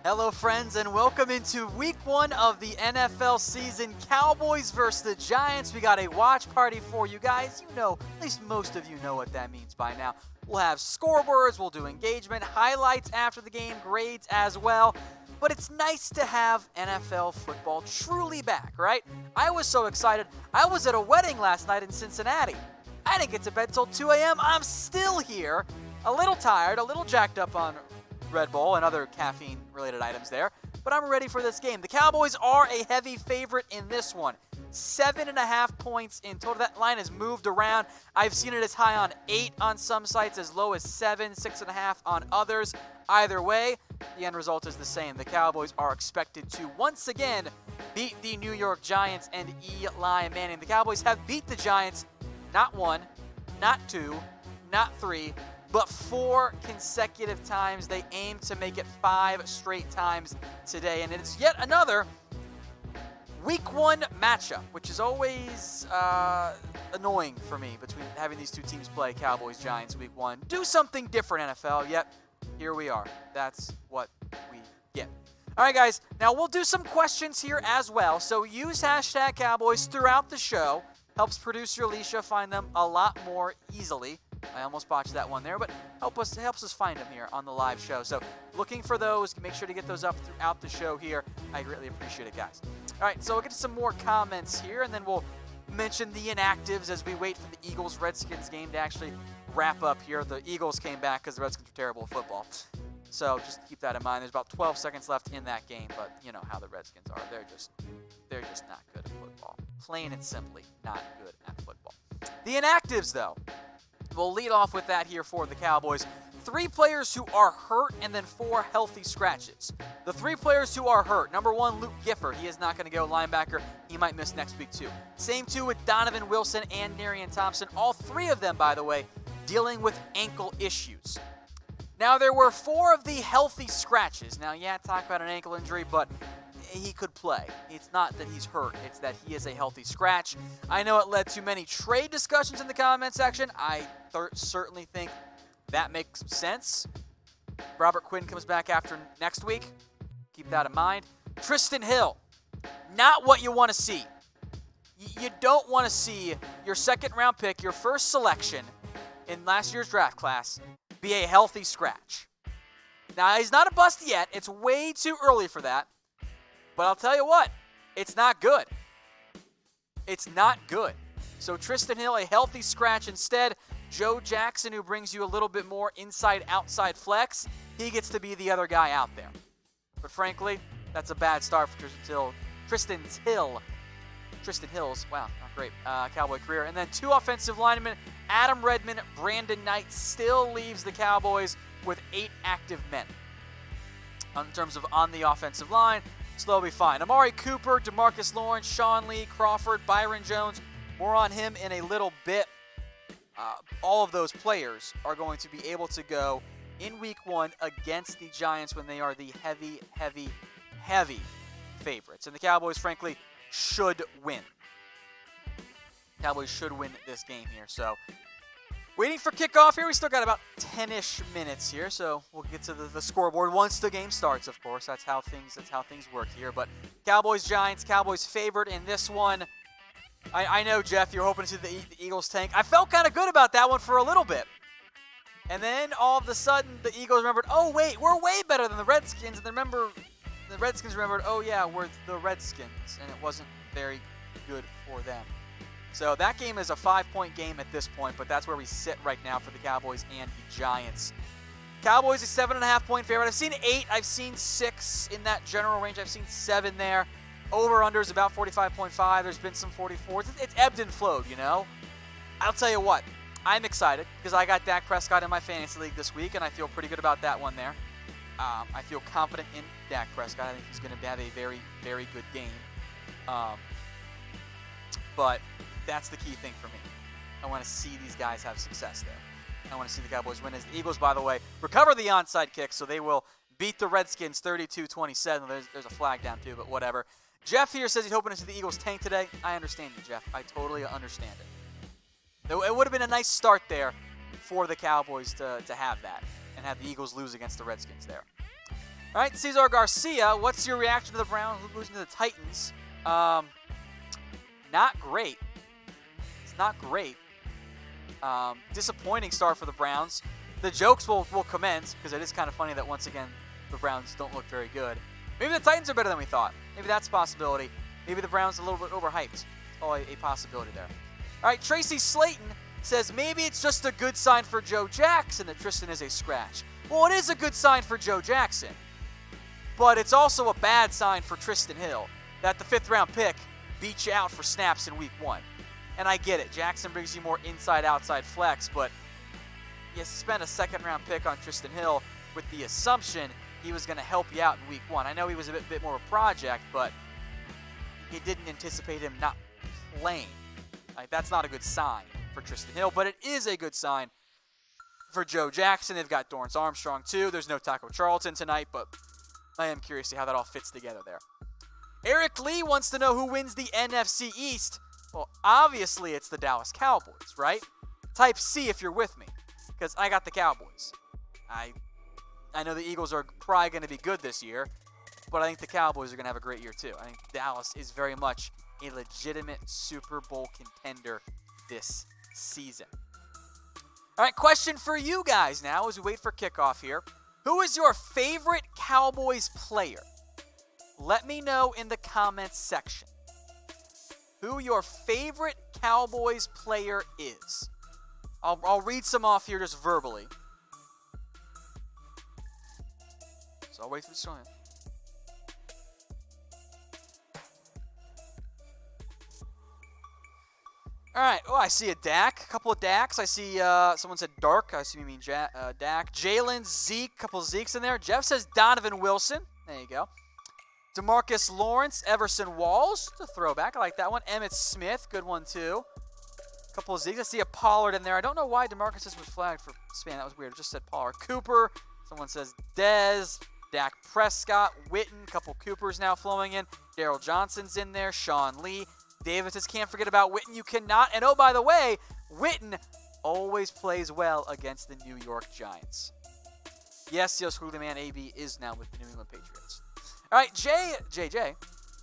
Hello, friends, and welcome into week 1 of the NFL season. Cowboys versus the Giants. We got a watch party for you guys. You know, at least most of you know what that means by now. We'll have scoreboards, we'll do engagement, highlights after the game, grades as well. But it's nice to have NFL football truly back, right? I was so excited. I was at a wedding last night in Cincinnati. I didn't get to bed till 2 a.m. I'm still here, a little tired, a little jacked up on Red Bull and other caffeine-related items there, but I'm ready for this game. The Cowboys are a heavy favorite in this one. 7.5 points in total. That line has moved around. I've seen it as high on 8 on some sites, as low as 7, 6.5 on others. Either way, the end result is the same. The Cowboys are expected to once again beat the New York Giants and Eli Manning. The Cowboys have beat the Giants not 1, not 2, not 3, but 4 consecutive times. They aim to make it 5 straight times today. And it's yet another Week 1 matchup, which is always annoying for me between having these two teams play, Cowboys-Giants Week 1. Do something different, NFL. Yep, here we are. That's what we get. All right, guys. Now, we'll do some questions here as well. So use hashtag Cowboys throughout the show. Helps producer Alicia find them a lot more easily. I almost botched that one there, but helps us find them here on the live show. So looking for those. Make sure to get those up throughout the show here. I greatly appreciate it, guys. All right, so we'll get to some more comments here, and then we'll mention the inactives as we wait for the Eagles-Redskins game to actually wrap up here. The Eagles came back because the Redskins are terrible at football. So just keep that in mind. There's about 12 seconds left in that game, but you know how the Redskins are. They're just not good at football. Plain and simply not good at football. The inactives, though. We'll lead off with that here for the Cowboys. 3 players who are hurt and then 4 healthy scratches. The 3 players who are hurt. Number 1, Luke Gifford. He is not going to go linebacker. He might miss next week too. Same too with Donovan Wilson and Darian Thompson. All 3 of them, by the way, dealing with ankle issues. Now, there were 4 of the healthy scratches. Now, yeah, talk about an ankle injury, but he could play. It's not that he's hurt. It's that he is a healthy scratch. I know it led to many trade discussions in the comment section. I certainly think that makes sense. Robert Quinn comes back after next week. Keep that in mind. Tristan Hill, not what you want to see. You don't want to see your second-round pick, your first selection in last year's draft class, be a healthy scratch. Now, he's not a bust yet. It's way too early for that. But I'll tell you what, it's not good. It's not good. So Tristan Hill, a healthy scratch instead. Joe Jackson, who brings you a little bit more inside-outside flex, he gets to be the other guy out there. But frankly, that's a bad start for Tristan Hill's, wow, not great, Cowboy career. And then 2 offensive linemen, Adam Redmond, Brandon Knight, still leaves the Cowboys with 8 active men. In terms of on the offensive line, they'll be fine. Amari Cooper, DeMarcus Lawrence, Sean Lee, Crawford, Byron Jones. More on him in a little bit. All of those players are going to be able to go in Week 1 against the Giants when they are the heavy, heavy, heavy favorites. And the Cowboys, frankly, should win. Cowboys should win this game here. So, waiting for kickoff here. We still got about 10-ish minutes here, so we'll get to the scoreboard once the game starts, of course. That's how things work here. But Cowboys-Giants, Cowboys favored in this one. I know, Jeff, you're hoping to see the Eagles tank. I felt kind of good about that one for a little bit. And then all of a sudden, the Eagles remembered, oh, wait, we're way better than the Redskins. And the Redskins remembered, oh, yeah, we're the Redskins. And it wasn't very good for them. So that game is a 5-point game at this point, but that's where we sit right now for the Cowboys and the Giants. Cowboys a 7.5-point favorite. I've seen 8. I've seen 6 in that general range. I've seen 7 there. Over-under is about 45.5. There's been some 44s. It's ebbed and flowed, you know. I'll tell you what. I'm excited because I got Dak Prescott in my fantasy league this week, and I feel pretty good about that one there. I feel confident in Dak Prescott. I think he's going to have a very, very good game. But that's the key thing for me. I want to see these guys have success there. I want to see the Cowboys win. As the Eagles, by the way, recover the onside kick, so they will beat the Redskins 32-27. There's a flag down too, but whatever. Jeff here says he's hoping to see the Eagles tank today. I understand you, Jeff. I totally understand it. It would have been a nice start there for the Cowboys to have that and have the Eagles lose against the Redskins there. All right, Cesar Garcia, what's your reaction to the Browns losing to the Titans? Not great. It's not great. Disappointing start for the Browns. The jokes will commence because it is kind of funny that once again the Browns don't look very good. Maybe the Titans are better than we thought. Maybe that's a possibility. Maybe the Browns are a little bit overhyped. Oh, a possibility there. All right, Tracy Slayton says maybe it's just a good sign for Joe Jackson that Tristan is a scratch. Well, it is a good sign for Joe Jackson, but it's also a bad sign for Tristan Hill that the 5th-round pick beat you out for snaps in week 1. And I get it. Jackson brings you more inside-outside flex, but you spent a 2nd-round pick on Tristan Hill with the assumption he was going to help you out in week 1. I know he was a bit more of a project, but you didn't anticipate him not playing. Like, that's not a good sign for Tristan Hill, but it is a good sign for Joe Jackson. They've got Dorrance Armstrong, too. There's no Taco Charlton tonight, but I am curious to see how that all fits together there. Eric Lee wants to know who wins the NFC East. Well, obviously it's the Dallas Cowboys, right? Type C if you're with me, because I got the Cowboys. I know the Eagles are probably going to be good this year, but I think the Cowboys are going to have a great year too. I think Dallas is very much a legitimate Super Bowl contender this season. All right, question for you guys now as we wait for kickoff here. Who is your favorite Cowboys player? Let me know in the comments section who your favorite Cowboys player is. I'll read some off here just verbally. So I'll wait for this one. All right. Oh, I see a Dak. A couple of Daks. I see someone said Dark. I assume you mean Dak. Jalen, Zeke. A couple of Zekes in there. Jeff says Donovan Wilson. There you go. DeMarcus Lawrence. Everson Walls. It's a throwback. I like that one. Emmitt Smith. Good one, too. A couple of Zekes. I see a Pollard in there. I don't know why DeMarcus was flagged for spam. That was weird. It just said Pollard. Cooper. Someone says Dez. Dak Prescott. Witten. A couple Coopers now flowing in. Daryl Johnson's in there. Sean Lee. David says, can't forget about Witten. You cannot. And oh, by the way, Witten always plays well against the New York Giants. Yes, Hooliman AB is now with the New England Patriots. All right, JJ,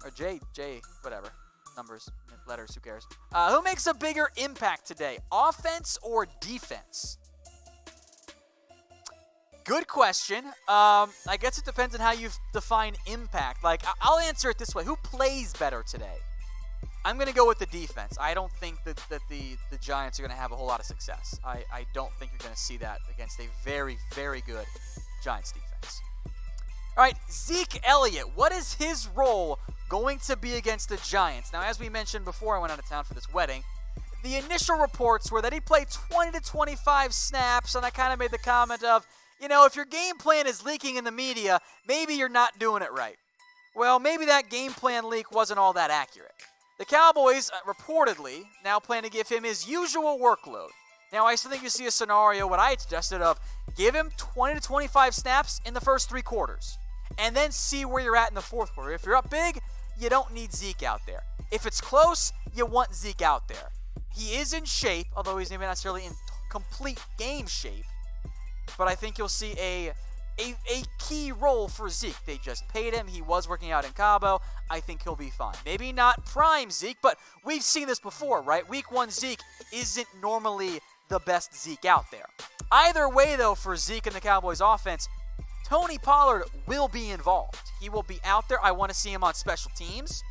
or JJ, whatever. Numbers, letters, who cares? Who makes a bigger impact today, offense or defense? Good question. I guess it depends on how you define impact. Like, I'll answer it this way. Who plays better today? I'm going to go with the defense. I don't think that the Giants are going to have a whole lot of success. I don't think you're going to see that against a very, very good Giants defense. All right, Zeke Elliott. What is his role going to be against the Giants? Now, as we mentioned before I went out of town for this wedding, the initial reports were that he played 20 to 25 snaps, and I kind of made the comment of, you know, if your game plan is leaking in the media, maybe you're not doing it right. Well, maybe that game plan leak wasn't all that accurate. The Cowboys, reportedly, now plan to give him his usual workload. Now, I still think you see a scenario, what I had suggested, of give him 20 to 25 snaps in the first 3 quarters, and then see where you're at in the 4th quarter. If you're up big, you don't need Zeke out there. If it's close, you want Zeke out there. He is in shape, although he's maybe not necessarily in complete game shape, but I think you'll see a key role for Zeke. They just paid him. He was working out in Cabo. I think he'll be fine. Maybe not prime Zeke, but we've seen this before, right? Week 1 Zeke isn't normally the best Zeke out there. Either way, though, for Zeke and the Cowboys offense, Tony Pollard will be involved. He will be out there. I want to see him on special teams.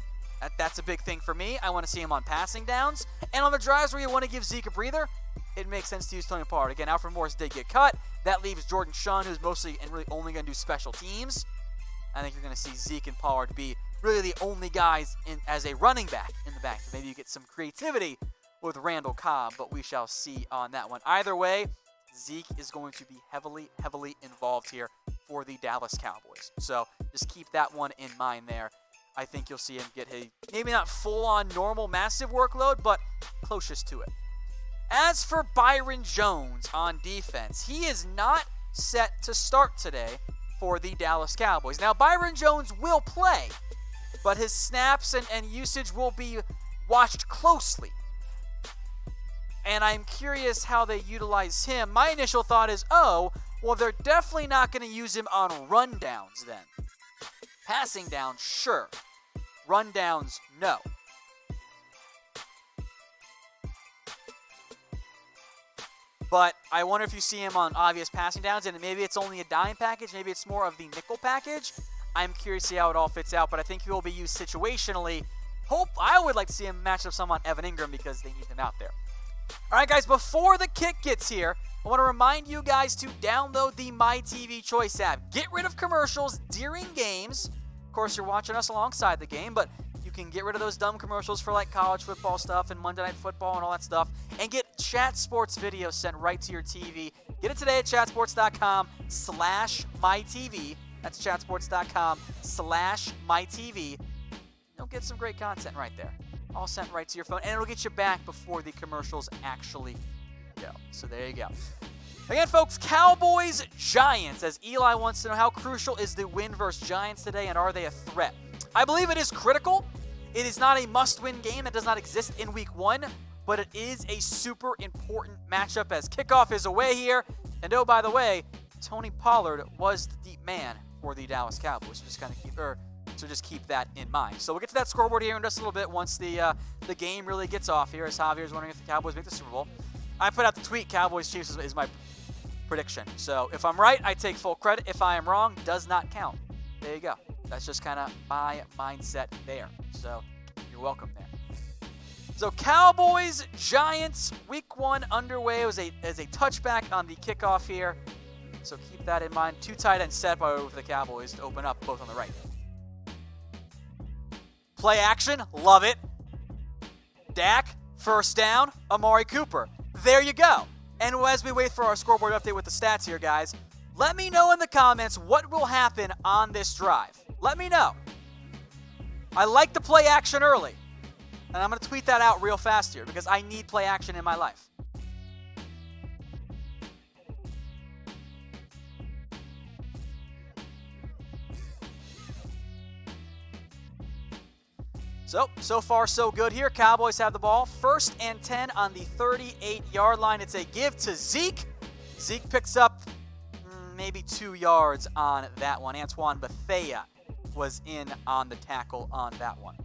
That's a big thing for me. I want to see him on passing downs. And on the drives where you want to give Zeke a breather, it makes sense to use Tony Pollard. Again, Alfred Morris did get cut. That leaves Jordan Shun, who's mostly and really only going to do special teams. I think you're going to see Zeke and Pollard be really the only guys as a running back in the back. Maybe you get some creativity with Randall Cobb, but we shall see on that one. Either way, Zeke is going to be heavily, heavily involved here for the Dallas Cowboys. So just keep that one in mind there. I think you'll see him get a maybe not full-on normal massive workload, but closest to it. As for Byron Jones on defense, he is not set to start today for the Dallas Cowboys. Now, Byron Jones will play, but his snaps and usage will be watched closely. And I'm curious how they utilize him. My initial thought is, well, Well, they're definitely not going to use him on rundowns then. Passing downs, sure. Rundowns, no. But I wonder if you see him on obvious passing downs, and maybe it's only a dime package, maybe it's more of the nickel package. I'm curious to see how it all fits out, but I think he will be used situationally. I would like to see him match up some on Evan Ingram because they need him out there. All right, guys, before the kick gets here, I want to remind you guys to download the MyTV Choice app. Get rid of commercials during games. Of course, you're watching us alongside the game, but you can get rid of those dumb commercials for like college football stuff and Monday Night Football and all that stuff, and get Chat Sports video sent right to your TV. Get it today at chatsports.com/mytv. That's chatsports.com/mytv. You'll get some great content right there. All sent right to your phone, and it'll get you back before the commercials actually go. So there you go. Again, folks, Cowboys, Giants, as Eli wants to know, how crucial is the win versus Giants today, and are they a threat? I believe it is critical. It is not a must-win game that does not exist in Week 1, but it is a super important matchup as kickoff is away here. And oh, by the way, Tony Pollard was the deep man for the Dallas Cowboys. So just keep that in mind. So we'll get to that scoreboard here in just a little bit once the game really gets off here, as Javier's wondering if the Cowboys make the Super Bowl. I put out the tweet, Cowboys Chiefs is my prediction. So if I'm right, I take full credit. If I am wrong, does not count. There you go. That's just kind of my mindset there. So you're welcome there. So Cowboys, Giants, Week 1 underway as a touchback on the kickoff here. So keep that in mind. 2 tight ends set by over for the Cowboys to open up, both on the right. Play action, love it. Dak, first down, Amari Cooper. There you go. And as we wait for our scoreboard update with the stats here, guys, let me know in the comments what will happen on this drive. Let me know. I like to play action early. And I'm going to tweet that out real fast here because I need play action in my life. So far so good here. Cowboys have the ball. 1st and 10 on the 38-yard line. It's a give to Zeke. Zeke picks up maybe 2 yards on that one. Antoine Bethea was in on the tackle on that one.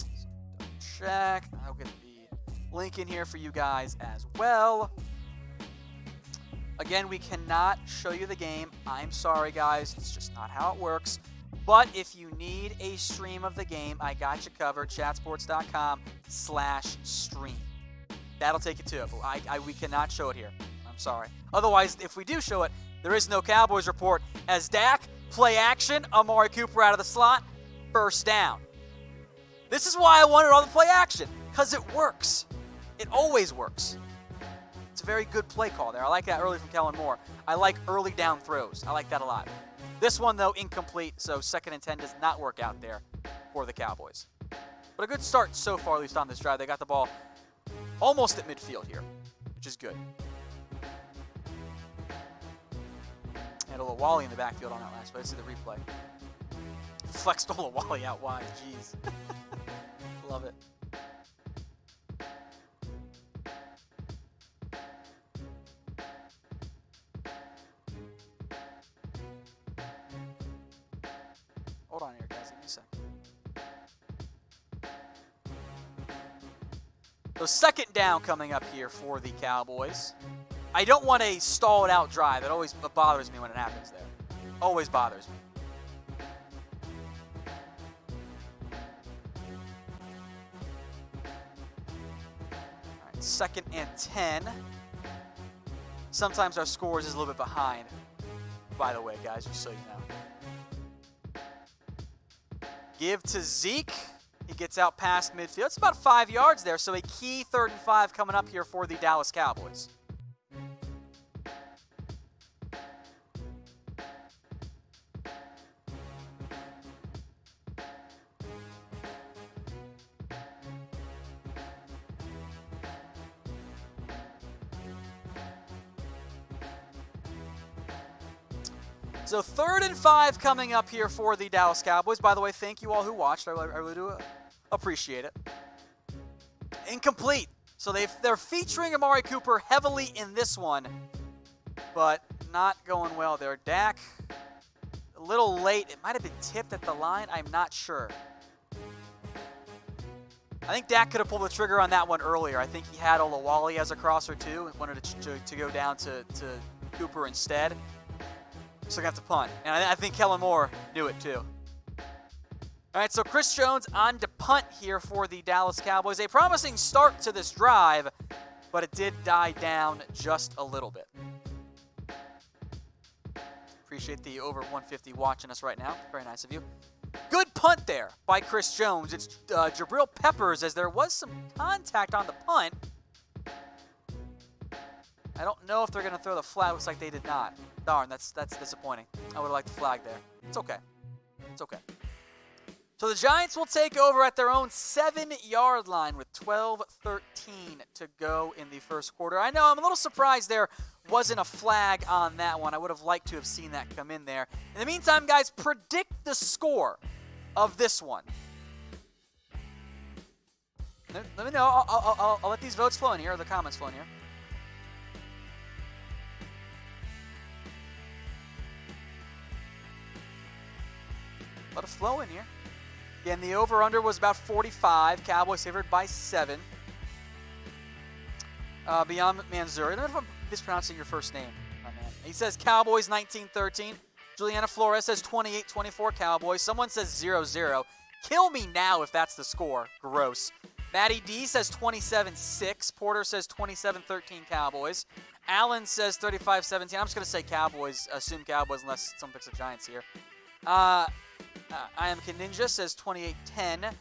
So check. I'll get the link in here for you guys as well. Again, we cannot show you the game. I'm sorry, guys. It's just not how it works. But if you need a stream of the game, I got you covered. Chatsports.com/stream. That'll take you to it. We cannot show it here. I'm sorry. Otherwise, if we do show it, there is no Cowboys report. As Dak, play action, Amari Cooper out of the slot, first down. This is why I wanted all the play action, because it works. It always works. It's a very good play call there. I like that early from Kellen Moore. I like early down throws. I like that a lot. This one, though, incomplete, so 2nd and 10 does not work out there for the Cowboys. But a good start so far, at least on this drive. They got the ball almost at midfield here, which is good. And Olawale in the backfield on that last play. Let's see the replay. Flexed Olawale out wide. Jeez. Love it. Hold on here, guys. Give me a second. So 2nd down coming up here for the Cowboys. I don't want a stalled out drive. It always bothers me when it happens there. Always bothers me. All right, 2nd and 10. Sometimes our scores is a little bit behind, by the way, guys, just so you know. Give to Zeke. He gets out past midfield. It's about 5 yards there, so a key 3rd and 5 coming up here for the Dallas Cowboys. So 3rd and 5 coming up here for the Dallas Cowboys. By the way, thank you all who watched. I really do appreciate it. Incomplete. So they're featuring Amari Cooper heavily in this one, but not going well there. Dak, a little late. It might have been tipped at the line. I'm not sure. I think Dak could have pulled the trigger on that one earlier. I think he had Olawale as a crosser too and wanted to go down to Cooper instead. So going to have to punt. And I think Kellen Moore knew it too. All right, so Chris Jones on to punt here for the Dallas Cowboys. A promising start to this drive, but it did die down just a little bit. Appreciate the over 150 watching us right now. Very nice of you. Good punt there by Chris Jones. It's Jabril Peppers, as there was some contact on the punt. I don't know if they're going to throw the flag. Looks like they did not. Darn, that's disappointing. I would have liked the flag there. It's okay. It's okay. So the Giants will take over at their own 7-yard line with 12:13 to go in the first quarter. I know I'm a little surprised there wasn't a flag on that one. I would have liked to have seen that come in there. In the meantime, guys, predict the score of this one. Let me know. I'll let these votes flow in here, or the comments flow in here. Let it flow in here. Again, the over-under was about 45. Cowboys favored by 7. Beyond Manzuri. I don't know if I'm mispronouncing your first name, my man. He says Cowboys 19-13. Juliana Flores says 28-24 Cowboys. Someone says 0-0. Kill me now if that's the score. Gross. Matty D says 27-6. Porter says 27-13 Cowboys. Allen says 35-17. I'm just going to say Cowboys. Assume Cowboys unless someone picks the Giants here. I am Ninja says 28-10.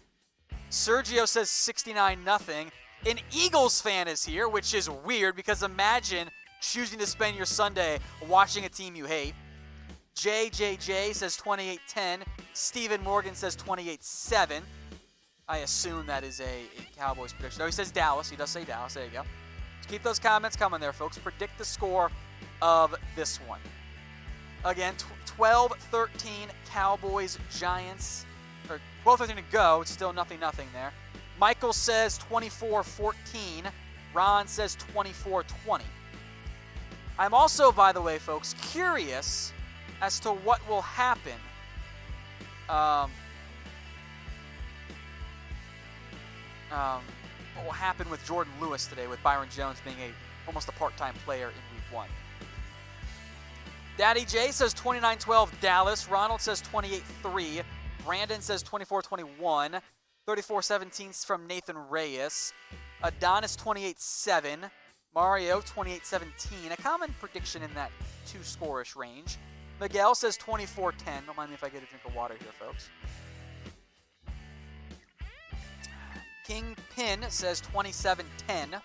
Sergio says 69-0. An Eagles fan is here, which is weird because imagine choosing to spend your Sunday watching a team you hate. JJJ says 28-10. Steven Morgan says 28-7. I assume that is a Cowboys prediction. No, he says Dallas. He does say Dallas. There you go. Just keep those comments coming there, folks. Predict the score of this one. Again, 12-13 Cowboys, Giants. Or 12-13 to go. It's still 0-0 there. Michael says 24-14. Ron says 24-20. I'm also, by the way, folks, curious as to what will happen. What will happen with Jordan Lewis today, with Byron Jones being almost a part-time player in Week 1. Daddy J says 29-12 Dallas. Ronald says 28-3. Brandon says 24-21. 34-17 from Nathan Reyes. Adonis 28-7. Mario 28-17. A common prediction in that two-score-ish range. Miguel says 24-10. Don't mind me if I get a drink of water here, folks. King Pin says 27-10.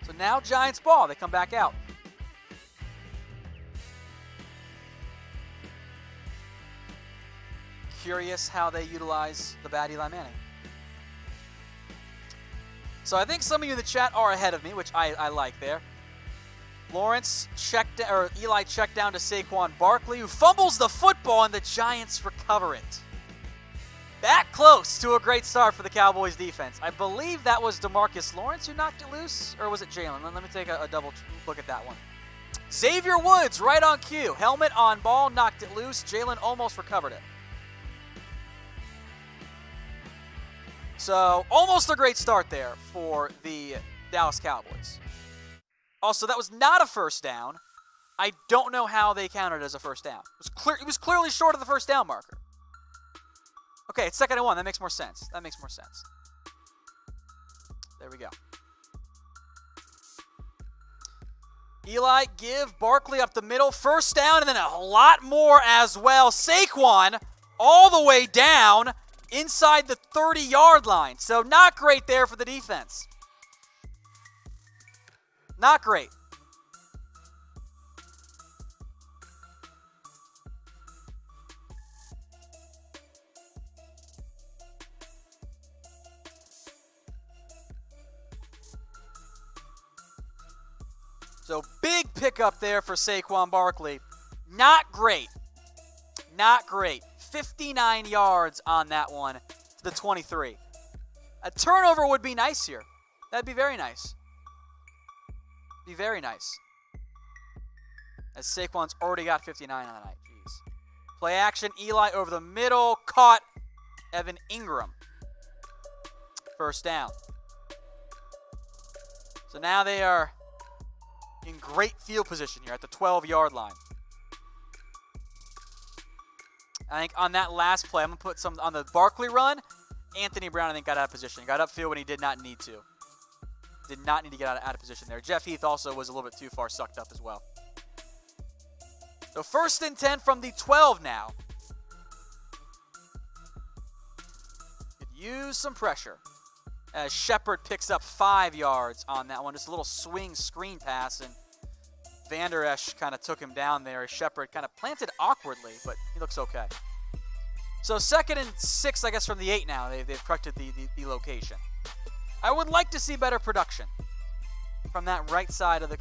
So now Giants ball. They come back out. Curious how they utilize the bad Eli Manning. So I think some of you in the chat are ahead of me, which I like there. Lawrence Eli checked down to Saquon Barkley, who fumbles the football, and the Giants recover it. That close to a great start for the Cowboys defense. I believe that was DeMarcus Lawrence who knocked it loose, or was it Jaylon? Let me take a double look at that one. Xavier Woods right on cue. Helmet on ball, knocked it loose. Jaylon almost recovered it. So, almost a great start there for the Dallas Cowboys. Also, that was not a first down. I don't know how they counted it as a first down. It was clearly short of the first down marker. Okay, it's 2nd and 1. That makes more sense. There we go. Eli, give Barkley up the middle. First down, and then a lot more as well. Saquon all the way down inside the 30-yard line. So not great there for the defense. Not great. So big pickup there for Saquon Barkley. Not great. Not great. 59 yards on that one the 23. A turnover would be nice here. That'd be very nice. Be very nice. As Saquon's already got 59 on the night. Jeez. Play action. Eli over the middle. Caught Evan Ingram. First down. So now they are in great field position here at the 12-yard line. I think on that last play, I'm going to put some on the Barkley run. Anthony Brown, I think, got out of position. Got upfield when he did not need to. Did not need to get out of position there. Jeff Heath also was a little bit too far sucked up as well. So 1st and 10 from the 12 now. Could use some pressure. As Shepard picks up 5 yards on that one. Just a little swing screen pass, and Vander Esch kind of took him down there. Shepard kind of planted awkwardly, but he looks okay. So 2nd and 6, I guess, from the 8 now. They've corrected the location. I would like to see better production from that right side of the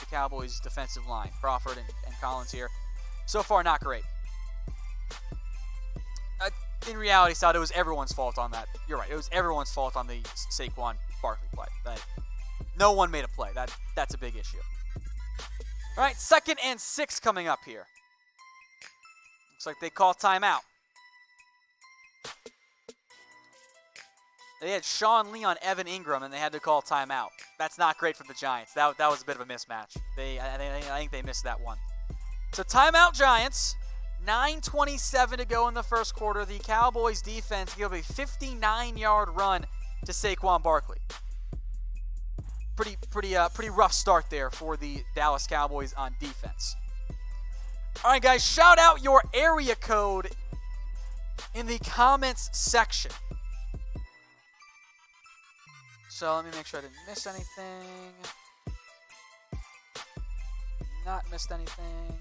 Cowboys' defensive line. Crawford and Collins here. So far, not great. In reality, Sal, it was everyone's fault on that. You're right. It was everyone's fault on the Saquon Barkley play. No one made a play. That's a big issue. All right, 2nd and 6 coming up here. Looks like they call timeout. They had Sean Lee on Evan Ingram, and they had to call timeout. That's not great for the Giants. That was a bit of a mismatch. I think they missed that one. So timeout, Giants. 9:27 to go in the first quarter. The Cowboys defense give a 59-yard run to Saquon Barkley. Pretty rough start there for the Dallas Cowboys on defense. All right, guys, shout out your area code in the comments section. So let me make sure I didn't miss anything. Not missed anything.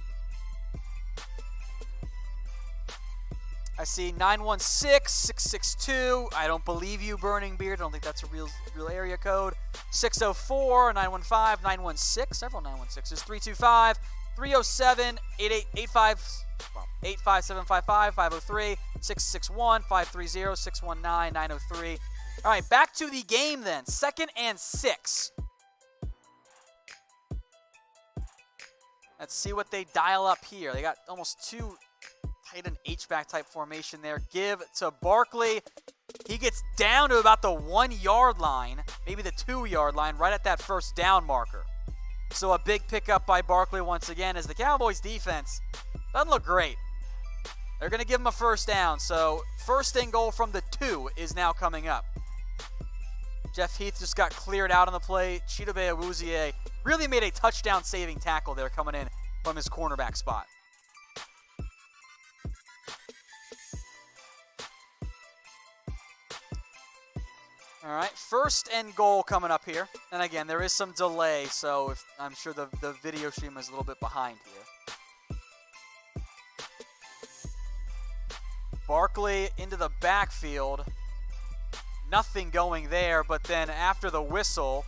I see 916-662. I don't believe you, Burning Beard. I don't think that's a real area code. 604, 915, 916. Several 916s. 325, 307, 85755, 503, 661, 530, 619, 903. All right, back to the game then. 2nd and 6. Let's see what they dial up here. They got almost 2 tight end H-back type formation there. Give to Barkley. He gets down to about the 1-yard line, maybe the 2-yard line, right at that first down marker. So a big pickup by Barkley once again as the Cowboys defense doesn't look great. They're going to give him a first down. So 1st and goal from the 2 is now coming up. Jeff Heath just got cleared out on the play. Chidobe Awuzie really made a touchdown-saving tackle there coming in from his cornerback spot. All right, 1st and goal coming up here. And again, there is some delay, so I'm sure the video stream is a little bit behind here. Barkley into the backfield. Nothing going there, but then after the whistle,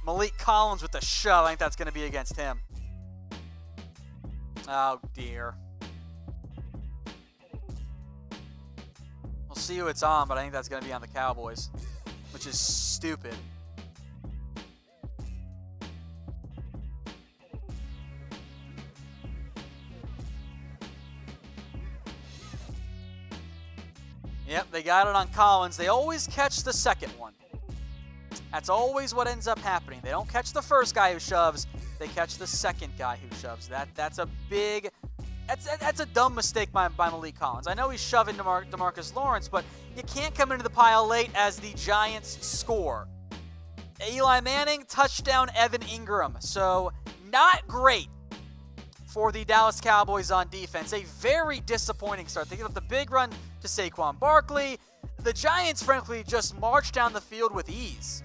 Malik Collins with the shove. I think that's going to be against him. Oh, dear. We'll see who it's on, but I think that's going to be on the Cowboys, which is stupid. Yep, they got it on Collins. They always catch the second one. That's always what ends up happening. They don't catch the first guy who shoves. They catch the second guy who shoves. That's a dumb mistake by Malik Collins. I know he's shoving DeMarcus Lawrence, but you can't come into the pile late as the Giants score. Eli Manning, touchdown Evan Ingram. So not great for the Dallas Cowboys on defense. A very disappointing start. They give up the big run to Saquon Barkley. The Giants, frankly, just marched down the field with ease.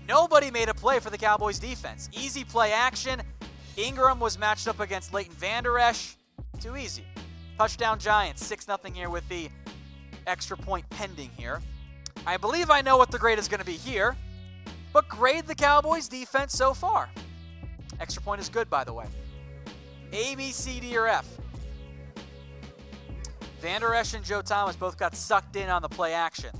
Nobody made a play for the Cowboys defense. Easy play action. Ingram was matched up against Leighton Vander Esch. Too easy. Touchdown Giants, 6-0 here with the extra point pending here. I believe I know what the grade is going to be here, but grade the Cowboys defense so far. Extra point is good, by the way. A, B, C, D, or F. Vander Esch and Joe Thomas both got sucked in on the play action.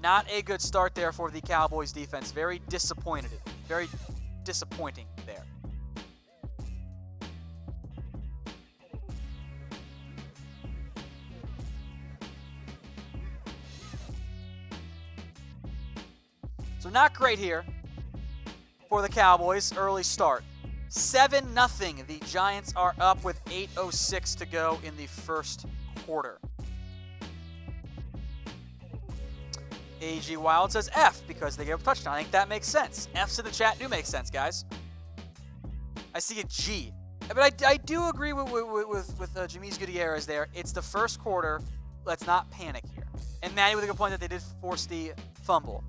Not a good start there for the Cowboys defense. Very disappointing there. So not great here for the Cowboys. Early start. 7-0. The Giants are up with 8:06 to go in the first quarter. AG Wild says F because they gave up a touchdown. I think that makes sense. F's in the chat do make sense, guys. I see a G. But I do agree with Jameis Gutierrez there. It's the first quarter. Let's not panic here. And Matty with a good point that they did force the fumble.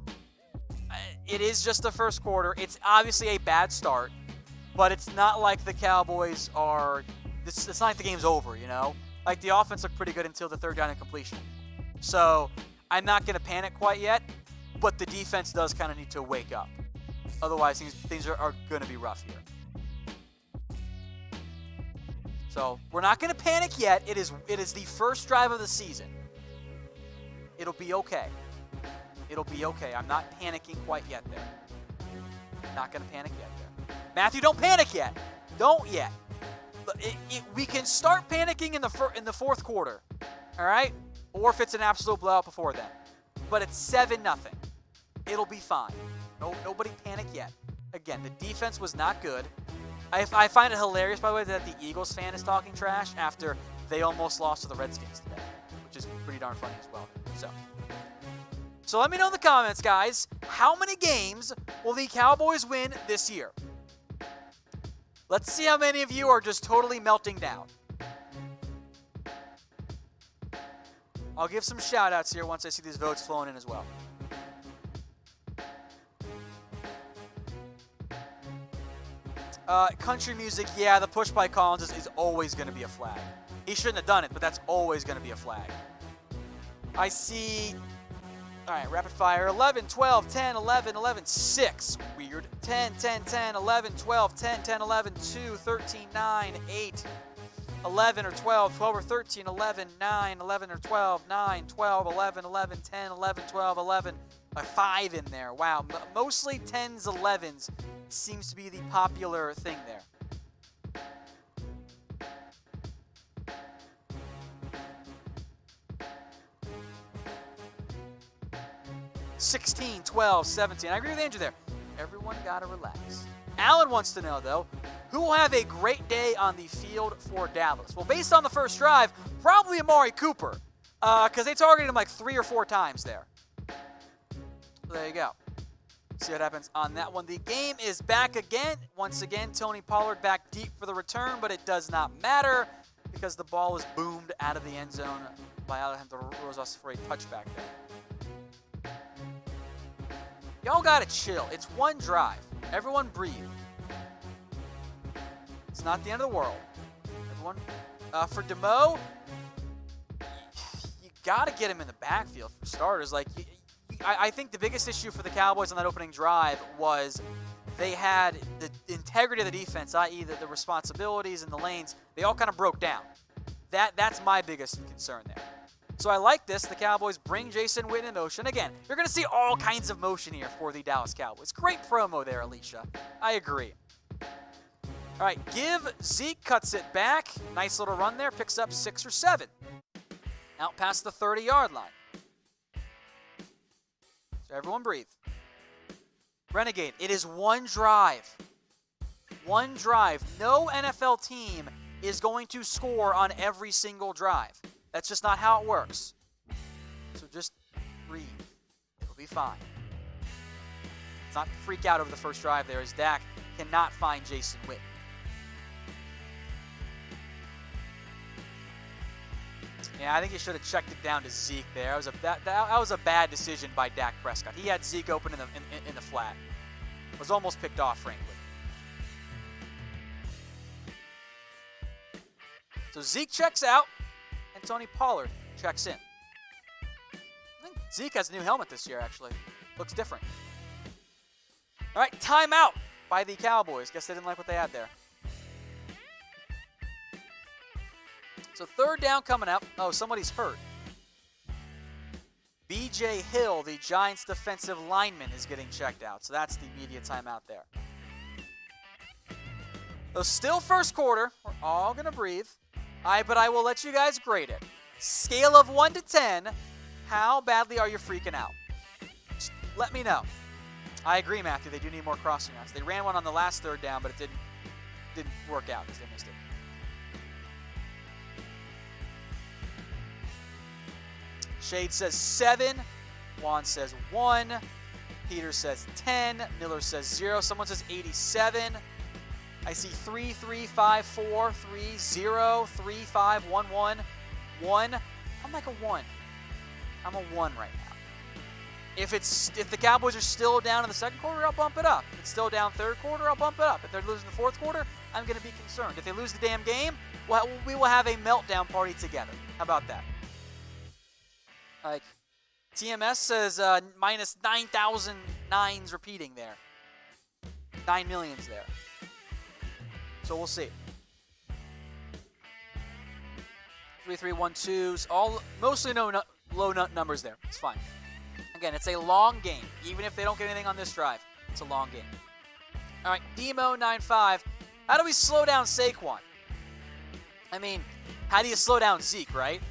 It is just the first quarter. It's obviously a bad start, but it's not like the Cowboys are – it's not like the game's over, you know? Like, the offense looked pretty good until the third down and completion. So I'm not going to panic quite yet, but the defense does kind of need to wake up. Otherwise, things are going to be rough here. So we're not going to panic yet. It is the first drive of the season. It'll be okay. It'll be okay. I'm not panicking quite yet there. Not going to panic yet there. Matthew, don't panic yet. Don't yet. We can start panicking in the fourth quarter. All right? Or if it's an absolute blowout before then. But it's 7-0. It'll be fine. Nobody panic yet. Again, the defense was not good. I find it hilarious, by the way, that the Eagles fan is talking trash after they almost lost to the Redskins today, which is pretty darn funny as well. So let me know in the comments, guys, how many games will the Cowboys win this year? Let's see how many of you are just totally melting down. I'll give some shout-outs here once I see these votes flowing in as well. Country music, yeah, the push by Collins is always going to be a flag. He shouldn't have done it, but that's always going to be a flag. I see... All right, rapid fire. 11, 12, 10, 11, 11, 6. Weird. 10, 10, 10, 11, 12, 10, 10, 11, 2, 13, 9, 8, 11 or 12, 12 or 13, 11, 9, 11 or 12, 9, 12, 11, 11, 10, 11, 12, 11. A 5 in there. Wow. Mostly 10s, 11s seems to be the popular thing there. 16, 12, 17. I agree with Andrew there. Everyone got to relax. Alan wants to know, though, who will have a great day on the field for Dallas? Well, based on the first drive, probably Amari Cooper, because they targeted him like 3 or 4 times there. So there you go. See what happens on that one. The game is back again. Once again, Tony Pollard back deep for the return, but it does not matter because the ball was boomed out of the end zone by Alejandro Rosas for a touchback there. Y'all gotta chill. It's one drive. Everyone breathe. It's not the end of the world. Everyone, for Demo, you gotta get him in the backfield for starters. Like, I think the biggest issue for the Cowboys on that opening drive was they had the integrity of the defense, i.e. the responsibilities and the lanes. They all kind of broke down. That's my biggest concern there. So I like this. The Cowboys bring Jason Witten in motion. Again, you're going to see all kinds of motion here for the Dallas Cowboys. Great promo there, Alicia. I agree. All right, Zeke cuts it back. Nice little run there. Picks up 6 or 7. Out past the 30-yard line. So everyone breathe. Renegade, it is one drive. One drive. No NFL team is going to score on every single drive. That's just not how it works. So just breathe. It'll be fine. Let's not freak out over the first drive there as Dak cannot find Jason Witten. Yeah, I think he should have checked it down to Zeke there. That was a bad decision by Dak Prescott. He had Zeke open in the flat. It was almost picked off, frankly. So Zeke checks out, and Tony Pollard checks in. I think Zeke has a new helmet this year, actually. Looks different. All right, timeout by the Cowboys. Guess they didn't like what they had there. So third down coming up. Oh, somebody's hurt. B.J. Hill, the Giants defensive lineman, is getting checked out. So that's the immediate timeout there. So still first quarter. We're all going to breathe. But I will let you guys grade it. Scale of 1 to 10, how badly are you freaking out? Just let me know. I agree, Matthew. They do need more crossing routes. They ran one on the last third down, but it didn't work out because they missed it. Shade says 7. Juan says 1. Peter says 10. Miller says 0. Someone says 87. I see 3, 3, 5, 4, 3, 0, 3, 5, 1, 1, 1. I'm like a 1. I'm a 1 right now. If the Cowboys are still down in the second quarter, I'll bump it up. If it's still down third quarter, I'll bump it up. If they're losing the fourth quarter, I'm going to be concerned. If they lose the damn game, well, we will have a meltdown party together. How about that? Like, TMS says minus 9,000 nines repeating there. 9 millions there. So we'll see. 3, 3, 1, 2s. All mostly low numbers there. It's fine. Again, it's a long game. Even if they don't get anything on this drive, it's a long game. All right, Demo95. How do we slow down Saquon? I mean, how do you slow down Zeke, right?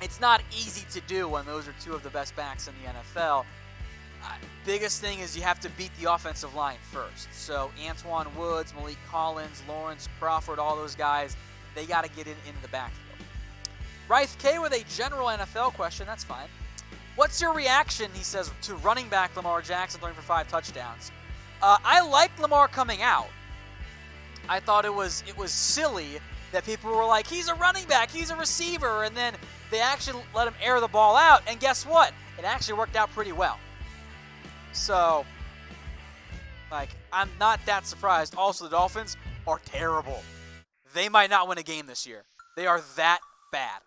It's not easy to do when those are two of the best backs in the NFL. Biggest thing is you have to beat the offensive line first. So Antoine Woods, Malik Collins, Lawrence, Crawford, all those guys, they got to get into the backfield. Rife K with a general NFL question. That's fine. What's your reaction, he says, to running back Lamar Jackson throwing for 5 touchdowns? I like Lamar coming out. I thought it was silly that people were like, he's a running back, he's a receiver, and then they actually let him air the ball out, and guess what? It actually worked out pretty well. So, like, I'm not that surprised. Also, the Dolphins are terrible. They might not win a game this year. They are that bad.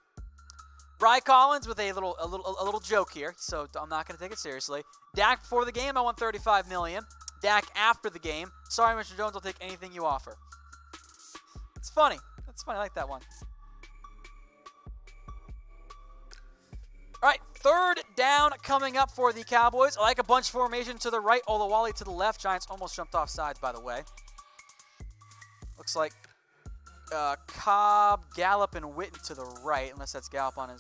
Bry Collins with a little joke here, so I'm not going to take it seriously. Dak before the game, I want $35 million. Dak after the game, sorry, Mr. Jones, I'll take anything you offer. It's funny. That's funny. I like that one. All right, third down coming up for the Cowboys. I like a bunch formation to the right, Olawale to the left. Giants almost jumped off sides, by the way. Looks like Cobb, Gallup, and Witten to the right, unless that's Gallup on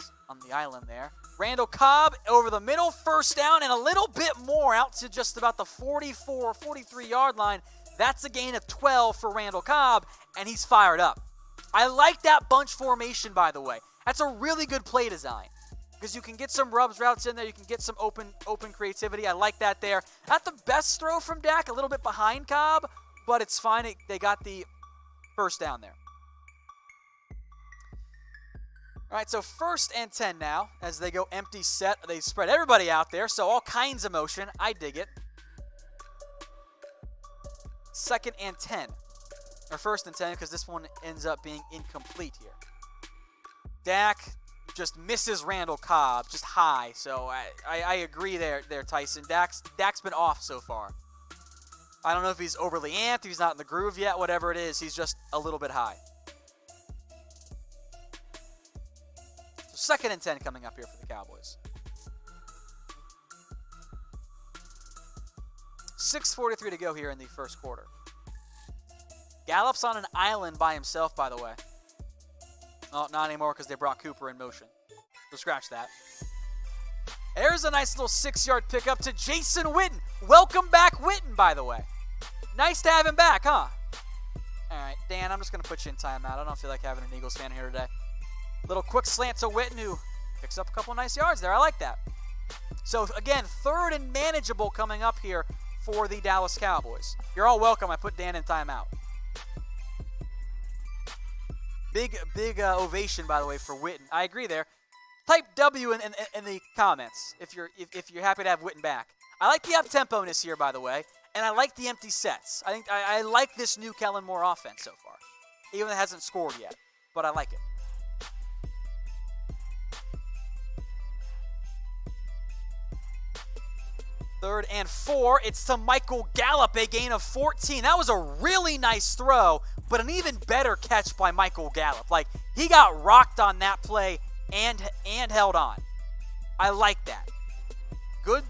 the island there. Randall Cobb over the middle, first down, and a little bit more out to just about the 44, 43-yard line. That's a gain of 12 for Randall Cobb, and he's fired up. I like that bunch formation, by the way. That's a really good play design because you can get some rubs routes in there. You can get some open creativity. I like that there. Not the best throw from Dak, a little bit behind Cobb, but it's fine. They got the first down there. All right, so 1st and 10 now as they go empty set. They spread everybody out there, so all kinds of motion. I dig it. 2nd and 10. Or 1st and 10 because this one ends up being incomplete here. Dak just misses Randall Cobb, just high. So I agree there, Tyson. Dak's been off so far. I don't know if he's overly amped, if he's not in the groove yet, whatever it is. He's just a little bit high. So 2nd and 10 coming up here for the Cowboys. 6:43 to go here in the first quarter. Gallup's on an island by himself, by the way. Oh, not anymore because they brought Cooper in motion. So scratch that. There's a nice little 6-yard pickup to Jason Witten. Welcome back, Witten, by the way. Nice to have him back, huh? All right, Dan, I'm just going to put you in timeout. I don't feel like having an Eagles fan here today. Little quick slant to Witten, who picks up a couple nice yards there. I like that. So, again, 3rd and manageable coming up here for the Dallas Cowboys. You're all welcome. I put Dan in timeout. Big ovation, by the way, for Witten. I agree there. Type W in the comments if you're happy to have Witten back. I like the up-tempo-ness here, by the way, and I like the empty sets. I think I like this new Kellen Moore offense so far, even though it hasn't scored yet, but I like it. Third and 4, it's to Michael Gallup, a gain of 14. That was a really nice throw. but an even better catch by Michael Gallup. Like, he got rocked on that play and held on. I like that. Good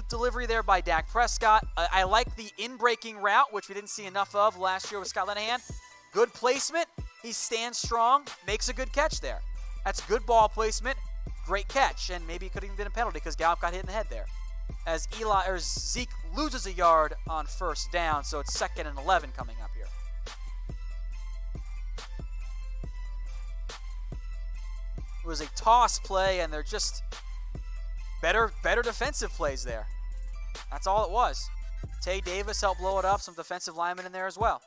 delivery there by Dak Prescott. I like the in-breaking route, which we didn't see enough of last year with Scott Linehan. Good placement. He stands strong, makes a good catch there. That's good ball placement, great catch, and maybe it could have even been a penalty because Gallup got hit in the head there. As Zeke loses a yard on first down, so it's 2nd and 11 coming up here. It was a toss play, and they're just better defensive plays there. That's all it was. Tay Davis helped blow it up, some defensive linemen in there as well.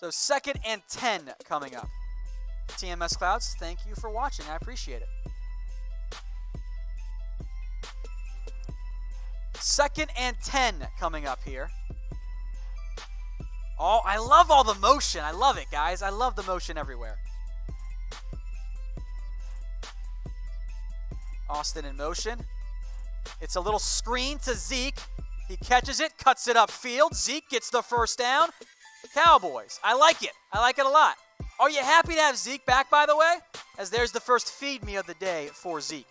So 2nd and 10 coming up. TMS Clouds, thank you for watching. I appreciate it. 2nd and 10 coming up here. Oh, I love all the motion. I love it, guys. I love the motion everywhere. Austin in motion. It's a little screen to Zeke. He catches it, cuts it upfield. Zeke gets the first down. Cowboys. I like it. I like it a lot. Are you happy to have Zeke back, by the way? As there's the first feed me of the day for Zeke.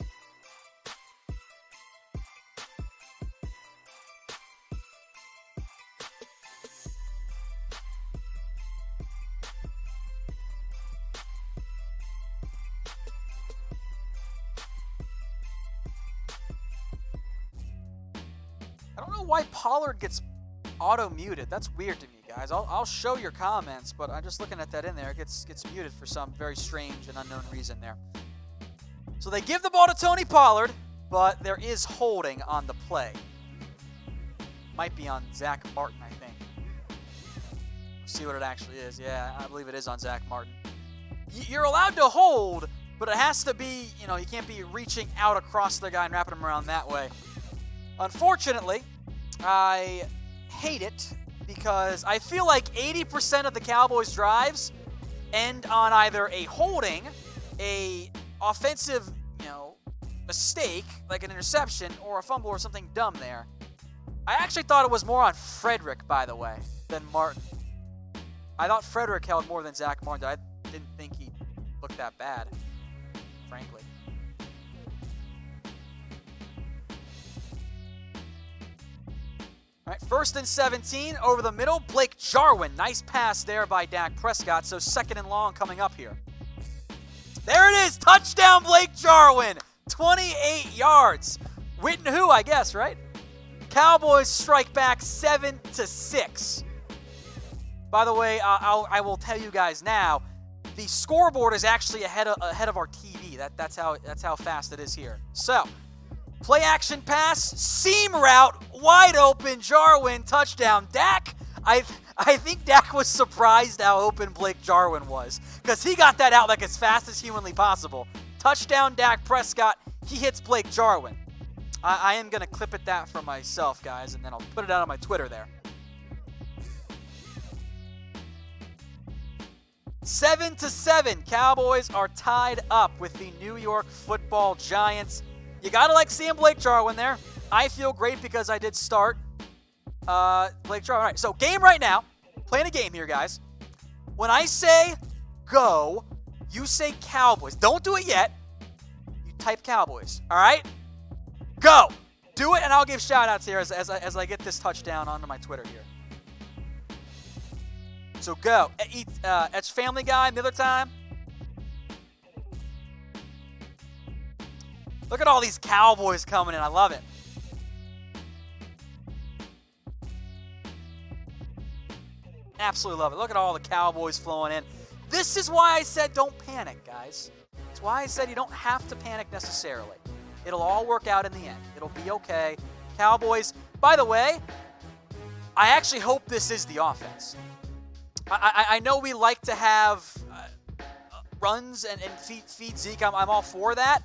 I don't know why Pollard gets auto-muted. That's weird to me, guys. I'll show your comments, but I'm just looking at that in there. It gets muted for some very strange and unknown reason there. So they give the ball to Tony Pollard, but there is holding on the play. Might be on Zach Martin, I think. Let's see what it actually is. Yeah, I believe it is on Zach Martin. You're allowed to hold, but it has to be, you can't be reaching out across the guy and wrapping him around that way. Unfortunately, I hate it because I feel like 80% of the Cowboys' drives end on either a holding, a offensive, mistake, like an interception, or a fumble or something dumb there. I actually thought it was more on Frederick, by the way, than Martin. I thought Frederick held more than Zach Martin. I didn't think he looked that bad, frankly. All right, 1st and 17 over the middle. Blake Jarwin. Nice pass there by Dak Prescott. So 2nd and long coming up here. There it is. Touchdown, Blake Jarwin. 28 yards. Witten who, I guess, right? Cowboys strike back 7-6. By the way, I will tell you guys now, the scoreboard is actually ahead of our TV. That's how fast it is here. So, play action pass, seam route, wide open, Jarwin, touchdown. Dak, I think Dak was surprised how open Blake Jarwin was because he got that out like as fast as humanly possible. Touchdown, Dak Prescott. He hits Blake Jarwin. I am going to clip it that for myself, guys, and then I'll put it out on my Twitter there. 7-7, Cowboys are tied up with the New York Football Giants. You got to like seeing Blake Jarwin there. I feel great because I did start Blake Jarwin. All right, so game right now. Playing a game here, guys. When I say go, you say Cowboys. Don't do it yet. You type Cowboys, all right? Go. Do it, and I'll give shout-outs here as I get this touchdown onto my Twitter here. So go. It's Family Guy, Miller Time. Look at all these Cowboys coming in. I love it. Absolutely love it. Look at all the Cowboys flowing in. This is why I said don't panic, guys. It's why I said you don't have to panic necessarily. It'll all work out in the end. It'll be okay. Cowboys, by the way, I actually hope this is the offense. I know we like to have runs and feed Zeke. I'm all for that.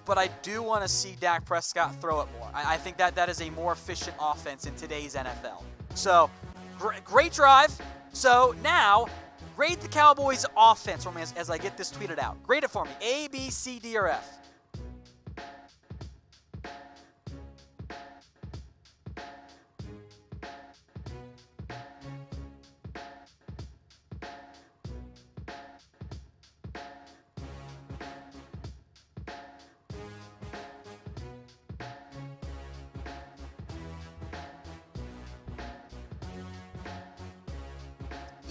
But I do want to see Dak Prescott throw it more. I think that is a more efficient offense in today's NFL. So, great drive. So now, Grade the Cowboys offense for me as I get this tweeted out. Grade it for me. A, B, C, D, or F.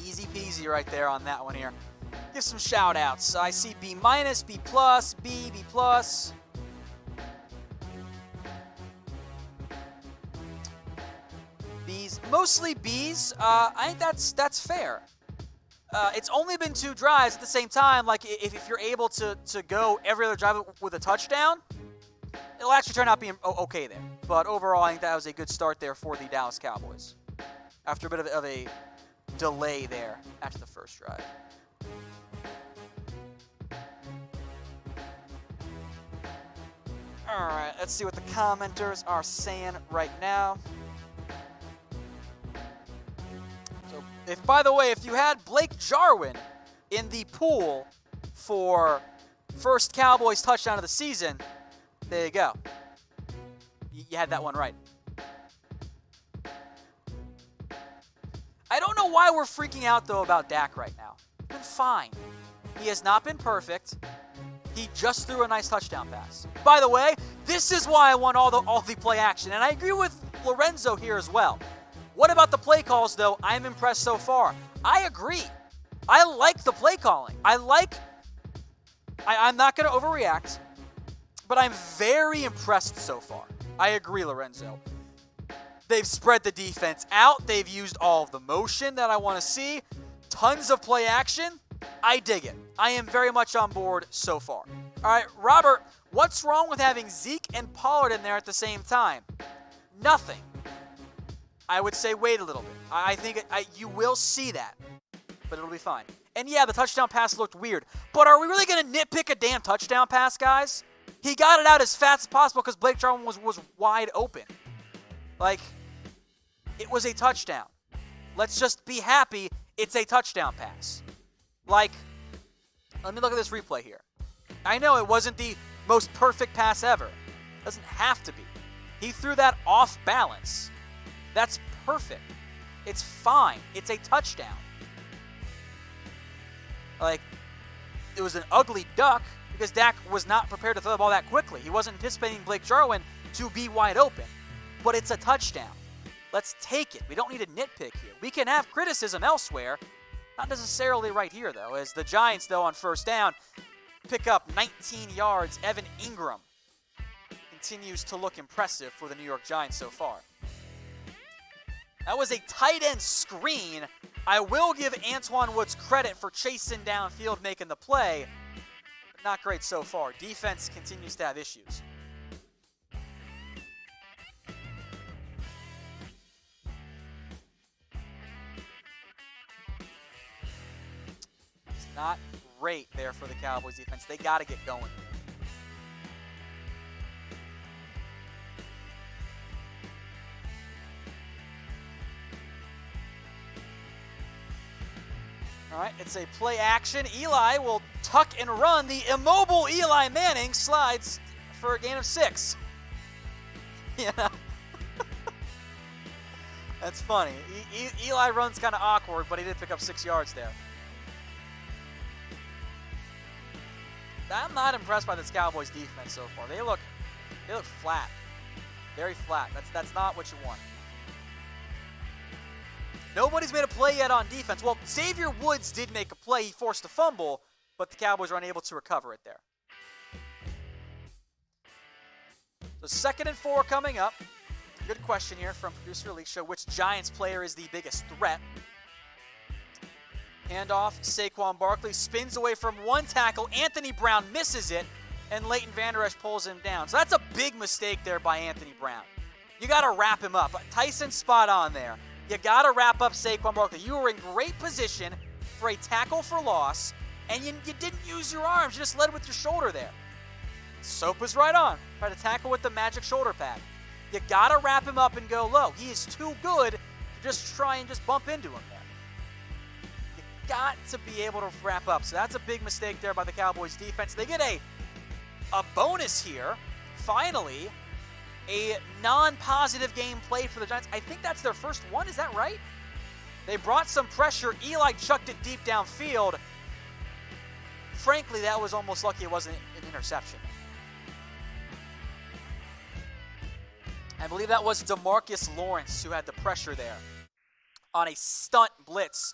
Easy peasy right there on that one here. Give some shout outs. I see B-, B+, B, B+. B's, mostly B's. I think that's fair. It's only been 2 drives at the same time. Like if you're able to go every other drive with a touchdown, it'll actually turn out being okay there. But overall, I think that was a good start there for the Dallas Cowboys. After a bit of a delay there after the first drive. All right, let's see what the commenters are saying right now. So, if you had Blake Jarwin in the pool for first Cowboys touchdown of the season, there you go. You had that one right. I don't know why we're freaking out, though, about Dak right now. He's been fine. He has not been perfect. He just threw a nice touchdown pass. By the way, this is why I want all the play action, and I agree with Lorenzo here as well. What about the play calls, though? I'm impressed so far. I agree. I like the play calling. I'm not going to overreact, but I'm very impressed so far. I agree, Lorenzo. They've spread the defense out. They've used all of the motion that I want to see. Tons of play action. I dig it. I am very much on board so far. All right, Robert, what's wrong with having Zeke and Pollard in there at the same time? Nothing. I would say wait a little bit. I think you will see that, but it'll be fine. And yeah, the touchdown pass looked weird. But are we really going to nitpick a damn touchdown pass, guys? He got it out as fast as possible because Blake Jarwin was wide open. Like, it was a touchdown. Let's just be happy it's a touchdown pass. Like, let me look at this replay here. I know it wasn't the most perfect pass ever. It doesn't have to be. He threw that off balance. That's perfect. It's fine. It's a touchdown. Like, it was an ugly duck because Dak was not prepared to throw the ball that quickly. He wasn't anticipating Blake Jarwin to be wide open. But it's a touchdown. Let's take it. We don't need a nitpick here. We can have criticism elsewhere. Not necessarily right here, though, as the Giants, though, on first down, pick up 19 yards. Evan Ingram continues to look impressive for the New York Giants so far. That was a tight end screen. I will give Antoine Woods credit for chasing downfield, making the play, but not great so far. Defense continues to have issues. Not great there for the Cowboys defense. They got to get going. All right, it's a play action. Eli will tuck and run. The immobile Eli Manning slides for a gain of 6. Yeah. That's funny. Eli runs kind of awkward, but he did pick up 6 yards there. I'm not impressed by this Cowboys defense so far. They look flat. Very flat. That's not what you want. Nobody's made a play yet on defense. Well, Xavier Woods did make a play. He forced a fumble, but the Cowboys were unable to recover it there. So 2nd and 4 coming up. Good question here from producer Alicia. Which Giants player is the biggest threat? Handoff, Saquon Barkley spins away from one tackle. Anthony Brown misses it, and Leighton Vander Esch pulls him down. So that's a big mistake there by Anthony Brown. You got to wrap him up. Tyson's spot on there. You got to wrap up Saquon Barkley. You were in great position for a tackle for loss, and you didn't use your arms. You just led with your shoulder there. Soap was right on. Try to tackle with the magic shoulder pad. You got to wrap him up and go low. He is too good to just try and just bump into him there. You got to be able to wrap up. So that's a big mistake there by the Cowboys defense. They get a bonus here. Finally, a non-positive game played for the Giants. I think that's their first one. Is that right? They brought some pressure. Eli chucked it deep downfield. Frankly, that was almost lucky it wasn't an interception. I believe that was DeMarcus Lawrence who had the pressure there on a stunt blitz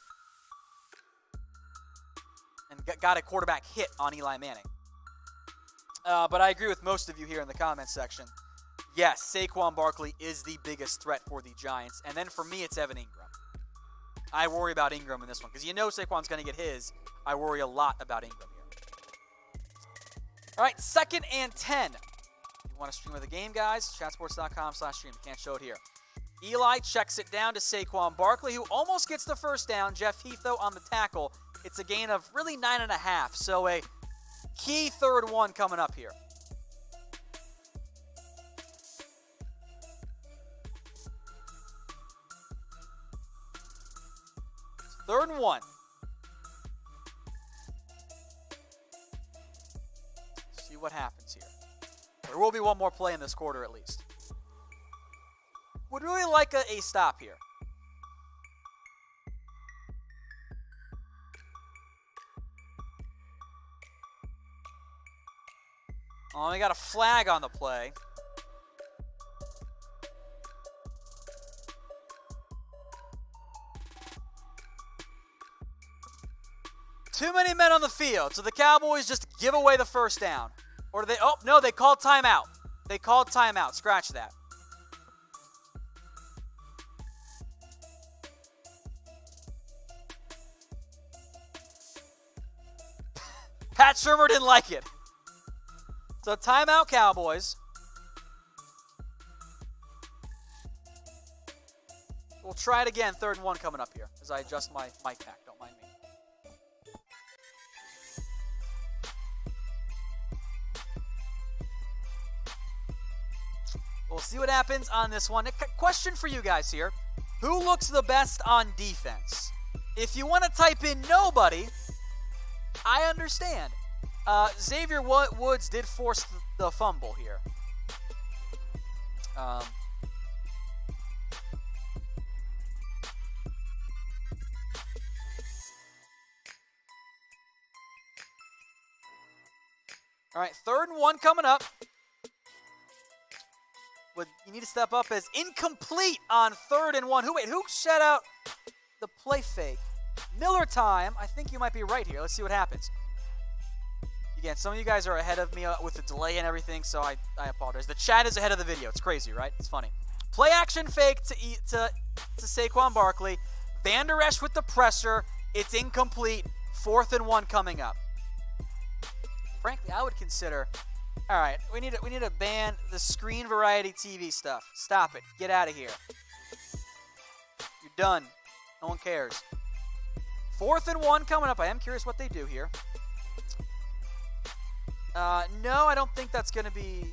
and got a quarterback hit on Eli Manning. But I agree with most of you here in the comments section. Yes, Saquon Barkley is the biggest threat for the Giants. And then for me, it's Evan Ingram. I worry about Ingram in this one because you know Saquon's going to get his. I worry a lot about Ingram here. All right, 2nd and 10. If you want to stream of the game, guys, chatsports.com/stream. Can't show it here. Eli checks it down to Saquon Barkley, who almost gets the first down. Jeff Heath, though, on the tackle. It's a gain of really 9.5. So a key 3rd and 1 coming up here. Third and 1. See what happens here. There will be one more play in this quarter at least. Would really like a stop here. Oh, we got a flag on the play. Too many men on the field, so the Cowboys just give away the first down. Or do they, oh, no, they called timeout. They called timeout. Scratch that. Pat Shurmur didn't like it. So timeout, Cowboys. We'll try it again, 3rd and 1 coming up here as I adjust my mic pack. Don't mind me. We'll see what happens on this one. A question for you guys here. Who looks the best on defense? If you want to type in nobody, I understand. Xavier Woods did force the fumble here. All right, 3rd and 1 coming up. You need to step up as incomplete on 3rd and 1. Who shut out the play fake? Miller time. I think you might be right here. Let's see what happens. Again, some of you guys are ahead of me with the delay and everything, so I apologize. The chat is ahead of the video. It's crazy, right? It's funny. Play action fake to Saquon Barkley. Vander Esch with the pressure. It's incomplete. 4th and 1 coming up. Frankly, I would consider... All right, we need to ban the screen variety TV stuff. Stop it. Get out of here. You're done. No one cares. 4th and 1 coming up. I am curious what they do here. No, I don't think that's going to be...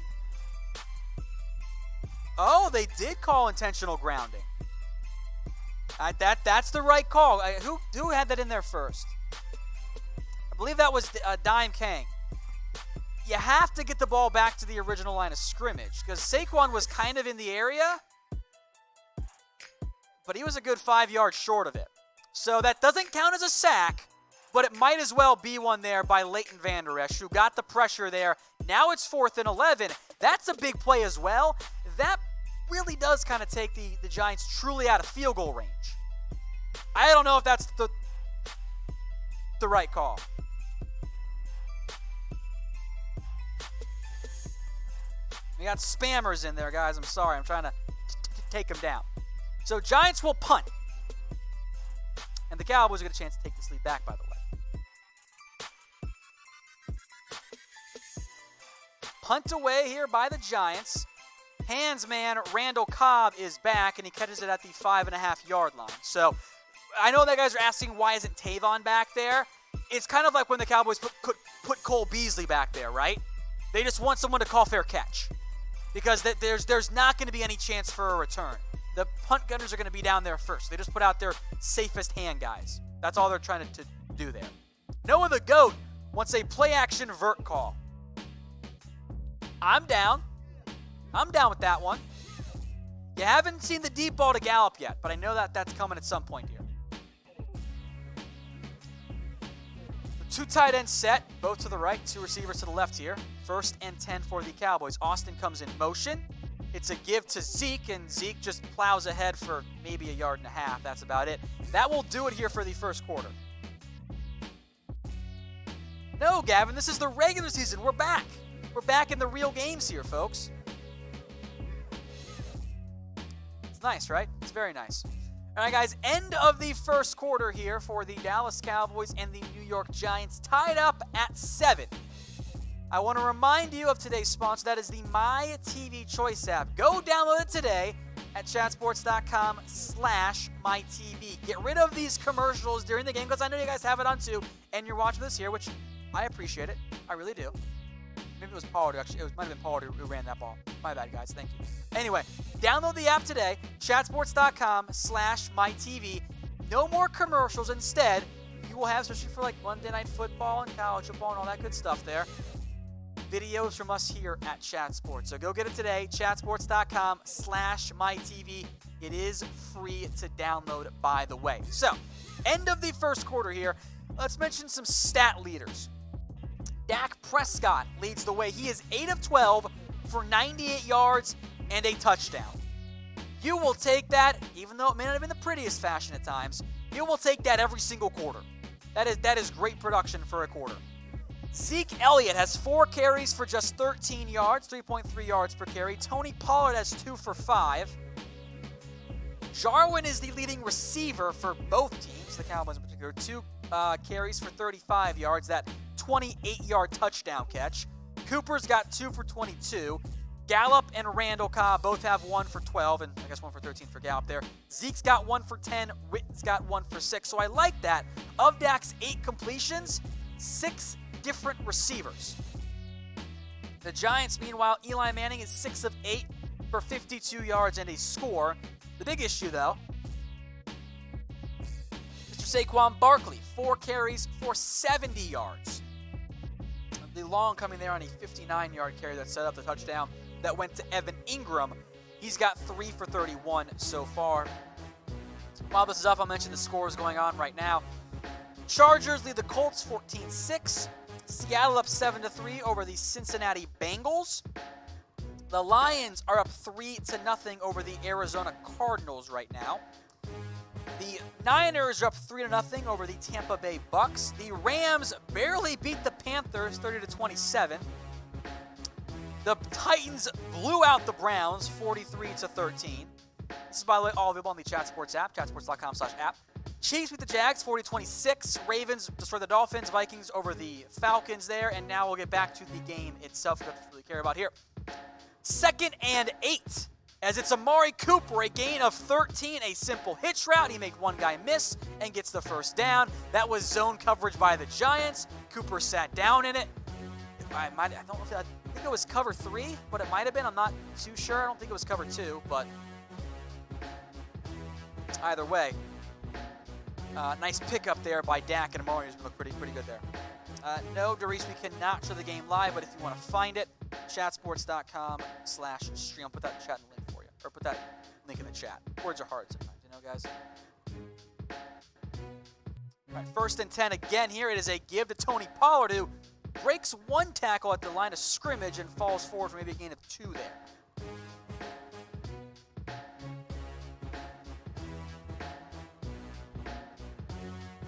Oh, they did call intentional grounding. That's the right call. Who had that in there first? I believe that was Dime Kang. You have to get the ball back to the original line of scrimmage because Saquon was kind of in the area, but he was a good 5 yards short of it. So that doesn't count as a sack, but it might as well be one there by Leighton Vander Esch, who got the pressure there. Now it's 4th and 11. That's a big play as well. That really does kind of take the Giants truly out of field goal range. I don't know if that's the right call. We got spammers in there, guys. I'm sorry. I'm trying to take them down. So Giants will punt. And the Cowboys get a chance to take this lead back, by the way. Punt away here by the Giants. Hands man Randall Cobb is back, and he catches it at the 5.5-yard line. So I know that guys are asking why isn't Tavon back there. It's kind of like when the Cowboys put Cole Beasley back there, right? They just want someone to call fair catch. Because there's not going to be any chance for a return. The punt gunners are going to be down there first. They just put out their safest hand guys. That's all they're trying to do there. Noah the GOAT wants a play-action vert call. I'm down. I'm down with that one. You haven't seen the deep ball to Gallup yet, but I know that that's coming at some point here. The 2 tight ends set, both to the right, 2 receivers to the left here. 1st and 10 for the Cowboys. Austin comes in motion. It's a give to Zeke, and Zeke just plows ahead for maybe 1.5 yards. That's about it. That will do it here for the first quarter. No, Gavin, this is the regular season. We're back. We're back in the real games here, folks. It's nice, right? It's very nice. All right, guys, end of the first quarter here for the Dallas Cowboys and the New York Giants, tied up at 7. I want to remind you of today's sponsor. That is the My TV Choice app. Go download it today at chatsports.com/mytv. Get rid of these commercials during the game because I know you guys have it on too, and you're watching this here, which I appreciate it. I really do. Maybe it was Pollard, actually. It might have been Pollard who ran that ball. My bad, guys. Thank you. Anyway, download the app today, chatsports.com/mytv. No more commercials. Instead, you will have, especially for like Monday Night Football and college football and all that good stuff there, videos from us here at Chat Sports. So go get it today, chatsports.com/mytv. It is free to download, by the way. So, end of the first quarter here. Let's mention some stat leaders. Dak Prescott leads the way. He is 8 of 12 for 98 yards and a touchdown. You will take that, even though it may not have been the prettiest fashion at times, you will take that every single quarter. That is great production for a quarter. Ezekiel Elliott has 4 carries for just 13 yards, 3.3 yards per carry. Tony Pollard has 2 for 5. Jarwin is the leading receiver for both teams, the Cowboys in particular. 2 carries for 35 yards, that 28-yard touchdown catch. Cooper's got 2 for 22. Gallup and Randall Cobb both have 1 for 12, and I guess 1 for 13 for Gallup there. Zeke's got 1 for 10. Witten's got 1 for 6. So I like that. Of Dak's 8 completions, 6 different receivers. The Giants, meanwhile, Eli Manning is 6 of 8 for 52 yards and a score. The big issue, though, Mr. Saquon Barkley, 4 carries for 70 yards. The long coming there on a 59-yard carry that set up the touchdown that went to Evan Ingram. He's got 3 for 31 so far. While this is up, I'll mention the scores going on right now. Chargers lead the Colts 14-6. Seattle up 7-3 over the Cincinnati Bengals. The Lions are up 3-0 over the Arizona Cardinals right now. The Niners are up 3-0 over the Tampa Bay Bucks. The Rams barely beat the Panthers 30-27. The Titans blew out the Browns 43-13. This is, by the way, all available on the Chat Sports app, chatsports.com/app. Chiefs beat the Jags 40-26. Ravens destroy the Dolphins. Vikings over the Falcons there. And now we'll get back to the game itself. That's what we really care about here. 2nd and 8. As it's Amari Cooper, a gain of 13, a simple hitch route. He made one guy miss and gets the first down. That was zone coverage by the Giants. Cooper sat down in it. I think it was cover 3, but it might have been. I'm not too sure. I don't think it was cover 2, but either way, nice pickup there by Dak, and Amari has looked pretty good there. No, Doris, we cannot show the game live, but if you want to find it, chatsports.com/stream. I'll put that chat link for you, or put that link in the chat. Words are hard sometimes, you know, guys. All right, 1st and 10 again here. It is a give to Tony Pollard, who breaks 1 tackle at the line of scrimmage and falls forward for maybe a gain of 2 there.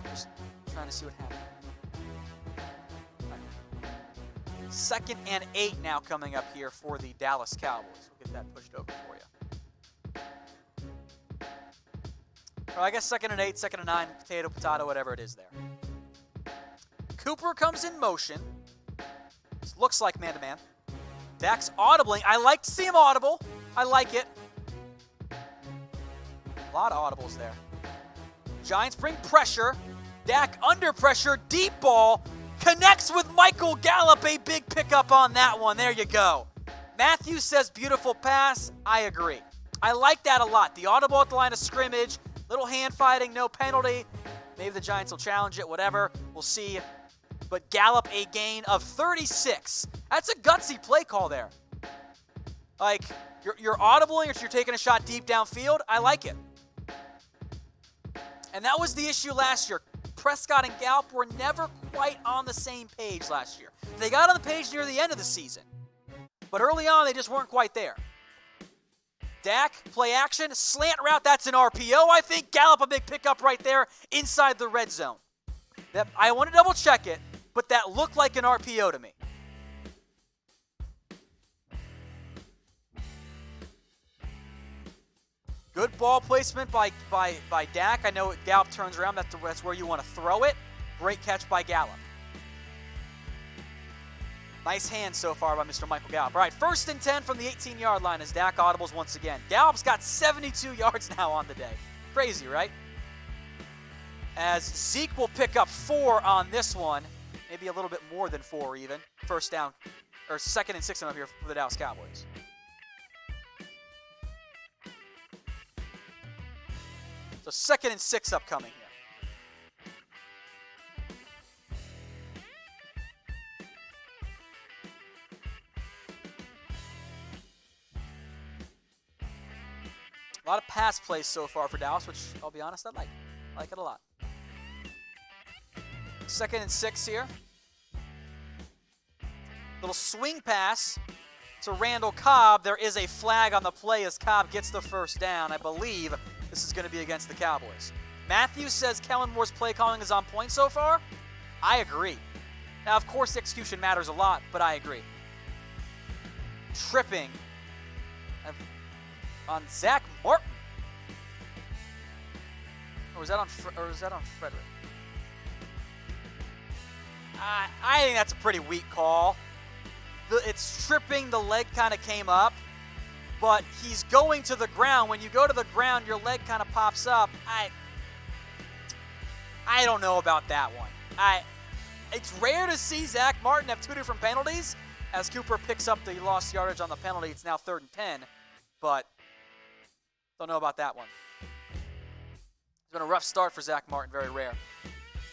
Just trying to see what happened. 2nd and 8 now coming up here for the Dallas Cowboys. We'll get that pushed over for you. Well, I guess 2nd and 8, 2nd and 9, potato, whatever it is there. Cooper comes in motion. This looks like man-to-man. Dak's audibling. I like to see him audible. I like it. A lot of audibles there. Giants bring pressure. Dak under pressure. Deep ball. Connects with Michael Gallup. A big pickup on that one. There you go. Matthews says beautiful pass. I agree. I like that a lot. The audible at the line of scrimmage. Little hand fighting. No penalty. Maybe the Giants will challenge it, whatever. We'll see. But Gallup, a gain of 36. That's a gutsy play call there. Like, you're audibling or you're taking a shot deep downfield. I like it. And that was the issue last year. Prescott and Gallup were never quite on the same page last year. They got on the page near the end of the season. But early on, they just weren't quite there. Dak, play action, slant route, that's an RPO, I think. Gallup, a big pickup right there inside the red zone. I want to double check it, but that looked like an RPO to me. Good ball placement by Dak. I know Gallup turns around. That's where you want to throw it. Great catch by Gallup. Nice hand so far by Mr. Michael Gallup. All right, 1st and 10 from the 18-yard line as Dak audibles once again. Gallup's got 72 yards now on the day. Crazy, right? As Zeke will pick up 4 on this one. Maybe a little bit more than 4 even. First down, or 2nd and 6 up here for the Dallas Cowboys. So 2nd and 6 upcoming here. A lot of pass plays so far for Dallas, which I'll be honest, I like. I like it a lot. 2nd and 6 here. Little swing pass to Randall Cobb. There is a flag on the play as Cobb gets the first down. I believe this is going to be against the Cowboys. Matthews says Kellen Moore's play calling is on point so far. I agree. Now, of course, the execution matters a lot, but I agree. Tripping on Zach Martin. Or was that on Frederick? I think that's a pretty weak call. It's tripping. The leg kind of came up. But he's going to the ground. When you go to the ground, your leg kind of pops up. I don't know about that one. It's rare to see Zach Martin have 2 different penalties. As Cooper picks up the lost yardage on the penalty, it's now 3rd and 10. But don't know about that one. It's been a rough start for Zach Martin, very rare.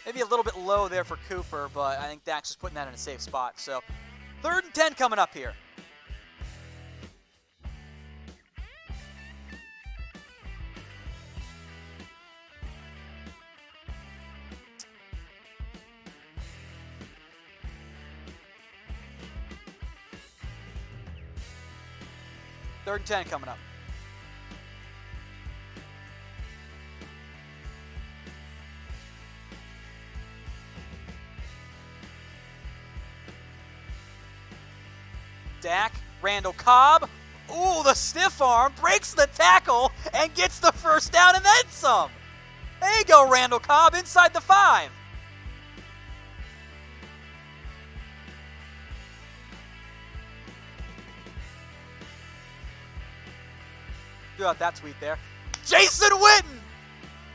Maybe a little bit low there for Cooper, but I think Dak's just putting that in a safe spot. So 3rd and 10 coming up here. Third and 10 coming up. Dak, Randall Cobb. Ooh, the stiff arm breaks the tackle and gets the first down and then some. There you go, Randall Cobb inside the 5. Threw out that tweet there. Jason Witten!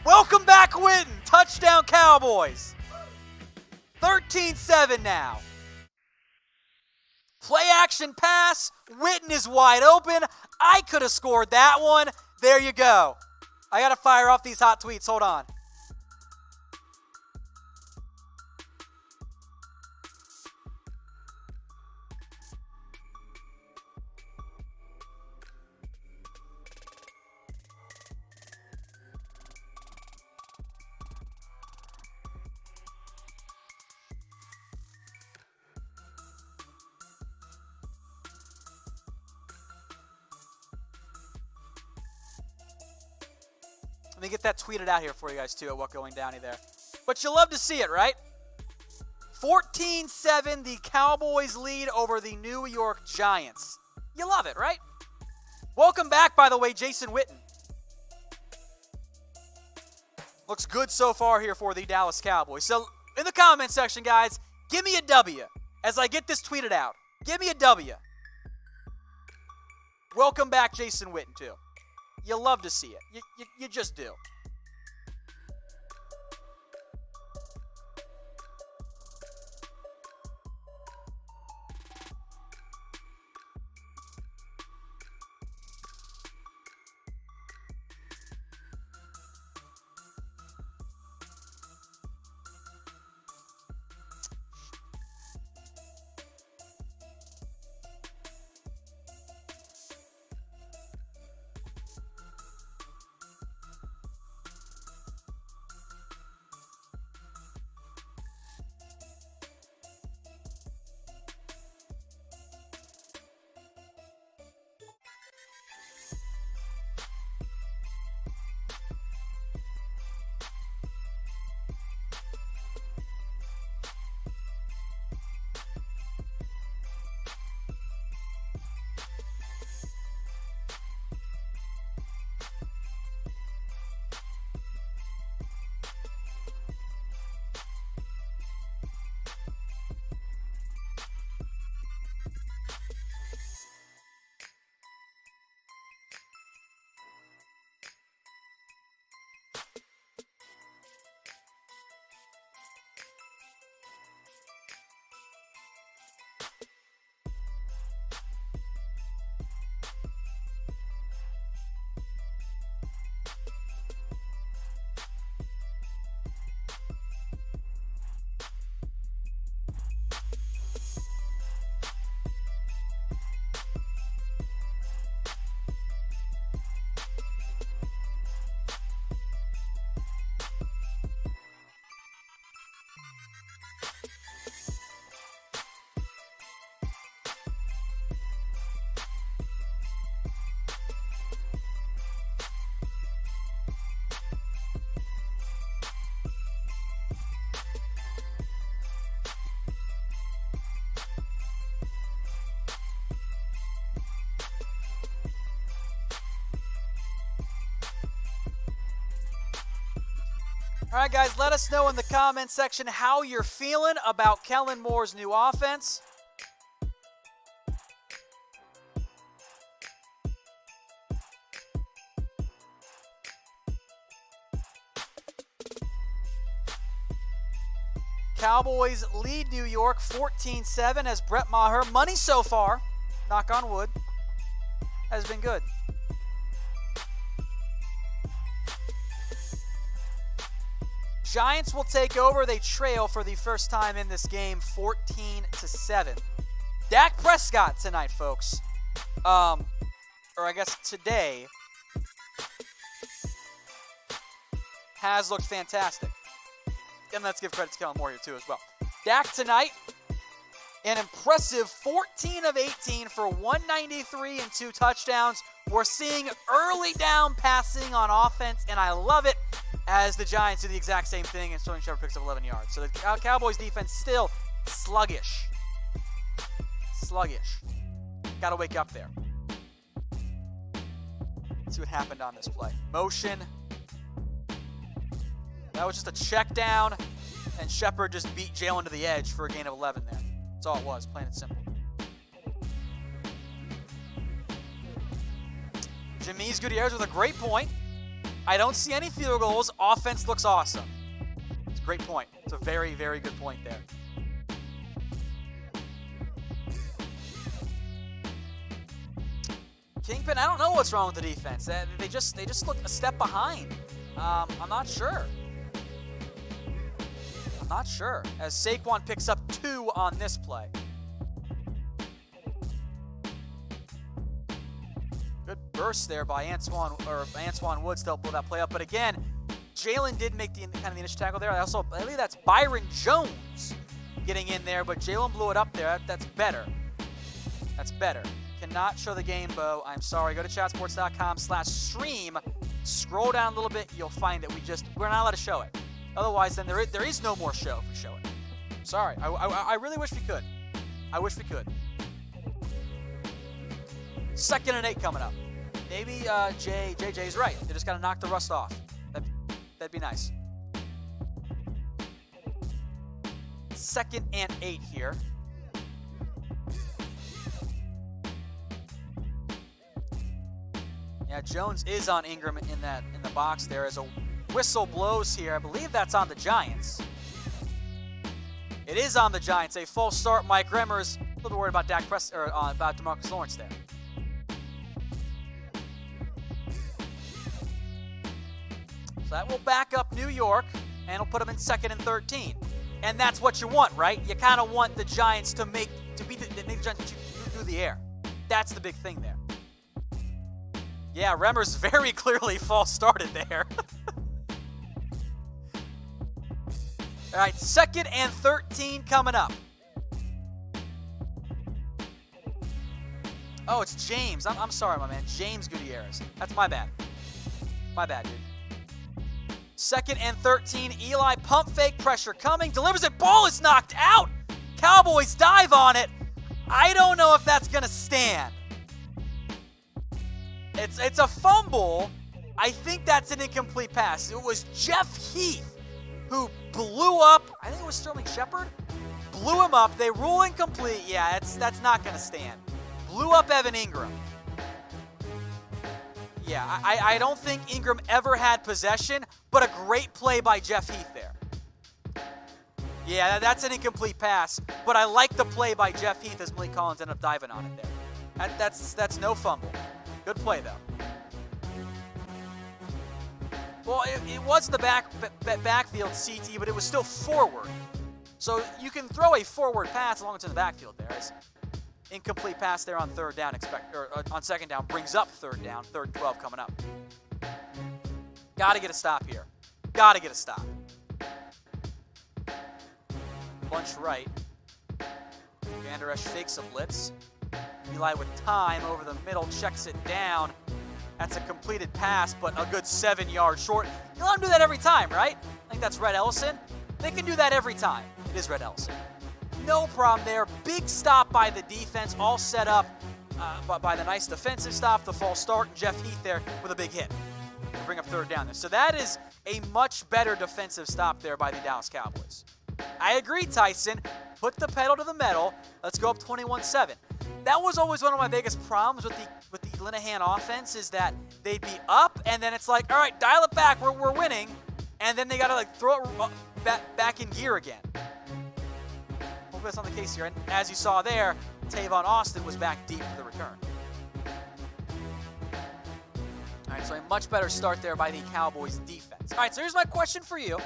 Welcome back, Witten! Touchdown, Cowboys! 13-7 now. Play action pass. Witten is wide open. I could have scored that one. There you go. I got to fire off these hot tweets. Hold on. Let me get that tweeted out here for you guys, too, at What Going Downey there. But you love to see it, right? 14-7, the Cowboys lead over the New York Giants. You love it, right? Welcome back, by the way, Jason Witten. Looks good so far here for the Dallas Cowboys. So, in the comment section, guys, give me a W as I get this tweeted out. Give me a W. Welcome back, Jason Witten, too. You love to see it. You just do. All right, guys, let us know in the comment section how you're feeling about Kellen Moore's new offense. Cowboys lead New York 14-7 as Brett Maher, money so far, knock on wood, has been good. Giants will take over. They trail for the first time in this game, 14-7. Dak Prescott tonight, folks. Or I guess today, has looked fantastic. And let's give credit to Kellen Moore here, too, as well. Dak tonight, an impressive 14 of 18 for 193 and 2 touchdowns. We're seeing early down passing on offense, and I love it as the Giants do the exact same thing, and Sterling Shepard picks up 11 yards. So the Cowboys defense still sluggish. Sluggish. Got to wake up there. Let's see what happened on this play. Motion. That was just a check down, and Shepard just beat Jaylon to the edge for a gain of 11 there. That's all it was, plain and simple. Jamise Gutierrez with a great point. I don't see any field goals. Offense looks awesome. It's a great point. It's a very, very good point there. Kingpin, I don't know what's wrong with the defense. They just look a step behind. I'm not sure. Not sure, as Saquon picks up 2 on this play. Good burst there by Antoine Woods to help pull that play up. But again, Jaylon did make the initial tackle there. I believe that's Byron Jones getting in there, but Jaylon blew it up there. That's better. That's better. Cannot show the game, Bo. I'm sorry. Go to chatsports.com/stream. Scroll down a little bit. You'll find that we're not allowed to show it. Otherwise, then there is no more show if we show it. Sorry. I really wish we could. I wish we could. 2nd and 8 coming up. Maybe JJ's right. They just got to knock the rust off. That'd be nice. 2nd and 8 here. Yeah, Jones is on Ingram in the box there as a whistle blows here. I believe that's on the Giants. It is on the Giants. A false start. Mike Remmers a little bit worried about Dak Prescott or about DeMarcus Lawrence there. So that will back up New York and will put them in 2nd and 13. And that's what you want, right? You kind of want the Giants to make the Giants through the air. That's the big thing there. Yeah, Remmers very clearly false started there. All right, 2nd and 13 coming up. Oh, it's James. I'm sorry, my man. James Gutierrez. That's my bad. My bad, dude. 2nd and 13. Eli pump fake, pressure coming. Delivers it. Ball is knocked out. Cowboys dive on it. I don't know if that's going to stand. It's a fumble. I think that's an incomplete pass. It was Jeff Heath who blew up, I think it was Sterling Shepard, blew him up. They rule incomplete. Yeah, that's not going to stand. Blew up Evan Ingram. Yeah, I don't think Ingram ever had possession, but a great play by Jeff Heath there. Yeah, that's an incomplete pass, but I like the play by Jeff Heath as Malik Collins ended up diving on it there. That's no fumble. Good play, though. Well, it was the backfield CT, but it was still forward. So you can throw a forward pass as long as it's in the backfield there. It's incomplete pass there on 3rd down, on 2nd down, brings up 3rd down, 3rd and 12 coming up. Got to get a stop here. Got to get a stop. Bunch right. Vander Esch fakes a blitz. Eli with time over the middle, checks it down. That's a completed pass, but a good 7 yards short. You let them do that every time, right? I think that's Red Ellison. They can do that every time. It is Red Ellison. No problem there. Big stop by the defense, all set up by the nice defensive stop, the false start, and Jeff Heath there with a big hit to bring up 3rd down there. So that is a much better defensive stop there by the Dallas Cowboys. I agree, Tyson. Put the pedal to the metal. Let's go up 21-7. That was always one of my biggest problems with the Linehan offense, is that they'd be up, and then it's like, all right, dial it back, we're winning, and then they got to like throw it back in gear again. Hopefully that's not the case here. And as you saw there, Tavon Austin was back deep for the return. All right, so a much better start there by the Cowboys defense. All right, so here's my question for you.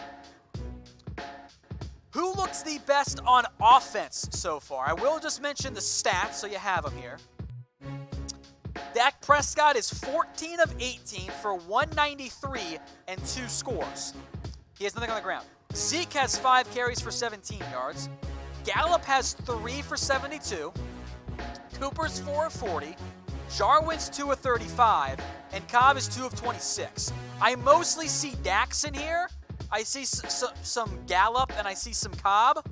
Who looks the best on offense so far? I will just mention the stats so you have them here. Dak Prescott is 14 of 18 for 193 and 2 scores. He has nothing on the ground. Zeke has 5 carries for 17 yards. Gallup has 3 for 72. Cooper's 4 of 40. Jarwin's 2 of 35. And Cobb is 2 of 26. I mostly see Dax in here. I see some Gallup and I see some Cobb.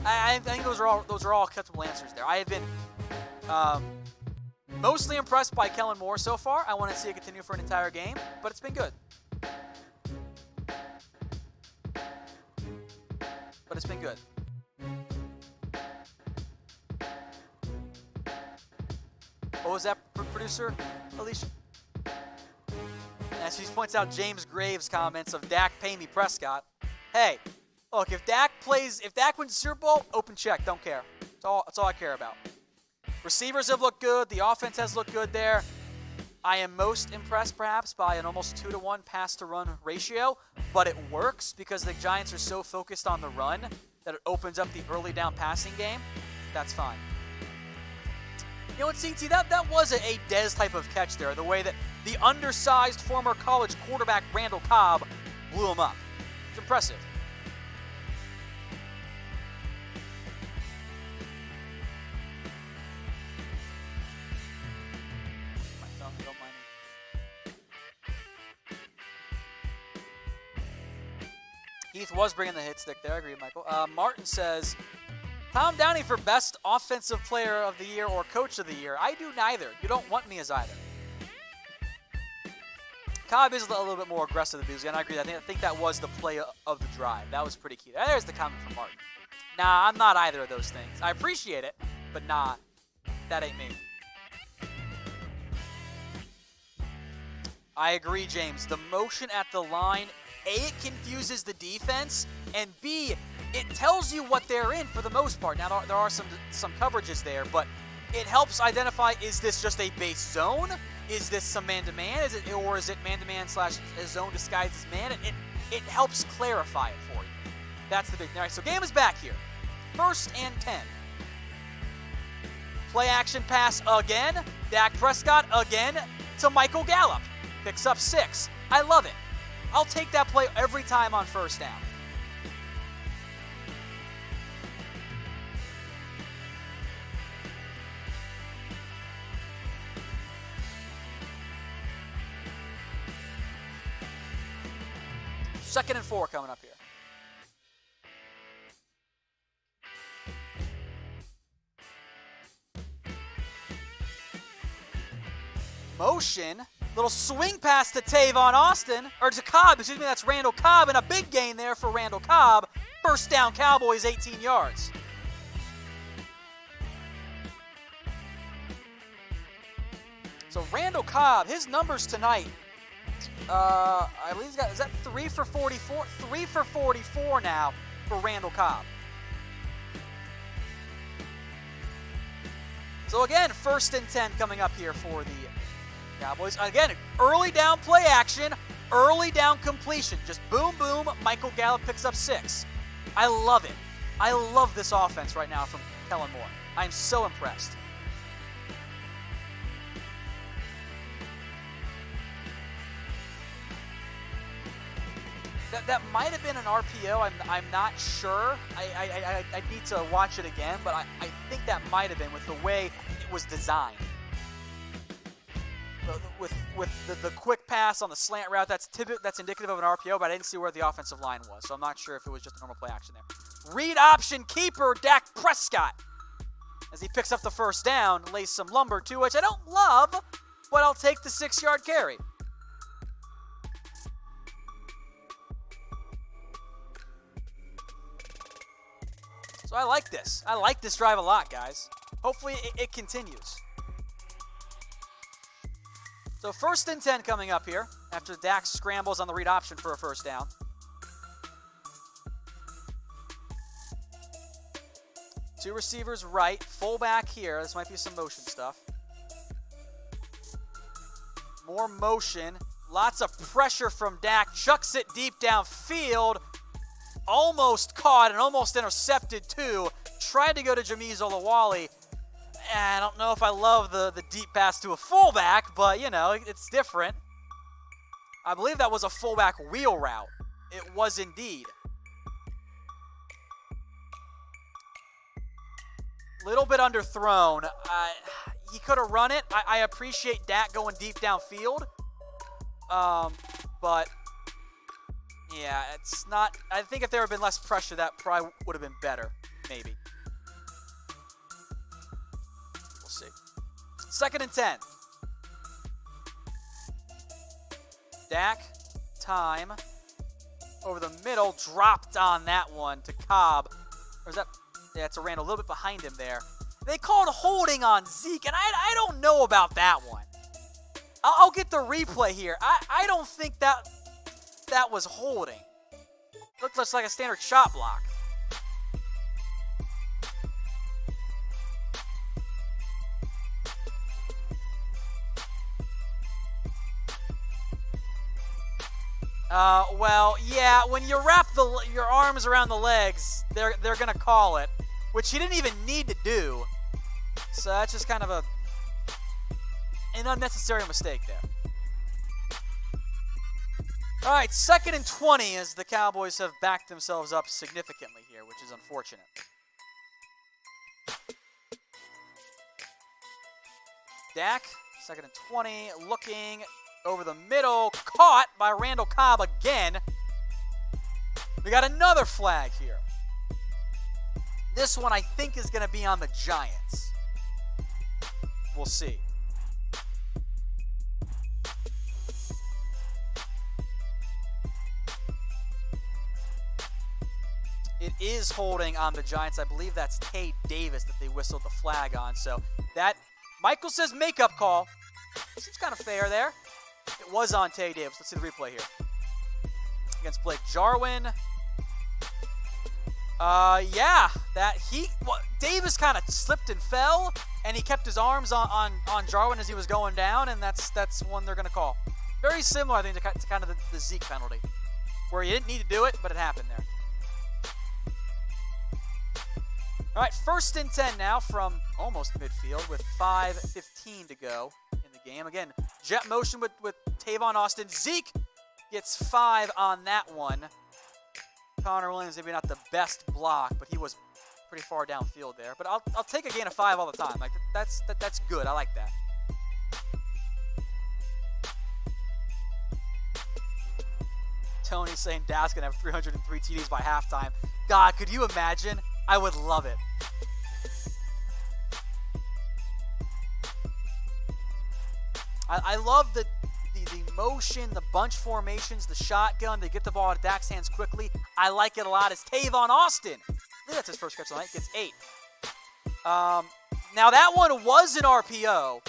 I think those are all acceptable answers there. I have been mostly impressed by Kellen Moore so far. I want to see it continue for an entire game, but it's been good. But it's been good. What was that, producer, Alicia? And she points out James Graves' comments of Dak pay me Prescott. Hey, look, if Dak wins the Super Bowl, open check, don't care. That's all I care about. Receivers have looked good. The offense has looked good there. I am most impressed, perhaps, by an almost 2-to-1 pass-to-run ratio, but it works because the Giants are so focused on the run that it opens up the early down passing game. That's fine. You know what, CT, that was a Dez type of catch there, the way that the undersized former college quarterback Randall Cobb blew him up. It's impressive. Heath was bringing the hit stick there. I agree, Michael. Martin says, Tom Downey for best offensive player of the year or coach of the year. I do neither. You don't want me as either. Cobb is a little bit more aggressive than Beasley, and I agree. I think that was the play of the drive. That was pretty key. There's the comment from Martin. Nah, I'm not either of those things. I appreciate it, but nah, that ain't me. I agree, James. The motion at the line, A, it confuses the defense, and B, it tells you what they're in for the most part. Now, there are some coverages there, but it helps identify, is this just a base zone? Is this some man-to-man? Or is it man-to-man / zone disguised as man? It helps clarify it for you. That's the big thing. All right, so game is back here. 1st and 10. Play action pass again. Dak Prescott again to Michael Gallup. Picks up 6. I love it. I'll take that play every time on 1st down. Second and 4 coming up here. Motion. Little swing pass to Tavon Austin, or to Cobb, excuse me, that's Randall Cobb, and a big gain there for Randall Cobb. 1st down, Cowboys, 18 yards. So Randall Cobb, his numbers tonight, I believe he's got, is that 3 for 44? 3 for 44 now for Randall Cobb. So again, 1st and 10 coming up here for the Cowboys. Again, early down play action, early down completion. Just boom, boom, Michael Gallup picks up 6. I love it. I love this offense right now from Kellen Moore. I'm so impressed. That might have been an RPO. I'm not sure. I need to watch it again, but I think that might have been with the way it was designed. With the quick pass on the slant route, that's indicative of an RPO, but I didn't see where the offensive line was, so I'm not sure if it was just a normal play action there. Read option keeper, Dak Prescott. As he picks up the 1st down, lays some lumber too, which I don't love, but I'll take the 6-yard carry. So I like this. I like this drive a lot, guys. Hopefully it continues. So 1st and 10 coming up here after Dak scrambles on the read option for a first down. Two receivers right, fullback here. This might be some motion stuff. More motion. Lots of pressure from Dak. Chucks it deep downfield. Almost caught and almost intercepted too. Tried to go to Jameez Olawale. I don't know if I love the deep pass to a fullback, but, you know, it's different. I believe that was a fullback wheel route. It was indeed. Little bit underthrown. He could have run it. I appreciate Dak going deep downfield. But, yeah, it's not. I think if there had been less pressure, that probably would have been better, maybe. We'll see. 2nd and 10. Dak, time, over the middle, dropped on that one to Cobb. Or is that, yeah, it's a Randall, a little bit behind him there. They called holding on Zeke, and I don't know about that one. I'll get the replay here. I don't think that was holding. Looked just like a standard shot block. Well, yeah, when you wrap your arms around the legs, they're going to call it, which he didn't even need to do. So that's just kind of an unnecessary mistake there. All right, 2nd and 20 as the Cowboys have backed themselves up significantly here, which is unfortunate. Dak, 2nd and 20, looking over the middle, caught by Randall Cobb again. We got another flag here. This one I think is going to be on the Giants. We'll see. It is holding on the Giants. I believe that's Tay Davis that they whistled the flag on. So that, Michael says makeup call. Seems kind of fair there. It was on Tay Davis. Let's see the replay here. Against Blake Jarwin. Davis kind of slipped and fell, and he kept his arms on Jarwin as he was going down, and that's one they're going to call. Very similar, I think, to kind of the Zeke penalty, where you didn't need to do it, but it happened there. All right, 1st and 10 now from almost midfield with 5:15 to go in the game. Again, jet motion with Tavon Austin. Zeke gets 5 on that one. Connor Williams, maybe not the best block, but he was pretty far downfield there. But I'll take a gain of 5 all the time. Like that's good. I like that. Tony's saying Dak's gonna have 303 TDs by halftime. God, could you imagine? I would love it. I love the motion, the bunch formations, the shotgun. They get the ball out of Dak's hands quickly. I like it a lot. It's Tavon Austin. I think that's his first catch tonight. Gets 8. Now that one was an RPO,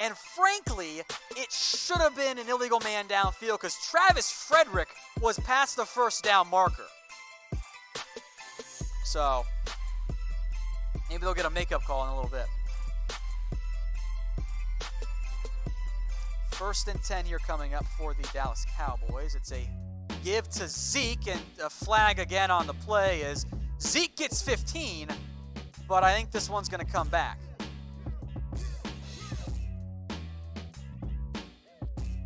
and frankly, it should have been an illegal man downfield because Travis Frederick was past the first down marker. So maybe they'll get a makeup call in a little bit. 1st and 10 here coming up for the Dallas Cowboys. It's a give to Zeke, and a flag again on the play is Zeke gets 15, but I think this one's going to come back.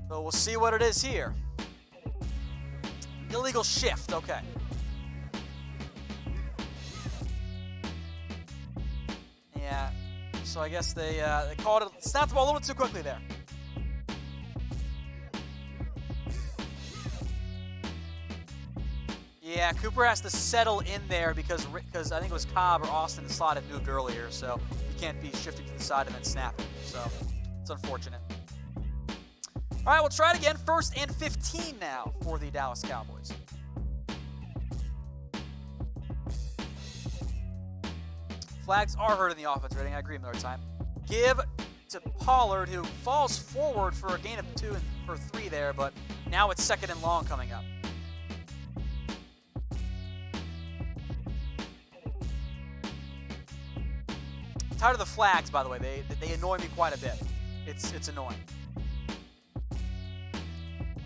So we'll see what it is here. Illegal shift, okay. Yeah, so I guess they called it, snapped the ball a little too quickly there. Yeah, Cooper has to settle in there because I think it was Cobb or Austin the slot had moved earlier, so you can't be shifting to the side and then snapping. So it's unfortunate. All right, we'll try it again. 1st and 15 now for the Dallas Cowboys. Flags are hurting the offense rating. I agree, Miller time. Give to Pollard, who falls forward for a gain of 2 and for 3 there, but now it's 2nd and long coming up. Tired of the flags, by the way. They annoy me quite a bit. It's annoying.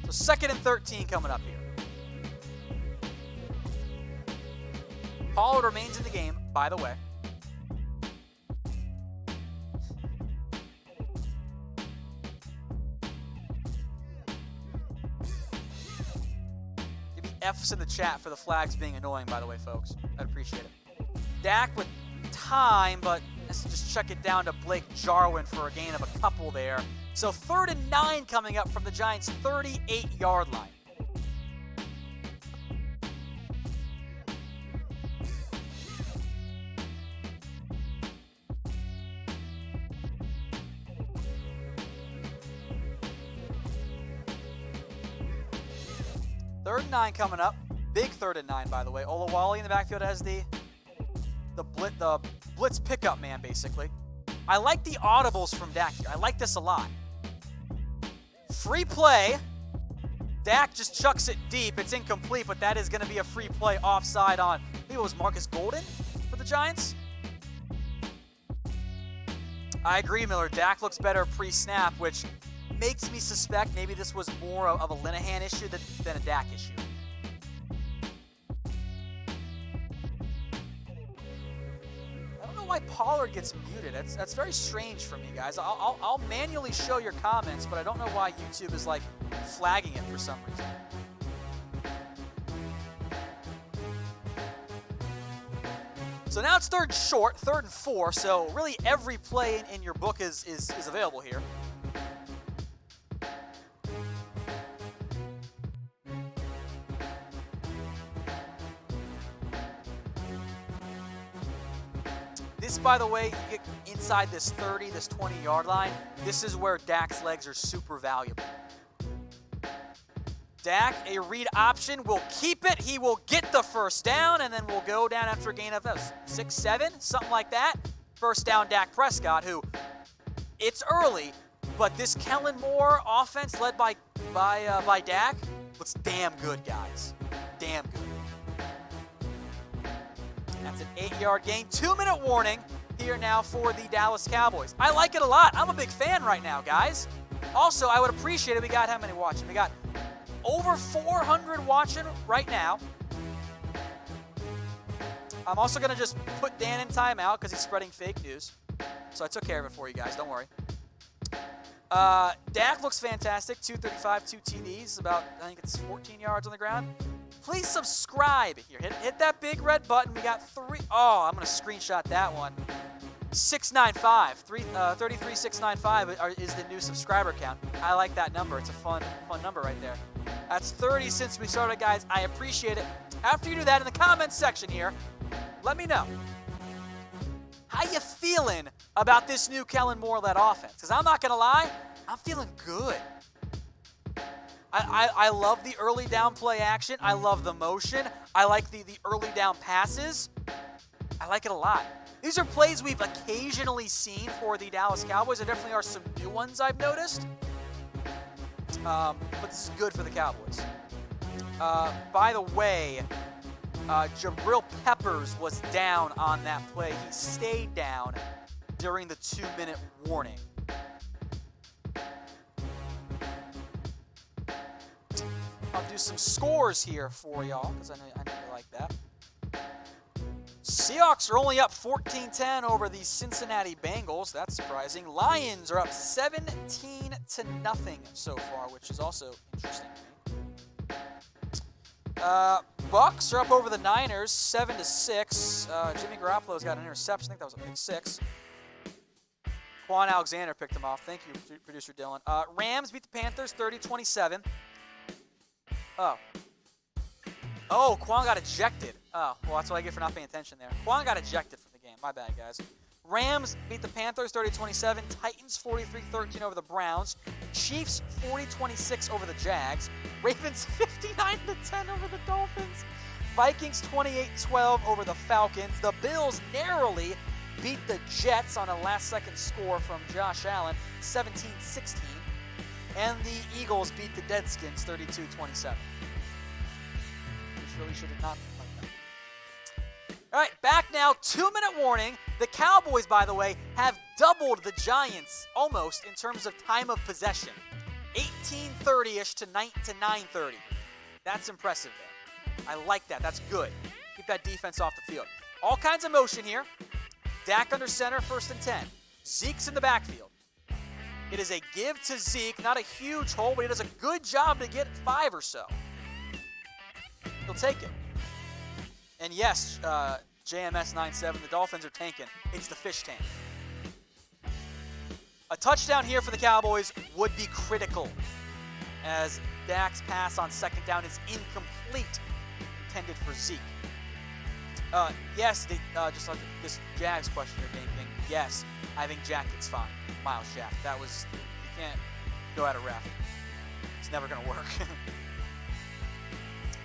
So 2nd and 13 coming up here. Pollard remains in the game, by the way. Give me F's in the chat for the flags being annoying, by the way, folks. I'd appreciate it. Dak with time, but let's just check it down to Blake Jarwin for a gain of a couple there. So 3rd and 9 coming up from the Giants' 38-yard line. Third and 9 coming up. Big 3rd and 9, by the way. Olawale in the backfield has the blitz pickup man, basically. I like the audibles from Dak here. I like this a lot. Free play. Dak just chucks it deep. It's incomplete, but that is going to be a free play offside on, I think it was Marcus Golden for the Giants. I agree, Miller. Dak looks better pre-snap, which makes me suspect maybe this was more of a Linehan issue than a Dak issue. I don't know why Pollard gets muted. That's very strange for me, guys. I'll manually show your comments, but I don't know why YouTube is like flagging it for some reason. So now it's 3rd and short, 3rd and 4. So really every play in your book is available here. This, by the way, you get inside this 30, this 20-yard line. This is where Dak's legs are super valuable. Dak, a read option, will keep it. He will get the 1st down, and then we'll go down after a gain of 6, 7, something like that. 1st down, Dak Prescott, who, it's early, but this Kellen Moore offense led by Dak looks damn good, guys. Damn good. That's an 8-yard gain. 2-minute warning here now for the Dallas Cowboys. I like it a lot. I'm a big fan right now, guys. Also, I would appreciate it. We got how many watching? We got over 400 watching right now. I'm also going to just put Dan in timeout because he's spreading fake news. So I took care of it for you guys. Don't worry. Dak looks fantastic. 235, 2 TDs. About, I think it's 14 yards on the ground. Please subscribe here. Hit that big red button. We got 3. Oh, I'm going to screenshot that one. 695. 33695 is the new subscriber count. I like that number. It's a fun number right there. That's 30 since we started, guys. I appreciate it. After you do that, in the comments section here, let me know. How you feeling about this new Kellen Moore-led offense? Because I'm not going to lie, I'm feeling good. I love the early down play action. I love the motion. I like the early down passes. I like it a lot. These are plays we've occasionally seen for the Dallas Cowboys. There definitely are some new ones I've noticed. But this is good for the Cowboys. By the way, Jabril Peppers was down on that play. He stayed down during the 2-minute warning. I'll do some scores here for y'all because I know you like that. Seahawks are only up 14-10 over the Cincinnati Bengals. That's surprising. Lions are up 17-0 so far, which is also interesting to me. Bucks are up over the Niners 7-6. Jimmy Garoppolo's got an interception. I think that was a pick 6. Quan Alexander picked him off. Thank you, producer Dylan. Rams beat the Panthers 30-27. Oh, Quan got ejected. Oh, well, that's what I get for not paying attention there. Quan got ejected from the game. My bad, guys. Rams beat the Panthers 30-27. Titans 43-13 over the Browns. Chiefs 40-26 over the Jags. Ravens 59-10 over the Dolphins. Vikings 28-12 over the Falcons. The Bills narrowly beat the Jets on a last-second score from Josh Allen, 17-16. And the Eagles beat the Deadskins, 32-27. Which really should have not been like that. All right, back now, 2-minute warning. The Cowboys, by the way, have doubled the Giants almost in terms of time of possession. 18:30-ish to 9:30. That's impressive there. I like that. That's good. Keep that defense off the field. All kinds of motion here. Dak under center, 1st and 10. Zeke's in the backfield. It is a give to Zeke. Not a huge hole, but he does a good job to get 5 or so. He'll take it. And yes, JMS 97, the Dolphins are tanking. It's the fish tank. A touchdown here for the Cowboys would be critical, as Dak's pass on 2nd down is incomplete, intended for Zeke. Yes, just like this Jags question you're getting. Yes, I think Jack gets fine. Miles Jack. That was, you can't go at a ref. It's never going to work.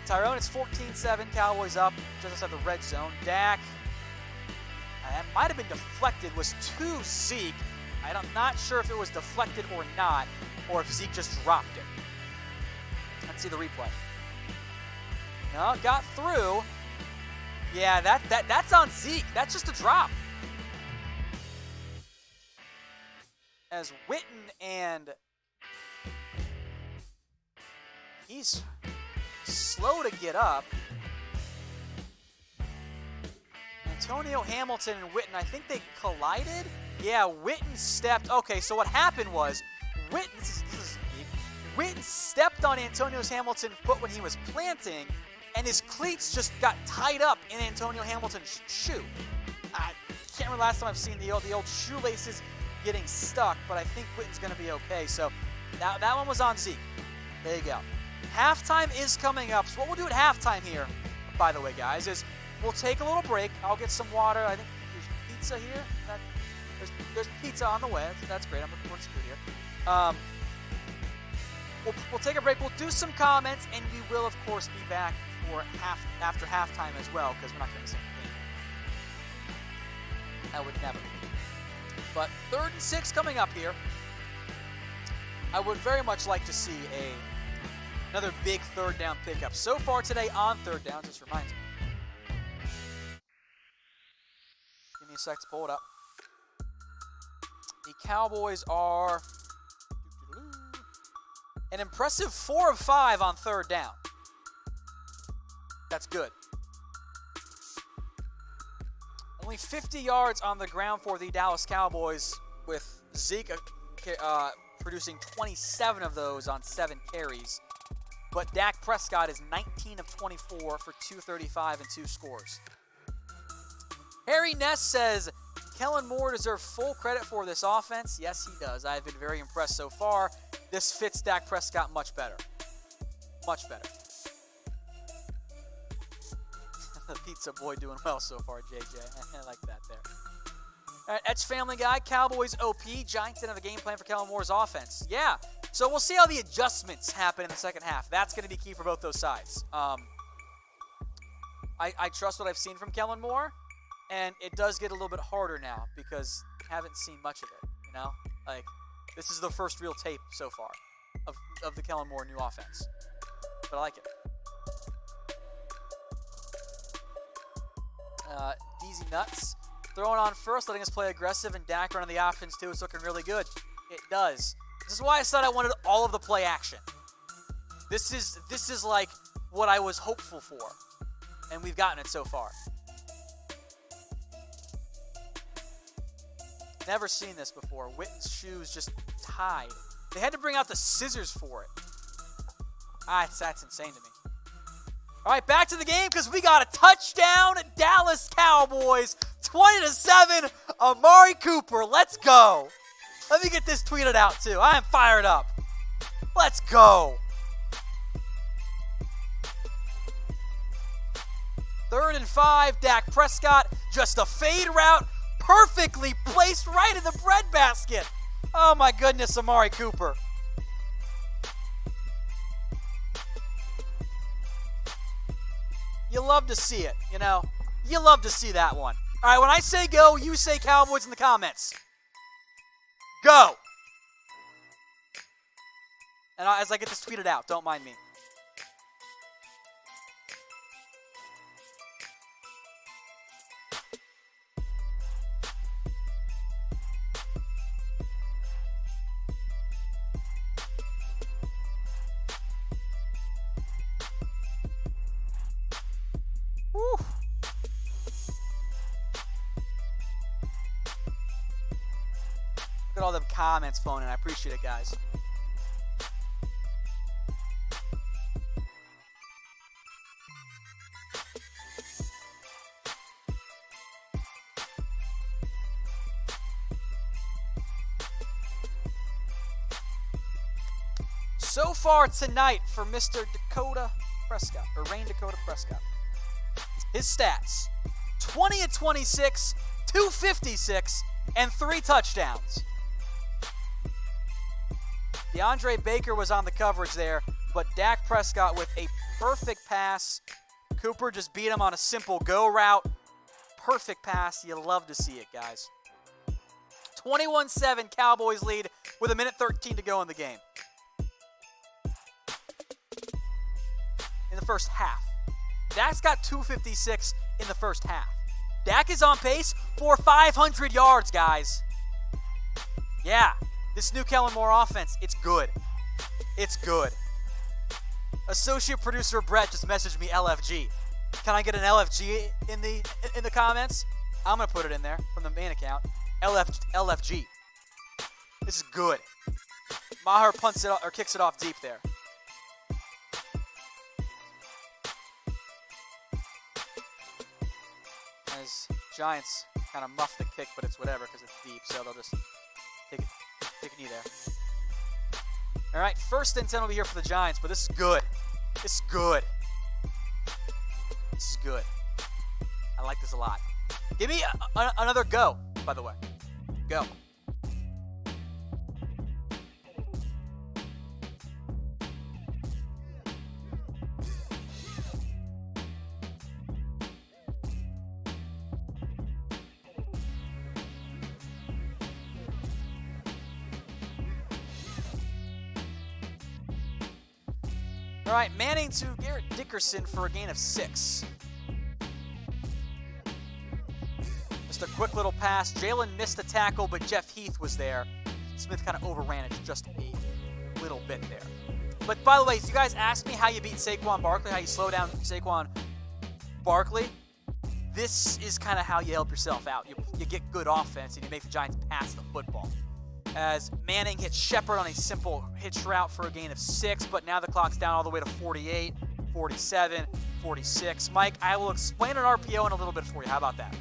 Tyrone, it's 14-7. Cowboys up just outside the red zone. Dak, that might have been deflected, was to Zeke. I'm not sure if it was deflected or not, or if Zeke just dropped it. Let's see the replay. No, got through. Yeah, that's on Zeke. That's just a drop. As Witten, and he's slow to get up. Antonio Hamilton and Witten, I think they collided. Yeah, Witten stepped. Okay, so what happened was Witten stepped on Antonio Hamilton's foot when he was planting, and his cleats just got tied up in Antonio Hamilton's shoe. I can't remember last time I've seen the old shoelaces getting stuck, but I think Witten's going to be okay. So that one was on Zeke. There you go. Halftime is coming up. So what we'll do at halftime here, by the way, guys, is we'll take a little break. I'll get some water. I think there's pizza here. There's pizza on the way. That's great. I'm looking forward to food here. We'll take a break. We'll do some comments, and we will, of course, be back for after halftime as well, because we're not going to miss anything. I would never. But 3rd and 6 coming up here. I would very much like to see another big 3rd down pickup. So far today on 3rd down, just reminds me. Give me a sec to pull it up. The Cowboys are an impressive 4 of 5 on 3rd down. That's good. Only 50 yards on the ground for the Dallas Cowboys, with Zeke producing 27 of those on 7 carries. But Dak Prescott is 19 of 24 for 235 and 2 scores. Harry Ness says, Kellen Moore deserves full credit for this offense. Yes, he does. I've been very impressed so far. This fits Dak Prescott much better. Much better. The pizza boy doing well so far, JJ. I like that there. All right, Etch Family Guy, Cowboys OP. Giants didn't have a game plan for Kellen Moore's offense. Yeah, so we'll see how the adjustments happen in the second half. That's going to be key for both those sides. I trust what I've seen from Kellen Moore, and it does get a little bit harder now because I haven't seen much of it, you know? Like, this is the first real tape so far of the Kellen Moore new offense. But I like it. DZ Nuts throwing on first, letting us play aggressive, and Dak running the options too. It's looking really good. It does. This is why I said I wanted all of the play action. This is like what I was hopeful for, and we've gotten it so far. Never seen this before. Witten's shoes just tied. They had to bring out the scissors for it. That's insane to me. All right, back to the game because we got a touchdown, Dallas Cowboys, 20-7, Amari Cooper. Let's go. Let me get this tweeted out too. I am fired up. Let's go. 3rd and 5, Dak Prescott, just a fade route, perfectly placed right in the breadbasket. Oh my goodness, Amari Cooper. You love to see it, you know. You love to see that one. All right, when I say go, you say Cowboys in the comments. Go. And as I get this tweeted out, don't mind me. Woo. Look at all them comments flowing in. I appreciate it, guys. So far tonight for Mr. Dakota Prescott, or Rain Dakota Prescott. His stats, 20 of 26, 256, and 3 touchdowns. DeAndre Baker was on the coverage there, but Dak Prescott with a perfect pass. Cooper just beat him on a simple go route. Perfect pass. You love to see it, guys. 21-7 Cowboys lead with 1:13 to go in the game. In the first half. Dak's got 256 in the first half. Dak is on pace for 500 yards, guys. Yeah, this new Kellen Moore offense, it's good. It's good. Associate producer Brett just messaged me LFG. Can I get an LFG in the comments? I'm going to put it in there from the main account. LFG. This is good. Maher punts it or kicks it off deep there. As Giants kind of muff the kick, but it's whatever because it's deep, so they'll just take a knee there. All right, 1st and 10 will be here for the Giants, but this is good. This is good. This is good. I like this a lot. Give me another go, by the way. Go. All right, Manning to Garrett Dickerson for a gain of 6. Just a quick little pass. Jaylon missed the tackle, but Jeff Heath was there. Smith kind of overran it just a little bit there. But by the way, if you guys ask me how you beat Saquon Barkley, how you slow down Saquon Barkley, this is kind of how you help yourself out. You get good offense and you make the Giants pass the football. As Manning hits Shepard on a simple hitch route for a gain of 6, but now the clock's down all the way to 48, 47, 46. Mike, I will explain an RPO in a little bit for you. How about that?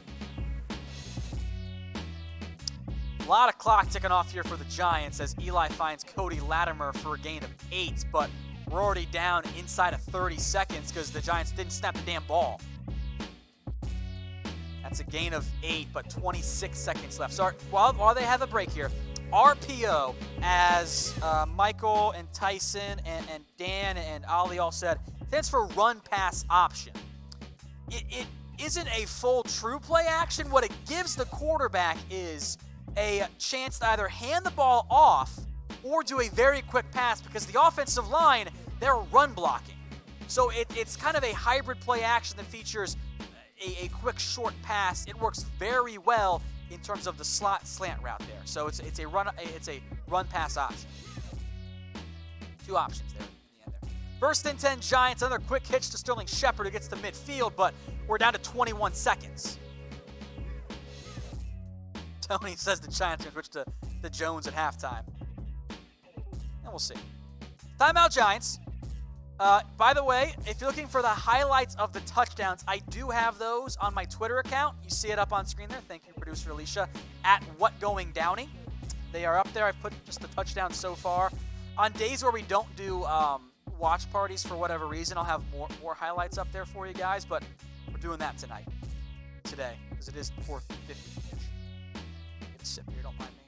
A lot of clock ticking off here for the Giants as Eli finds Cody Latimer for a gain of 8, but we're already down inside of 30 seconds because the Giants didn't snap the damn ball. That's a gain of 8, but 26 seconds left. So while they have a break here, RPO, as Michael and Tyson and Dan and Ali all said, stands for run pass option. It isn't a full true play action. What it gives the quarterback is a chance to either hand the ball off or do a very quick pass because the offensive line, they're run blocking. So it's kind of a hybrid play action that features a quick short pass. It works very well in terms of the slot slant route there. So it's a run pass option. 2 options there in the end there. 1st and 10 Giants, another quick hitch to Sterling Shepard who gets to midfield, but we're down to 21 seconds. Tony says the Giants are going to switch to Jones at halftime. And we'll see. Timeout Giants. By the way, if you're looking for the highlights of the touchdowns, I do have those on my Twitter account. You see it up on screen there. Thank you, producer Alicia, at WhatGoingDowney. They are up there. I've put just the touchdowns so far. On days where we don't do watch parties for whatever reason, I'll have more highlights up there for you guys, but we're doing that today, because it is 4:50-ish. Get a sip here, don't mind me.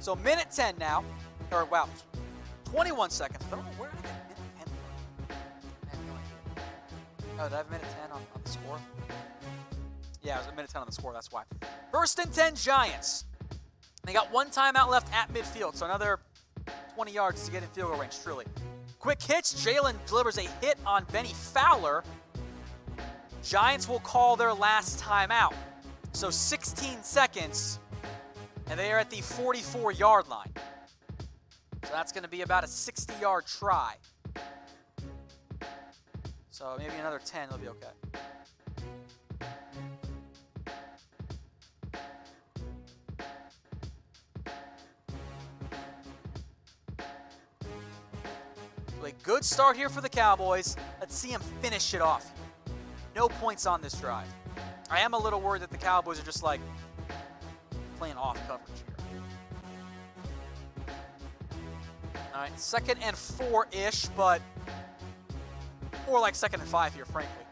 So minute 10 now, or wow, 21 seconds. I don't know where did I get minute 10 from? I have no idea. Oh, did I have minute 10 on the score? Yeah, it was a minute 10 on the score, that's why. 1st and 10 Giants. They got one timeout left at midfield, so another 20 yards to get in field goal range, truly. Quick hits. Jaylon delivers a hit on Benny Fowler. Giants will call their last timeout. So 16 seconds, and they are at the 44-yard line. So that's going to be about a 60-yard try. So maybe another 10 will be okay. So a good start here for the Cowboys. Let's see them finish it off here. No points on this drive. I am a little worried that the Cowboys are just like playing off coverage here. All right, 2nd and 4-ish, but more like 2nd and 5 here, frankly.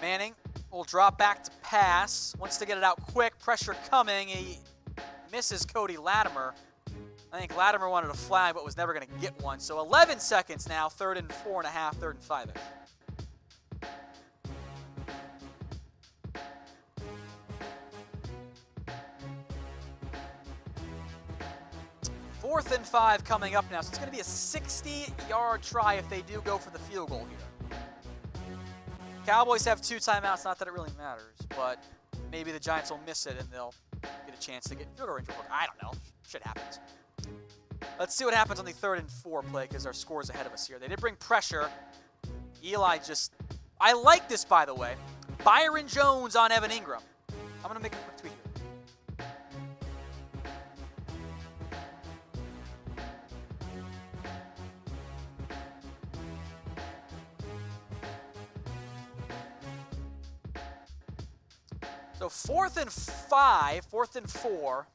Manning will drop back to pass. Wants to get it out quick. Pressure coming. He misses Cody Latimer. I think Latimer wanted a flag, but was never going to get one. So 11 seconds now, 3rd and 4.5, 3rd and 5-ish. 4th and 5 coming up now. So it's going to be a 60-yard try if they do go for the field goal here. Cowboys have 2 timeouts. Not that it really matters, but maybe the Giants will miss it and they'll get a chance to get field goal range. I don't know. Shit happens. Let's see what happens on the 3rd and 4 play because our score is ahead of us here. They did bring pressure. Eli just... I like this, by the way. Byron Jones on Evan Ingram. I'm going to make a quick tweet here. So 4th and 5, 4th and 4.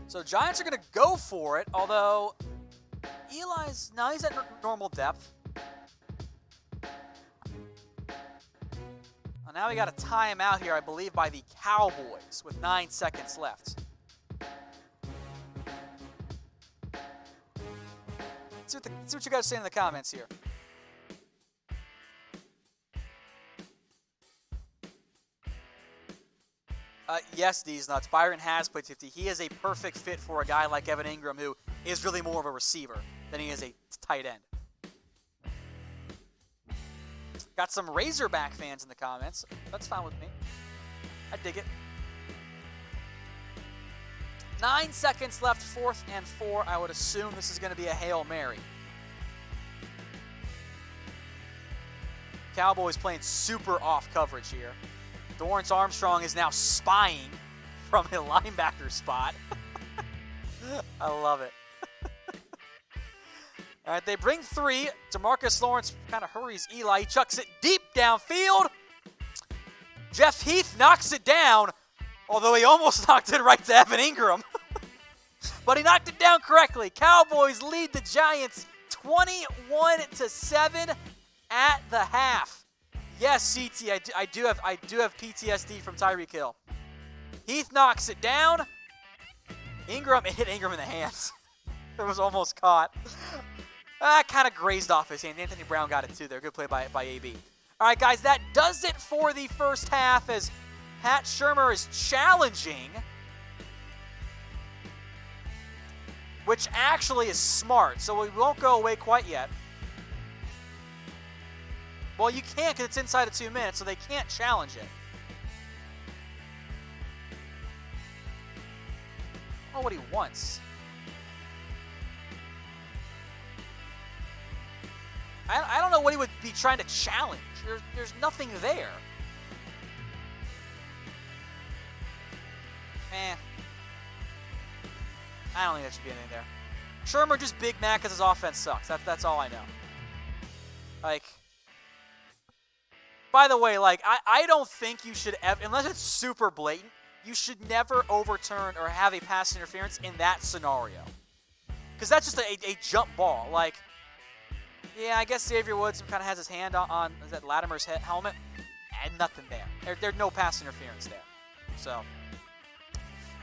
So Giants are going to go for it, although he's at normal depth. Well, now we got a timeout here, I believe, by the Cowboys with 9 seconds left. See what you guys say in the comments here. Yes, these nuts. Byron has played 50. He is a perfect fit for a guy like Evan Ingram, who is really more of a receiver than he is a tight end. Got some Razorback fans in the comments. That's fine with me. I dig it. 9 seconds left, 4th and 4. I would assume this is going to be a Hail Mary. Cowboys playing super off coverage here. Dorrance Armstrong is now spying from a linebacker spot. I love it. All right, they bring 3. DeMarcus Lawrence kind of hurries Eli. He chucks it deep downfield. Jeff Heath knocks it down, although he almost knocked it right to Evan Ingram. But he knocked it down correctly. Cowboys lead the Giants 21-7 at the half. Yes, CT, I do have PTSD from Tyreek Hill. Heath knocks it down. It hit Ingram in the hands. It was almost caught. Kind of grazed off his hand. Anthony Brown got it too there. Good play by AB. All right, guys, that does it for the first half as Pat Shurmur is challenging, which actually is smart. So we won't go away quite yet. Well, you can't because it's inside of 2 minutes, so they can't challenge it. I don't know what he wants. I don't know what he would be trying to challenge. There's nothing there. I don't think there should be anything there. Shurmur just Big Mac because his offense sucks. That's all I know. Like... By the way, I don't think you should ever, unless it's super blatant, you should never overturn or have a pass interference in that scenario. Because that's just a jump ball. Yeah, I guess Xavier Woods kind of has his hand on is that Latimer's helmet, and nothing there. There's no pass interference there. So, all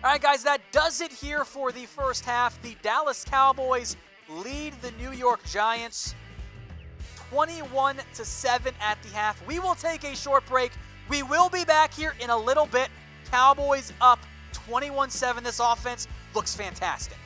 right, guys, that does it here for the first half. The Dallas Cowboys lead the New York Giants 21-7 at the half. We will take a short break. We will be back here in a little bit. Cowboys up 21-7. This offense looks fantastic.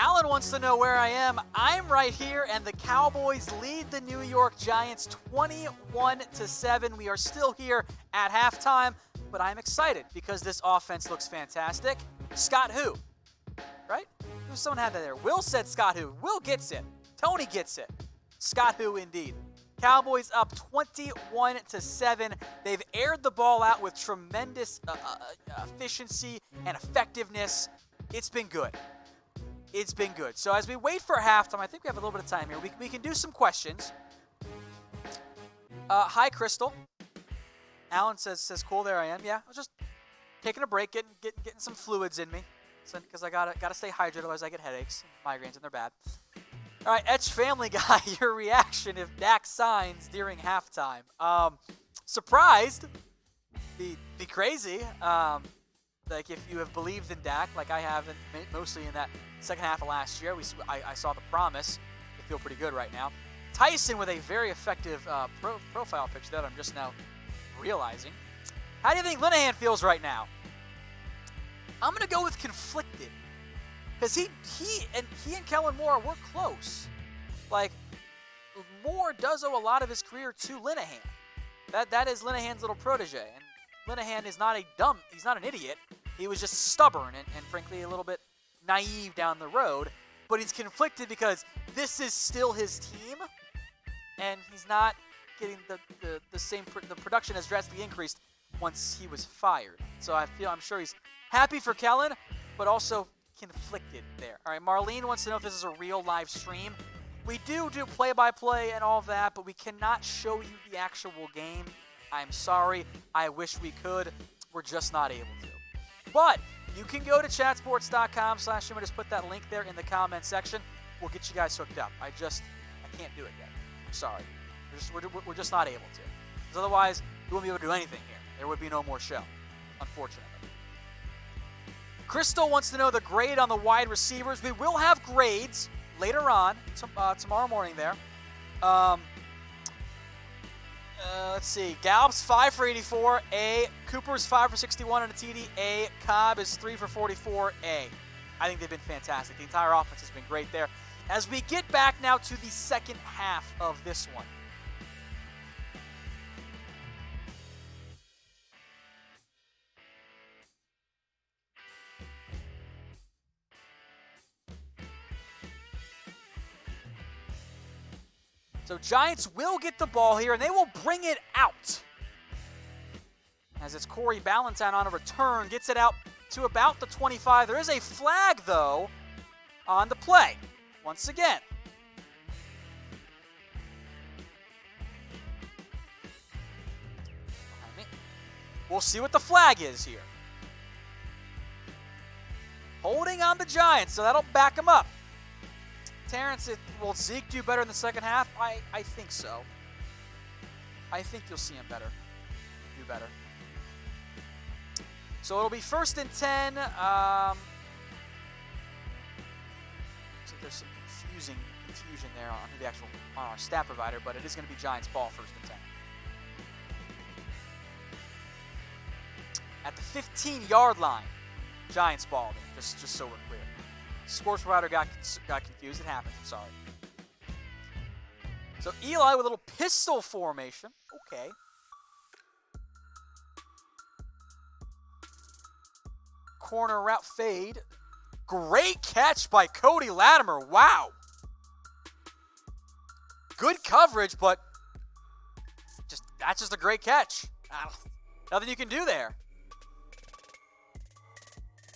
Alan wants to know where I am. I'm right here, and the Cowboys lead the New York Giants 21-7. We are still here at halftime, but I'm excited because this offense looks fantastic. Scott who? Right? Someone had that there. Will said Scott who. Will gets it. Tony gets it. Scott who indeed. Cowboys up 21-7. They've aired the ball out with tremendous efficiency and effectiveness. It's been good. It's been good. So as we wait for halftime, I think we have a little bit of time here. We can do some questions. Hi, Crystal. Alan says cool, there I am. Yeah, I was just taking a break, getting some fluids in me. Because I gotta stay hydrated, otherwise I get headaches, migraines, and they're bad. All right, Etch Family Guy, your reaction if Dak signs during halftime? Surprised, be crazy. Like if you have believed in Dak, like I have, mostly in that second half of last year, I saw the promise. They feel pretty good right now. Tyson with a very effective profile picture that I'm just now realizing. How do you think Linehan feels right now? I'm going to go with conflicted. Because he and Kellen Moore were close. Like, Moore does owe a lot of his career to Linehan. That is Linehan's little protege. And Linehan is not he's not an idiot. He was just stubborn and frankly a little bit naive down the road. But he's conflicted because this is still his team. And he's not getting the same, the production has drastically increased once he was fired. So I'm sure he's happy for Kellen, but also conflicted there. All right, Marlene wants to know if this is a real live stream. We do play-by-play and all of that, but we cannot show you the actual game. I'm sorry. I wish we could. We're just not able to. But you can go to chatsports.com/stream and just put that link there in the comment section. We'll get you guys hooked up. I can't do it yet. I'm sorry. We're just not able to. Because otherwise, we wouldn't be able to do anything here. There would be no more show, unfortunately. Crystal wants to know the grade on the wide receivers. We will have grades later on, tomorrow morning there. Let's see. Gallup's 5 for 84, A. Cooper's 5 for 61 on a TD, A. Cobb is 3 for 44, A. I think they've been fantastic. The entire offense has been great there. As we get back now to the second half of this one. So Giants will get the ball here, and they will bring it out. As it's Corey Ballantyne on a return, gets it out to about the 25. There is a flag, though, on the play. Once again. We'll see what the flag is here. Holding on the Giants, so that'll back them up. Terrence, will Zeke do better in the second half? I think so. I think you'll see him do better. So it'll be 1st and 10. So there's some confusion there on our stat provider, but it is going to be Giants ball 1st and 10. At the 15-yard line, Giants ball, just so we're clear. Sports provider got confused. It happens. I'm sorry. So Eli with a little pistol formation. Okay. Corner route fade. Great catch by Cody Latimer. Wow. Good coverage, but that's just a great catch. Nothing you can do there.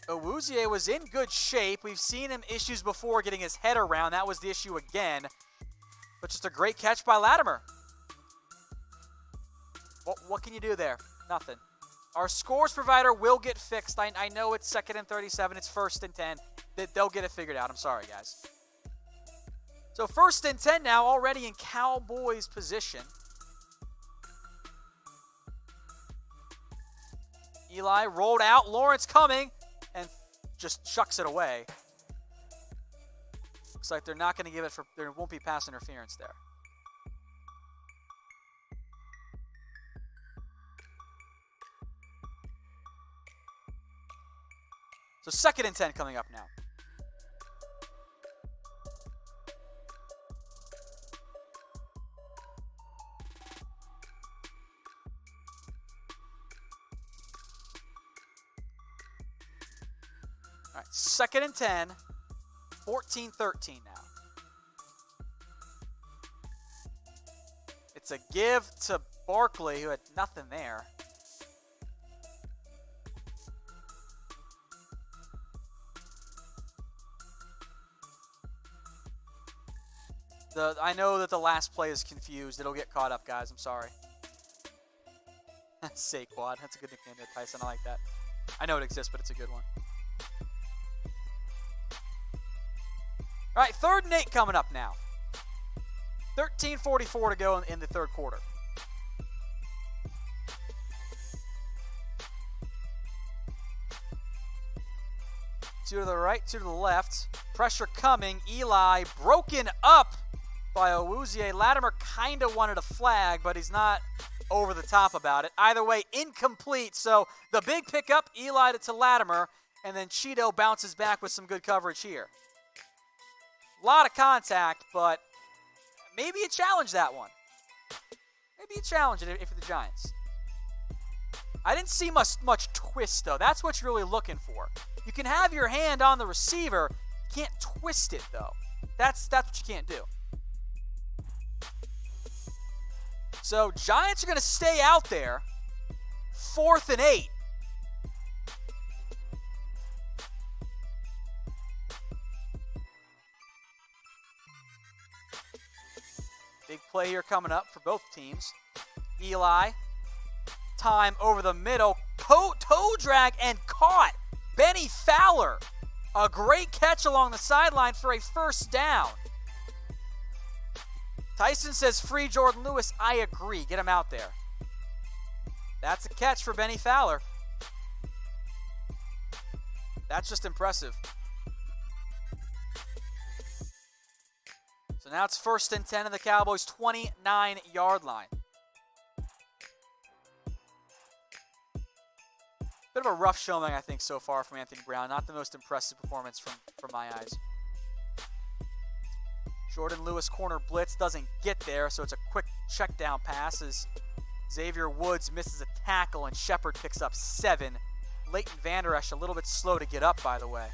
Awuzie was in good shape. We've seen him issues before getting his head around. That was the issue again. But just a great catch by Latimer. What can you do there? Nothing. Our scores provider will get fixed. I know it's 2nd and 37. It's 1st and 10. They'll get it figured out. I'm sorry, guys. So 1st and 10 now, already in Cowboys position. Eli rolled out. Lawrence coming. And just chucks it away. Looks like they're not going to give it there won't be pass interference there. So 2nd and 10 coming up now. 2nd and 10. 14-13 now. It's a give to Barkley, who had nothing there. I know that the last play is confused. It'll get caught up, guys. I'm sorry. Saquon. That's a good nickname there, Tyson. I like that. I know it exists, but it's a good one. All right, 3rd and 8 coming up now. 13:44 to go in the third quarter. Two to the right, two to the left. Pressure coming. Eli broken up by Owuzie. Latimer kind of wanted a flag, but he's not over the top about it. Either way, incomplete. So the big pickup, Eli to Latimer, and then Cheeto bounces back with some good coverage here. A lot of contact, but maybe you challenge that one. Maybe you challenge it if you're the Giants. I didn't see much twist, though. That's what you're really looking for. You can have your hand on the receiver. You can't twist it, though. That's what you can't do. So Giants are going to stay out there. 4th and 8. Big play here coming up for both teams. Eli, time over the middle, toe drag and caught. Benny Fowler, a great catch along the sideline for a 1st down. Tyson says free Jordan Lewis. I agree. Get him out there. That's a catch for Benny Fowler. That's just impressive. So now it's 1st and 10 of the Cowboys' 29-yard line. Bit of a rough showing, I think, so far from Anthony Brown. Not the most impressive performance from my eyes. Jordan Lewis corner blitz doesn't get there, so it's a quick check down pass as Xavier Woods misses a tackle and Shepard picks up 7. Leighton Vander Esch a little bit slow to get up, by the way.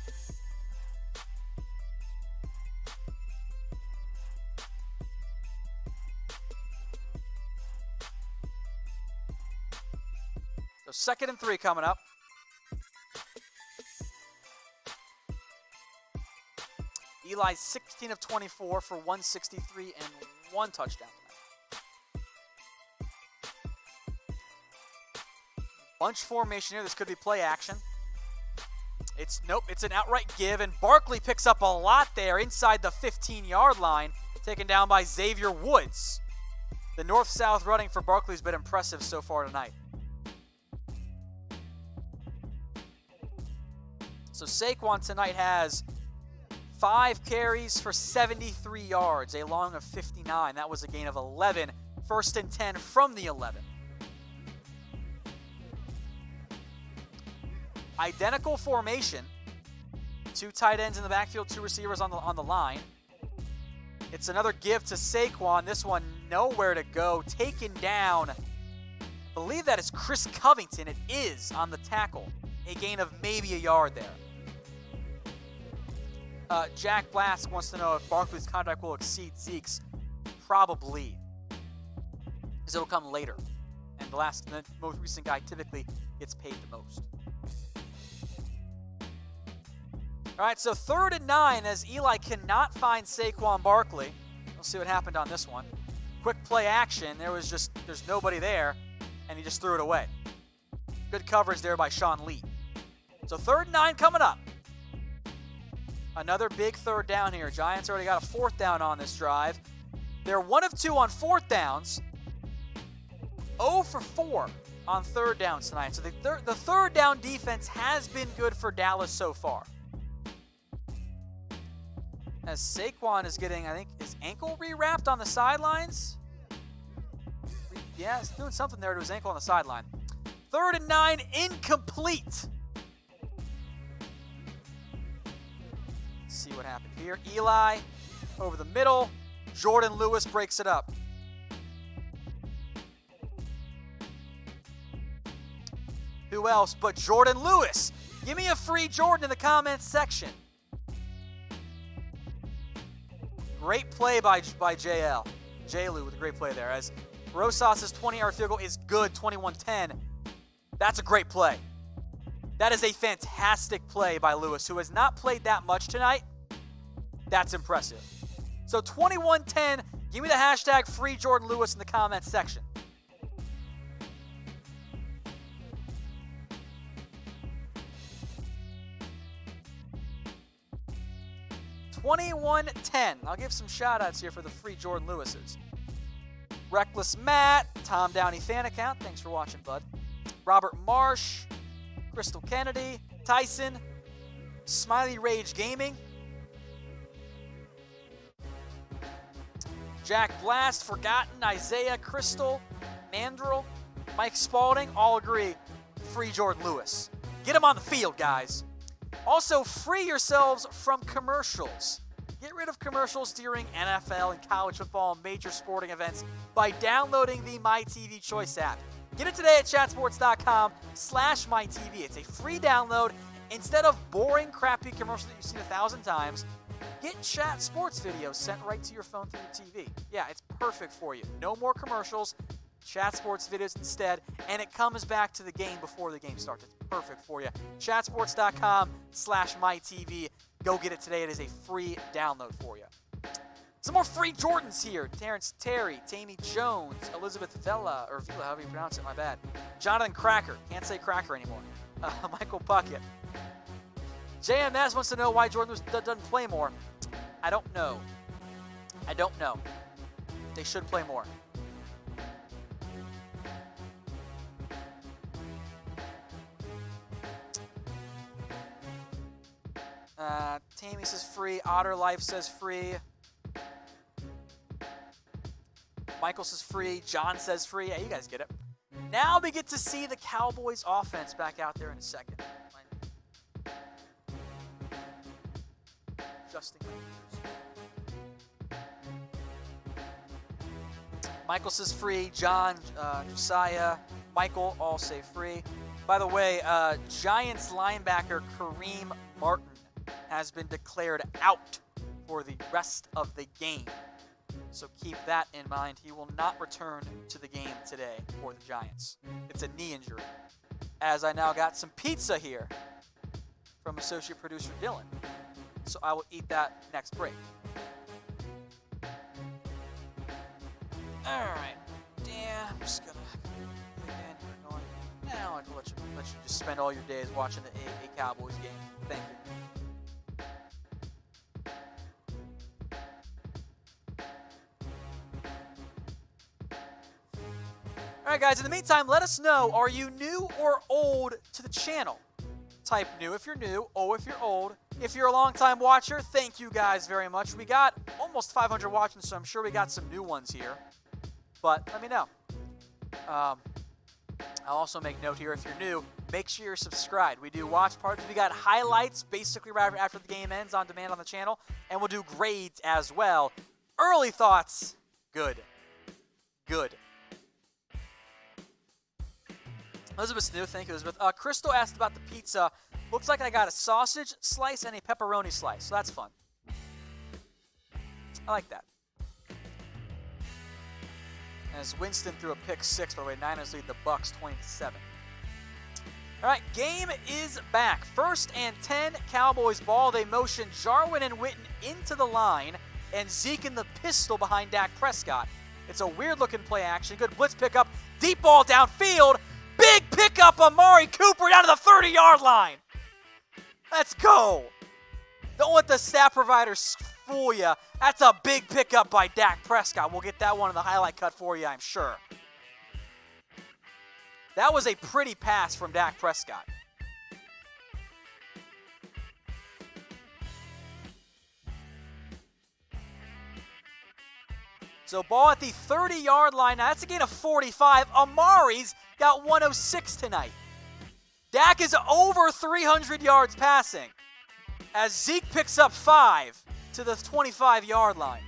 So 2nd and 3 coming up. Eli's 16 of 24 for 163 and 1 touchdown tonight. Bunch formation here. This could be play action. Nope, it's an outright give, and Barkley picks up a lot there inside the 15-yard line, taken down by Xavier Woods. The north-south running for Barkley's been impressive so far tonight. So Saquon tonight has 5 carries for 73 yards, a long of 59. That was a gain of 11. 1st and 10 from the 11. Identical formation. 2 tight ends in the backfield, 2 receivers on the line. It's another give to Saquon. This one nowhere to go. Taken down. I believe that is Chris Covington. It is on the tackle. A gain of maybe a yard there. Jack Blask wants to know if Barkley's contract will exceed Zeke's. Probably. Because it'll come later. And the most recent guy typically gets paid the most. All right, so 3rd and 9 as Eli cannot find Saquon Barkley. We'll see what happened on this one. Quick play action. There's nobody there, and he just threw it away. Good coverage there by Sean Lee. So 3rd and 9 coming up. Another big 3rd down here. Giants already got a 4th down on this drive. They're 1 of 2 on 4th downs. 0 for 4 on 3rd downs tonight. So the 3rd down defense has been good for Dallas so far. As Saquon is getting, I think, his ankle rewrapped on the sidelines. Yeah, he's doing something there to his ankle on the sideline. 3rd and 9, incomplete. See what happened here. Eli over the middle. Jordan Lewis breaks it up. Who else but Jordan Lewis? Give me a free Jordan in the comments section. Great play by JL. J-Lou with a great play there. As Rosas' 20-yard field goal is good, 21-10. That's a great play. That is a fantastic play by Lewis, who has not played that much tonight. That's impressive. So 21-10, give me the hashtag free Jordan Lewis in the comments section. $21-10. I'll give some shout-outs here for the free Jordan Lewises. Reckless Matt, Tom Downey fan account. Thanks for watching, bud. Robert Marsh, Crystal Kennedy, Tyson, Smiley Rage Gaming, Jack Blast, Forgotten, Isaiah, Crystal, Mandrill, Mike Spalding, all agree, free Jordan Lewis. Get him on the field, guys. Also, free yourselves from commercials. Get rid of commercials during NFL and college football and major sporting events by downloading the MyTV Choice app. Get it today at chatsports.com/MyTV. It's a free download. Instead of boring, crappy commercials that you've seen 1,000 times, get Chat Sports videos sent right to your phone through your TV. Yeah, it's perfect for you. No more commercials. Chat Sports videos instead, and it comes back to the game before the game starts. It's perfect for you. Chatsports.com/MyTV. Go get it today. It is a free download for you. Some more free Jordans here. Terrence Terry, Tammy Jones, Elizabeth Villa, or Villa, however you pronounce it, my bad. Jonathan Cracker. Can't say Cracker anymore. Michael Puckett. JMS wants to know why Jordan doesn't play more. I don't know. They should play more. Tammy says free. Otter Life says free. Michael says free. John says free. Yeah, you guys get it. Now we get to see the Cowboys offense back out there in a second. Adjusting my ears. Michael says free. John, Josiah, Michael all say free. By the way, Giants linebacker Kareem Martin has been declared out for the rest of the game. So keep that in mind. He will not return to the game today for the Giants. It's a knee injury. As I now got some pizza here from associate producer Dylan. So I will eat that next break. All right. Dan, I'm just going to again, you're going. Now I'll let you just spend all your days watching a Cowboys game. Thank you. All right, guys, in the meantime, let us know, are you new or old to the channel? Type new if you're new, O if you're old. If you're a long-time watcher, thank you guys very much. We got almost 500 watching, so I'm sure we got some new ones here. But let me know. I'll also make note here, if you're new, make sure you're subscribed. We do watch parties. We got highlights basically right after the game ends on demand on the channel, and we'll do grades as well. Early thoughts, good. Good. Elizabeth's new. Thank you, Elizabeth. Crystal asked about the pizza. Looks like I got a sausage slice and a pepperoni slice, so that's fun. I like that. As Winston threw a pick six, by the way, Niners lead the Bucks 20-7. All right, game is back. 1st and 10, Cowboys ball. They motion Jarwin and Witten into the line, and Zeke in the pistol behind Dak Prescott. It's a weird-looking play action. Good blitz pickup. Deep ball downfield. Big pickup, Amari Cooper down to the 30-yard line. Let's go. Don't let the stat providers fool you. That's a big pickup by Dak Prescott. We'll get that one in the highlight cut for you, I'm sure. That was a pretty pass from Dak Prescott. So ball at the 30-yard line. Now that's a gain of 45. Amari's got 106 tonight. Dak is over 300 yards passing as Zeke picks up 5 to the 25-yard line.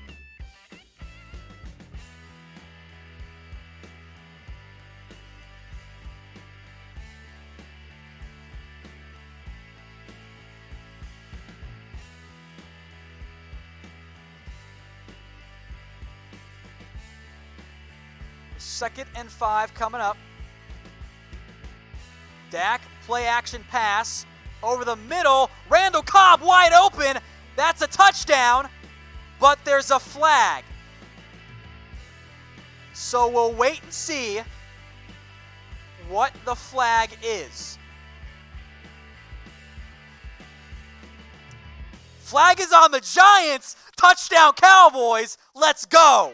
2nd and 5 coming up. Dak, play action pass over the middle. Randall Cobb wide open. That's a touchdown, but there's a flag. So we'll wait and see what the flag is. Flag is on the Giants. Touchdown Cowboys. Let's go.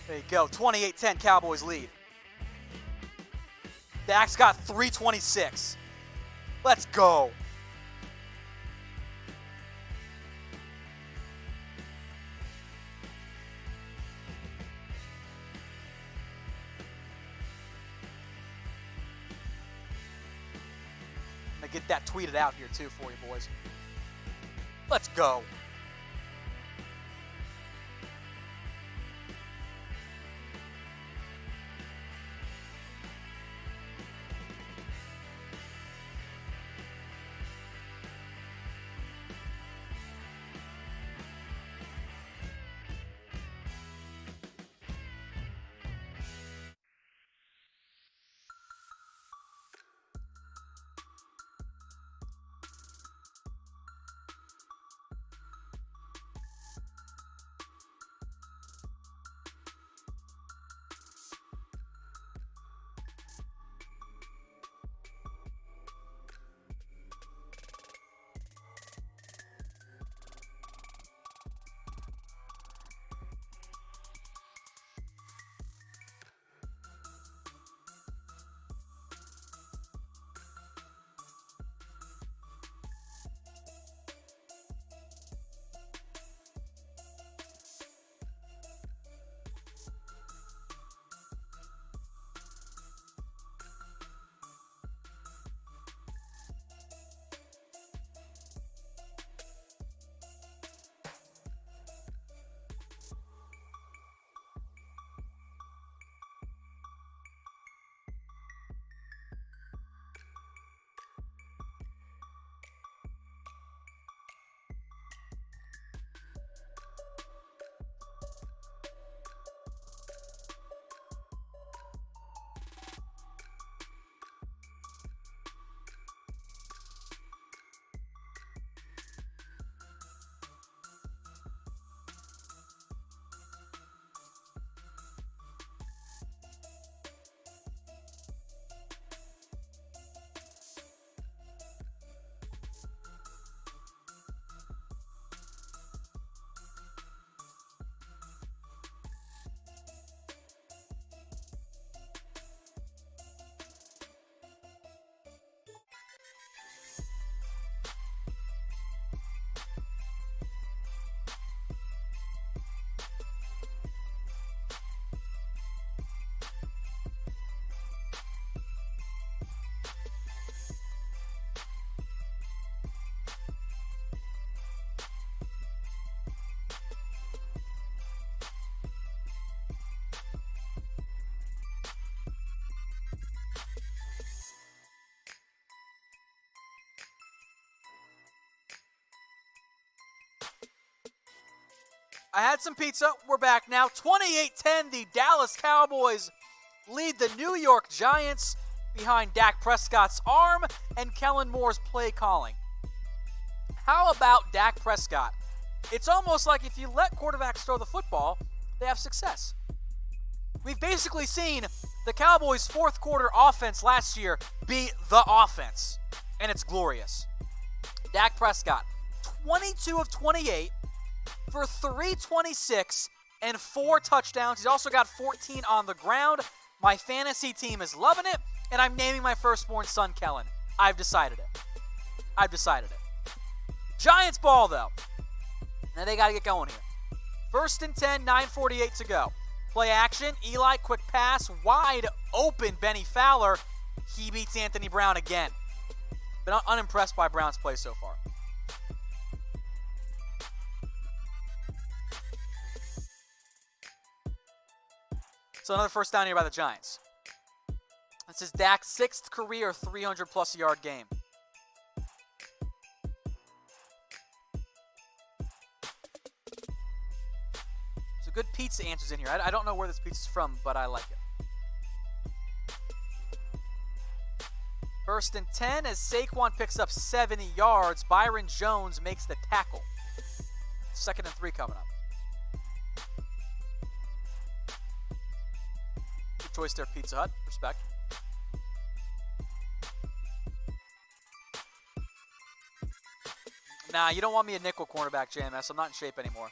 There you go. 28-10 Cowboys lead. Dak's got 326. Let's go. I'm going to get that tweeted out here too for you boys. Let's go. I had some pizza. We're back now. 28-10, the Dallas Cowboys lead the New York Giants behind Dak Prescott's arm and Kellen Moore's play calling. How about Dak Prescott? It's almost like if you let quarterbacks throw the football, they have success. We've basically seen the Cowboys' fourth quarter offense last year be the offense, and it's glorious. Dak Prescott, 22 of 28 for 326 and 4 touchdowns. He's also got 14 on the ground. My fantasy team is loving it, and I'm naming my firstborn son Kellen. I've decided it. Giants ball, though. Now they got to get going here. 1st and 10, 9:48 to go. Play action, Eli, quick pass, wide open, Benny Fowler. He beats Anthony Brown again. Been unimpressed by Brown's play so far. So another first down here by the Giants. This is Dak's 6th career 300-plus yard game. There's a good pizza answers in here. I don't know where this pizza's from, but I like it. 1st and 10 as Saquon picks up 70 yards. Byron Jones makes the tackle. 2nd and 3 coming up. Good choice there, Pizza Hut. Respect. Nah, you don't want me a nickel cornerback, JMS. I'm not in shape anymore.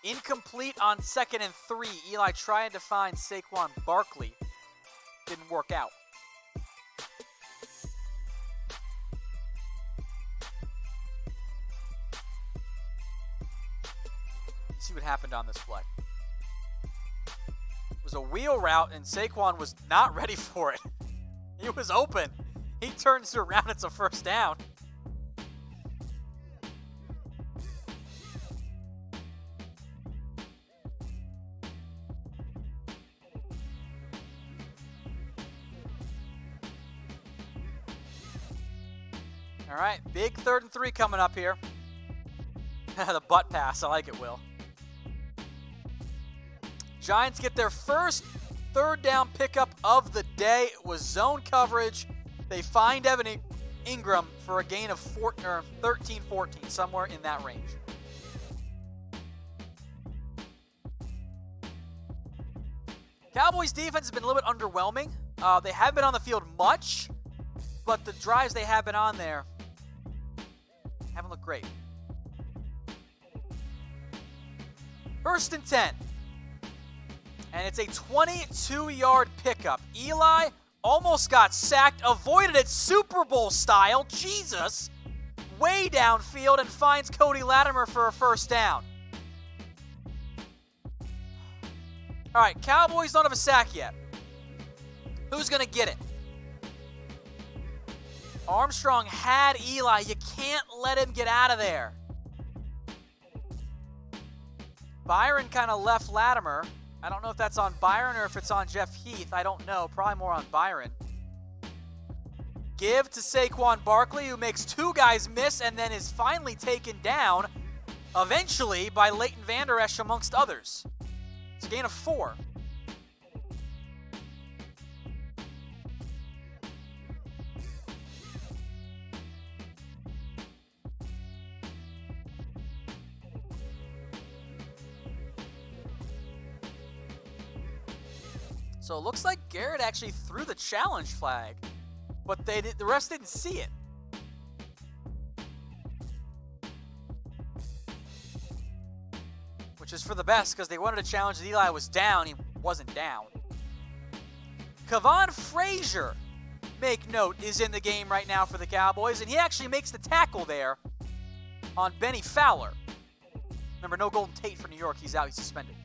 Incomplete on 2nd and 3. Eli trying to find Saquon Barkley. Didn't work out. Let's see what happened on this play. It was a wheel route, and Saquon was not ready for it. He was open. He turns it around. It's a first down. All right, big 3rd and 3 coming up here. The butt pass, I like it, Will. Giants get their first 3rd down pickup of the day. It was zone coverage. They find Evan Ingram for a gain of 13-14, somewhere in that range. Cowboys defense has been a little bit underwhelming. They haven't been on the field much, but the drives they have been on there haven't looked great. 1st and 10. And it's a 22-yard pickup. Eli almost got sacked, avoided it Super Bowl style. Jesus. Way downfield and finds Cody Latimer for a first down. All right, Cowboys don't have a sack yet. Who's going to get it? Armstrong had Eli. You can't let him get out of there. Byron kind of left Latimer. I don't know if that's on Byron or if it's on Jeff Heath. I don't know. Probably more on Byron. Give to Saquon Barkley, who makes 2 guys miss and then is finally taken down, eventually, by Leighton Vander Esch amongst others. It's a gain of 4. So it looks like Garrett actually threw the challenge flag, but the rest didn't see it. Which is for the best, because they wanted to challenge that Eli was down. He wasn't down. Kavon Frazier, make note, is in the game right now for the Cowboys, and he actually makes the tackle there on Benny Fowler. Remember, no Golden Tate for New York. He's out. He's suspended.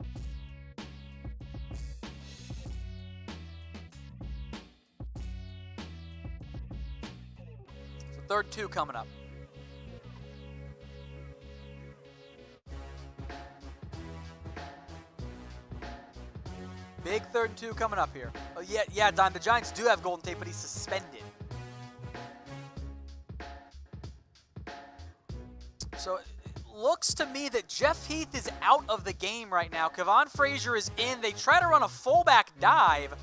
So 3rd 2 coming up. Big 3rd 2 coming up here. Oh, yeah, Don, the Giants do have Golden Tate, but he's suspended. So it looks to me that Jeff Heath is out of the game right now. Kavon Frazier is in. They try to run a fullback dive.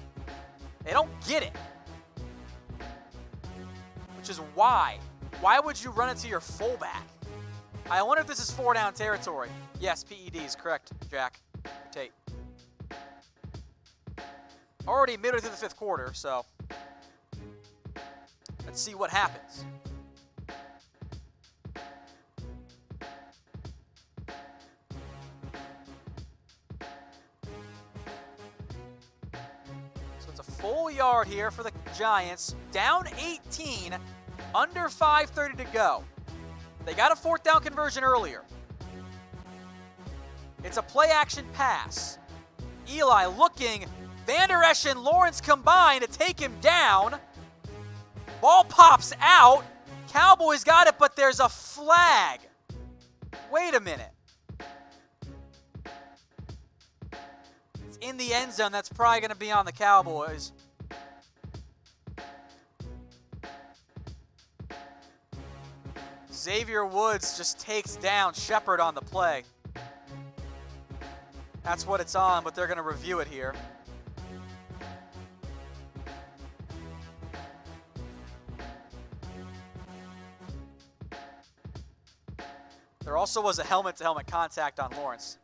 They don't get it. Which is why. Why would you run it to your fullback? I wonder if this is 4-down territory. Yes, PEDs, correct, Jack. Tate. Already midway through the 5th quarter, so let's see what happens. So it's a full yard here for the Giants. Down 18, under 5:30 to go. They got a 4th down conversion earlier. It's a play-action pass. Eli looking. Vander Esch and Lawrence combine to take him down. Ball pops out. Cowboys got it, but there's a flag. Wait a minute. in the end zone, that's probably going to be on the Cowboys. Xavier Woods just takes down Shepard on the play. That's what it's on, but they're going to review it here. There also was a helmet-to-helmet contact on Lawrence.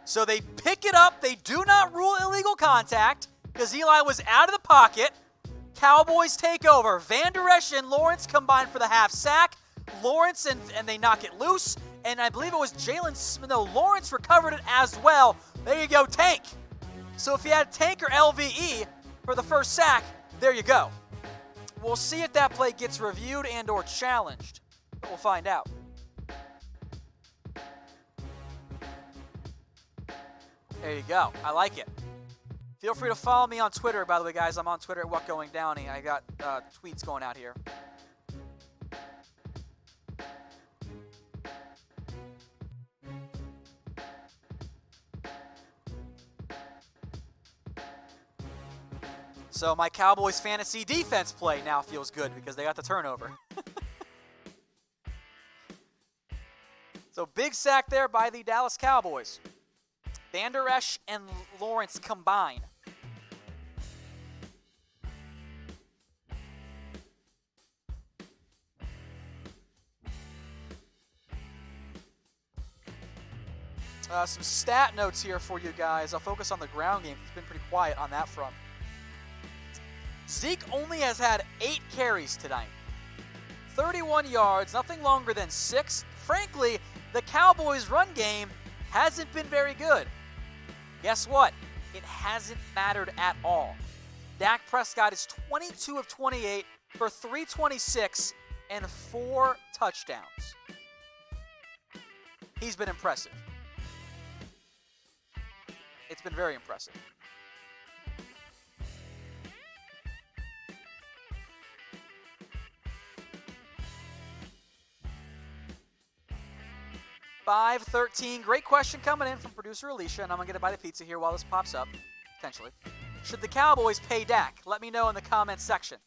So they pick it up. They do not rule illegal contact because Eli was out of the pocket. Cowboys take over. Vander Esch and Lawrence combine for the half sack. Lawrence and they knock it loose. And I believe it was Jaylon Smith. No, Lawrence recovered it as well. There you go, Tank. So if you had Tank or LVE for the first sack, there you go. We'll see if that play gets reviewed and or challenged. But we'll find out. There you go. I like it. Feel free to follow me on Twitter, by the way, guys. I'm on Twitter at WhatGoingDowney. I got tweets going out here. So my Cowboys fantasy defense play now feels good because they got the turnover. So big sack there by the Dallas Cowboys. Vander Esch and Lawrence combine. Some stat notes here for you guys. I'll focus on the ground game. It's been pretty quiet on that front. Zeke only has had 8 carries tonight. 31 yards, nothing longer than 6. Frankly, the Cowboys' run game hasn't been very good. Guess what? It hasn't mattered at all. Dak Prescott is 22 of 28 for 326 and 4 touchdowns. He's been impressive. It's been very impressive. $5.13. Great question coming in from producer Alicia, and I'm going to get a bite of pizza here while this pops up, potentially. Should the Cowboys pay Dak? Let me know in the comments section.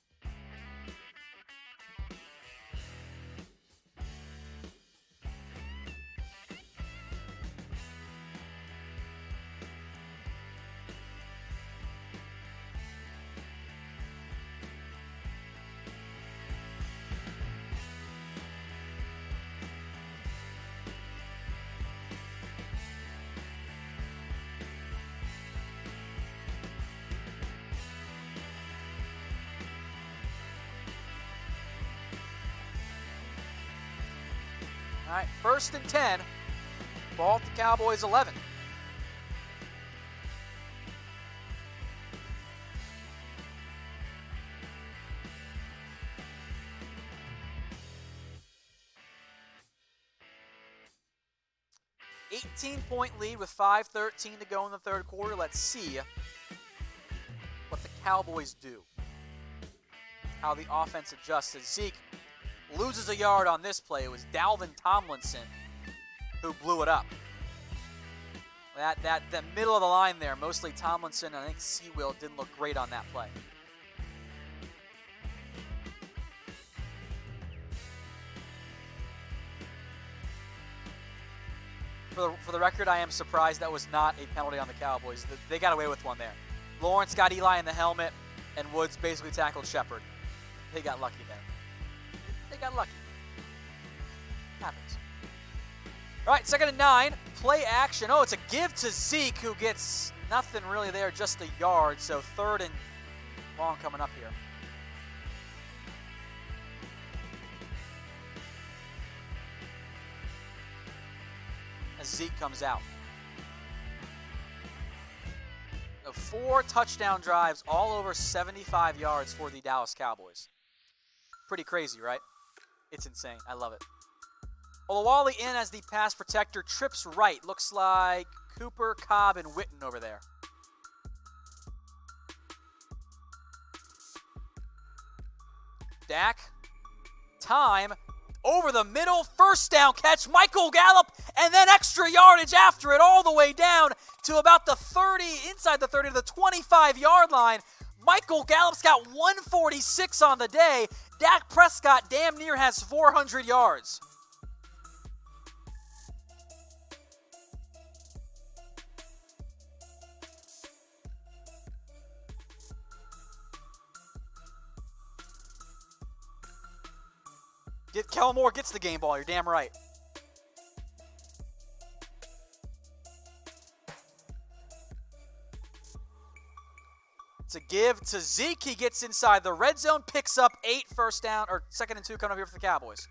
All right, 1st and 10. Ball at the Cowboys 11. $18-point lead with 5:13 to go in the third quarter. Let's see what the Cowboys do. How the offense adjusts as Zeke loses a yard on this play. It was Dalvin Tomlinson who blew it up. That middle of the line there, mostly Tomlinson, and I think Seawill didn't look great on that play. For the record, I am surprised that was not a penalty on the Cowboys. They got away with one there. Lawrence got Eli in the helmet, and Woods basically tackled Shepard. They got lucky there. They got lucky. Happens. All right, 2nd and 9. Play action. Oh, it's a give to Zeke, who gets nothing really there, just a yard. So 3rd and long coming up here. As Zeke comes out. So 4 touchdown drives, all over 75 yards for the Dallas Cowboys. Pretty crazy, right? It's insane. I love it. Olawale in as the pass protector, trips right. Looks like Cooper, Cobb, and Witten over there. Dak. Time. over the middle, first down catch, Michael Gallup, and then extra yardage after it all the way down to about the 30, inside the 30 to the 25-yard line. Michael Gallup's got 146 on the day. Dak Prescott damn near has 400 yards. Kellen Moore gets the game ball, you're damn right. It's a give to Zeke. He gets inside the red zone, picks up 8, first down, or 2nd and 2 coming up here for the Cowboys.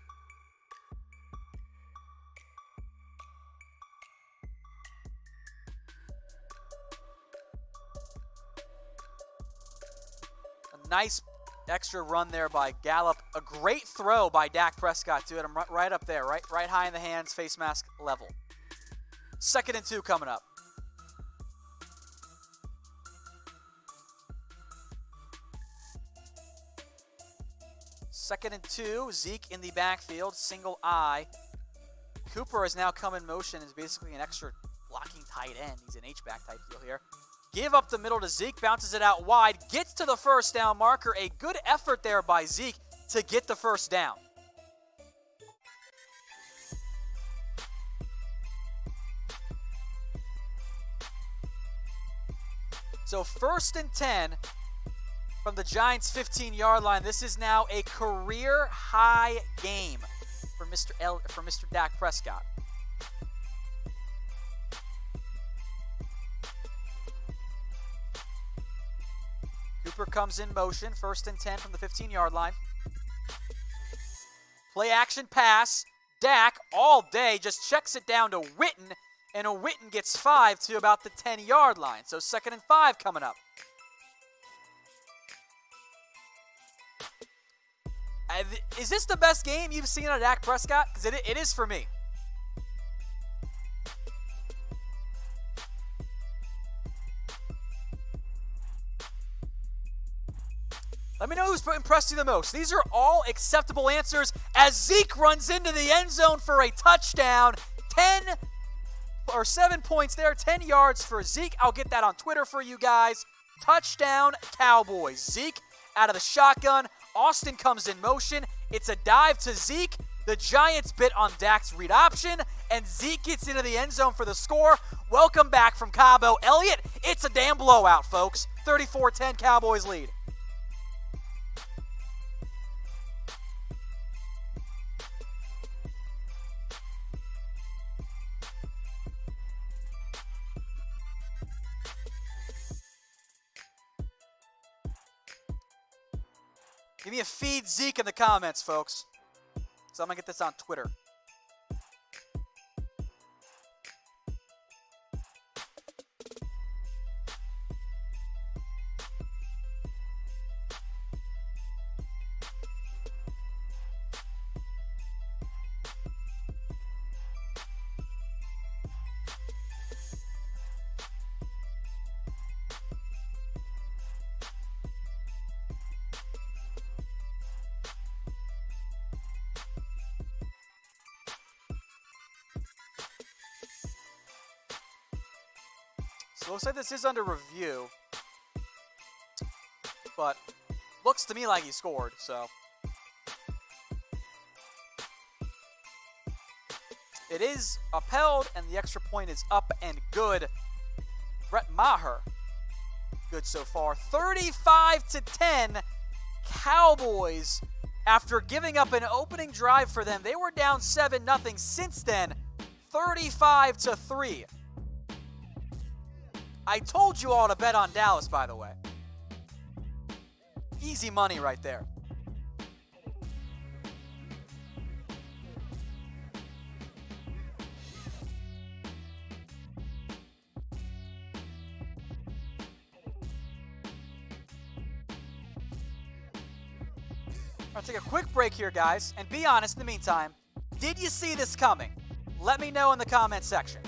A nice extra run there by Gallup. A great throw by Dak Prescott to hit him right up there, right high in the hands, face mask level. 2nd and 2 coming up. Second and 2, Zeke in the backfield, single eye. Cooper has now come in motion, is basically an extra blocking tight end. He's an H-back type deal here. Give up the middle to Zeke, bounces it out wide, gets to the first down marker. A good effort there by Zeke to get the first down. So 1st and 10 from the Giants' 15-yard line. This is now a career-high game for Mr. Dak Prescott. Cooper comes in motion, 1st and 10 from the 15-yard line. Play action pass. Dak all day just checks it down to Witten, and a Witten gets 5 to about the 10-yard line. So 2nd and 5 coming up. Is this the best game you've seen of Dak Prescott? Because it is for me. Let me know who's impressed you the most. These are all acceptable answers as Zeke runs into the end zone for a touchdown. 7 points there, 10 yards for Zeke. I'll get that on Twitter for you guys. Touchdown, Cowboys. Zeke out of the shotgun. Austin comes in motion. It's a dive to Zeke. The Giants bit on Dak's read option, and Zeke gets into the end zone for the score. Welcome back from Cabo. Elliott, it's a damn blowout, folks. 34-10 Cowboys lead. Give me a feed Zeke in the comments, folks. So I'm going to get this on Twitter. So it looks like this is under review, but looks to me like he scored, so. It is upheld, and the extra point is up and good. Brett Maher, good so far. 35-10, Cowboys, after giving up an opening drive for them. They were down 7-0 since then, 35-3. I told you all to bet on Dallas, by the way. Easy money right there. I'll take a quick break here, guys, and be honest in the meantime. Did you see this coming? Let me know in the comment section.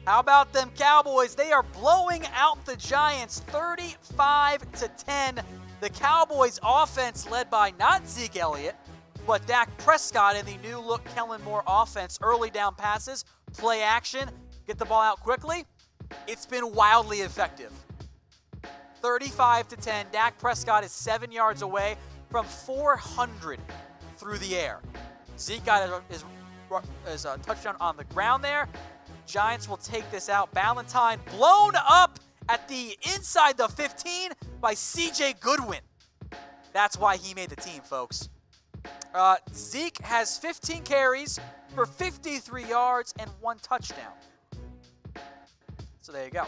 How about them Cowboys? They are blowing out the Giants 35-10. The Cowboys offense led by not Zeke Elliott, but Dak Prescott in the new look Kellen Moore offense. Early down passes, play action, get the ball out quickly. It's been wildly effective. 35-10. Dak Prescott is 7 yards away from 400 through the air. Zeke got his touchdown on the ground there. Giants will take this out. Ballantyne blown up at the inside the 15 by C.J. Goodwin. That's why he made the team, folks. Zeke has 15 carries for 53 yards and 1 touchdown. So there you go.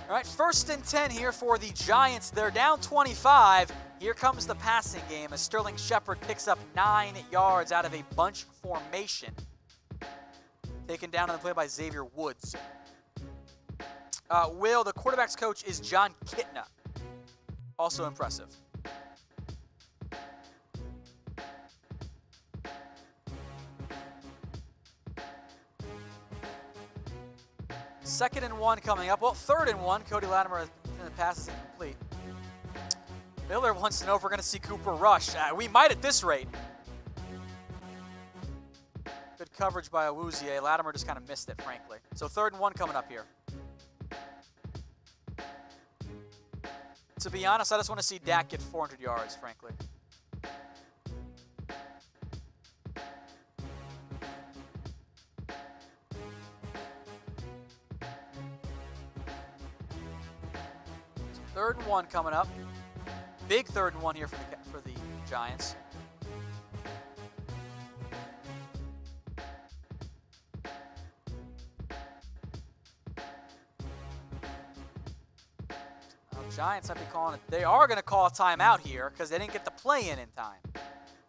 All right, 1st and 10 here for the Giants. They're down 25. Here comes the passing game as Sterling Shepard picks up 9 yards out of a bunch formation. Taken down on the play by Xavier Woods. The quarterback's coach is John Kitna. Also impressive. Second and 1 coming up. Well, 3rd and 1. Cody Latimer in the pass is incomplete. Miller wants to know if we're going to see Cooper rush. We might at this rate. Good coverage by Awuzie. Latimer just kind of missed it, frankly. So 3rd and 1 coming up here. To be honest, I just want to see Dak get 400 yards, frankly. So 3rd and 1 coming up. Big 3rd and 1 here for the Giants. Giants might be calling it. They are going to call a timeout here because they didn't get the play in time.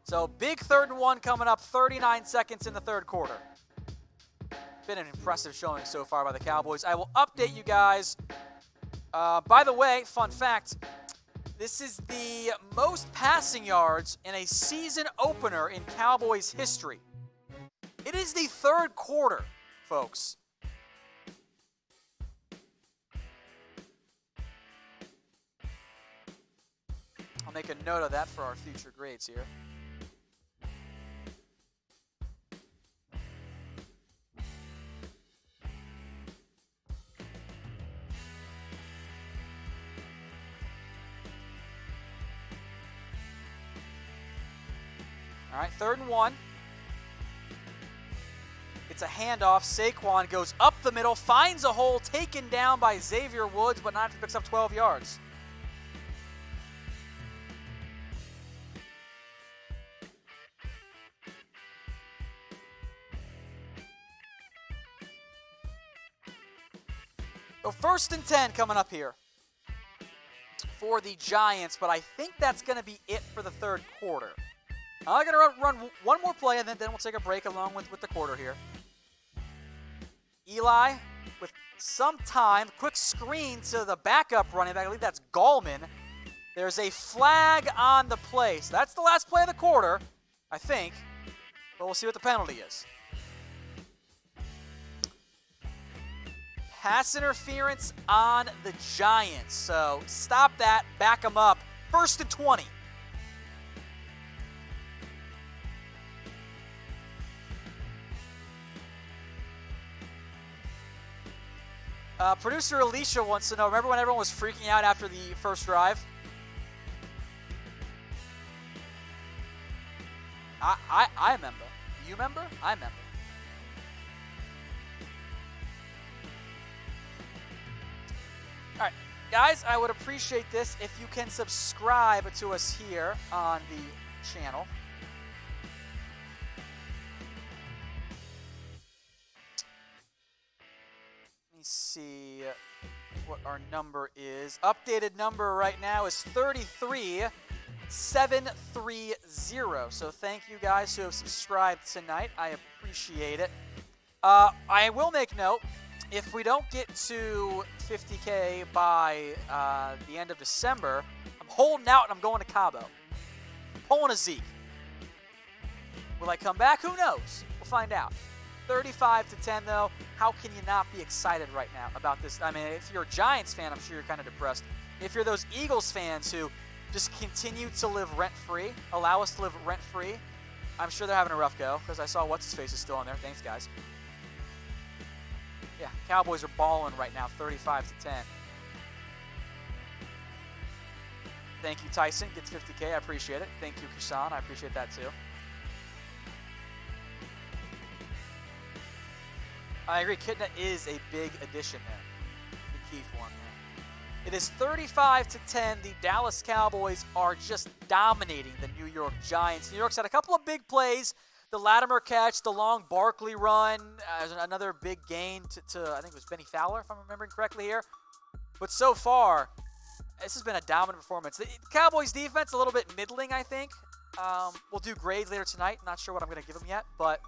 So big 3rd and 1 coming up, 39 seconds in the 3rd quarter. Been an impressive showing so far by the Cowboys. I will update you guys. By the way, fun fact, this is the most passing yards in a season opener in Cowboys history. It is the 3rd quarter, folks. I'll make a note of that for our future grades here. All right, 3rd and 1. It's a handoff. Saquon goes up the middle, finds a hole, taken down by Xavier Woods, but not picks up 12 yards. So 1st and 10 coming up here for the Giants, but I think that's going to be it for the 3rd quarter. I'm going to run one more play, and then we'll take a break along with the quarter here. Eli with some time. Quick screen to the backup running back. I believe that's Gallman. There's a flag on the play. So that's the last play of the quarter, I think. But we'll see what the penalty is. Pass interference on the Giants. So stop that. Back them up. 1st and 20. Producer Alicia wants to know, remember when everyone was freaking out after the first drive? I remember. You remember? I remember. All right, guys, I would appreciate this if you can subscribe to us here on the channel. See what our number is. Updated number right now is 33730. So thank you guys who have subscribed tonight. I appreciate it. I will make note, if we don't get to 50K by the end of December, I'm holding out and I'm going to Cabo. I'm pulling a Zeke. Will I come back? Who knows? We'll find out. 35-10, though. How can you not be excited right now about this? I mean, if you're a Giants fan, I'm sure you're kind of depressed. If you're those Eagles fans who just continue to live rent-free, allow us to live rent-free, I'm sure they're having a rough go, because I saw what's-his-face is still on there. Thanks, guys. Yeah, Cowboys are balling right now, 35-10. Thank you, Tyson. Gets 50K. I appreciate it. Thank you, Kashan. I appreciate that, too. I agree. Kitna is a big addition there. The key for him there. It is 35-10. The Dallas Cowboys are just dominating the New York Giants. New York's had a couple of big plays. The Latimer catch, the long Barkley run, another big gain to I think it was Benny Fowler, if I'm remembering correctly here. But so far, this has been a dominant performance. The Cowboys defense, a little bit middling, I think. We'll do grades later tonight. Not sure what I'm going to give them yet, but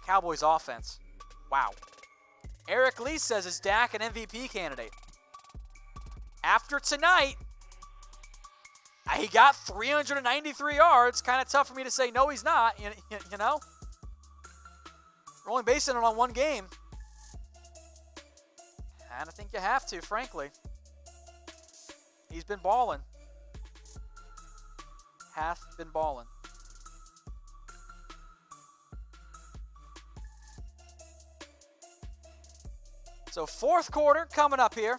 Cowboys offense, wow. Eric Lee says, is Dak an MVP candidate? After tonight, he got 393 yards. Kind of tough for me to say no, he's not, you know? We're only basing it on one game. And I think you have to, frankly. He's been balling. Hath been balling. So fourth quarter coming up here.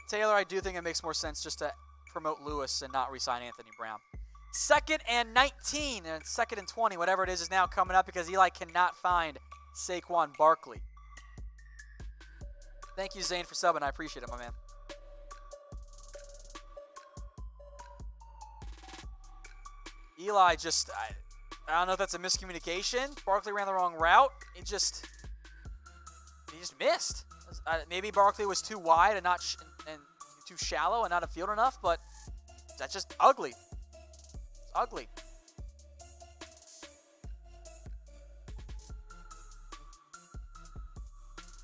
Taylor, I do think it makes more sense just to promote Lewis and not re-sign Anthony Brown. 2nd and 19 and 2nd and 20, whatever it is now coming up because Eli cannot find Saquon Barkley. Thank you, Zane, for subbing. I appreciate it, my man. Eli just, I don't know if that's a miscommunication. Barkley ran the wrong route. He just missed. Maybe Barkley was too wide and not and too shallow and not a field enough, but that's just ugly. It's ugly.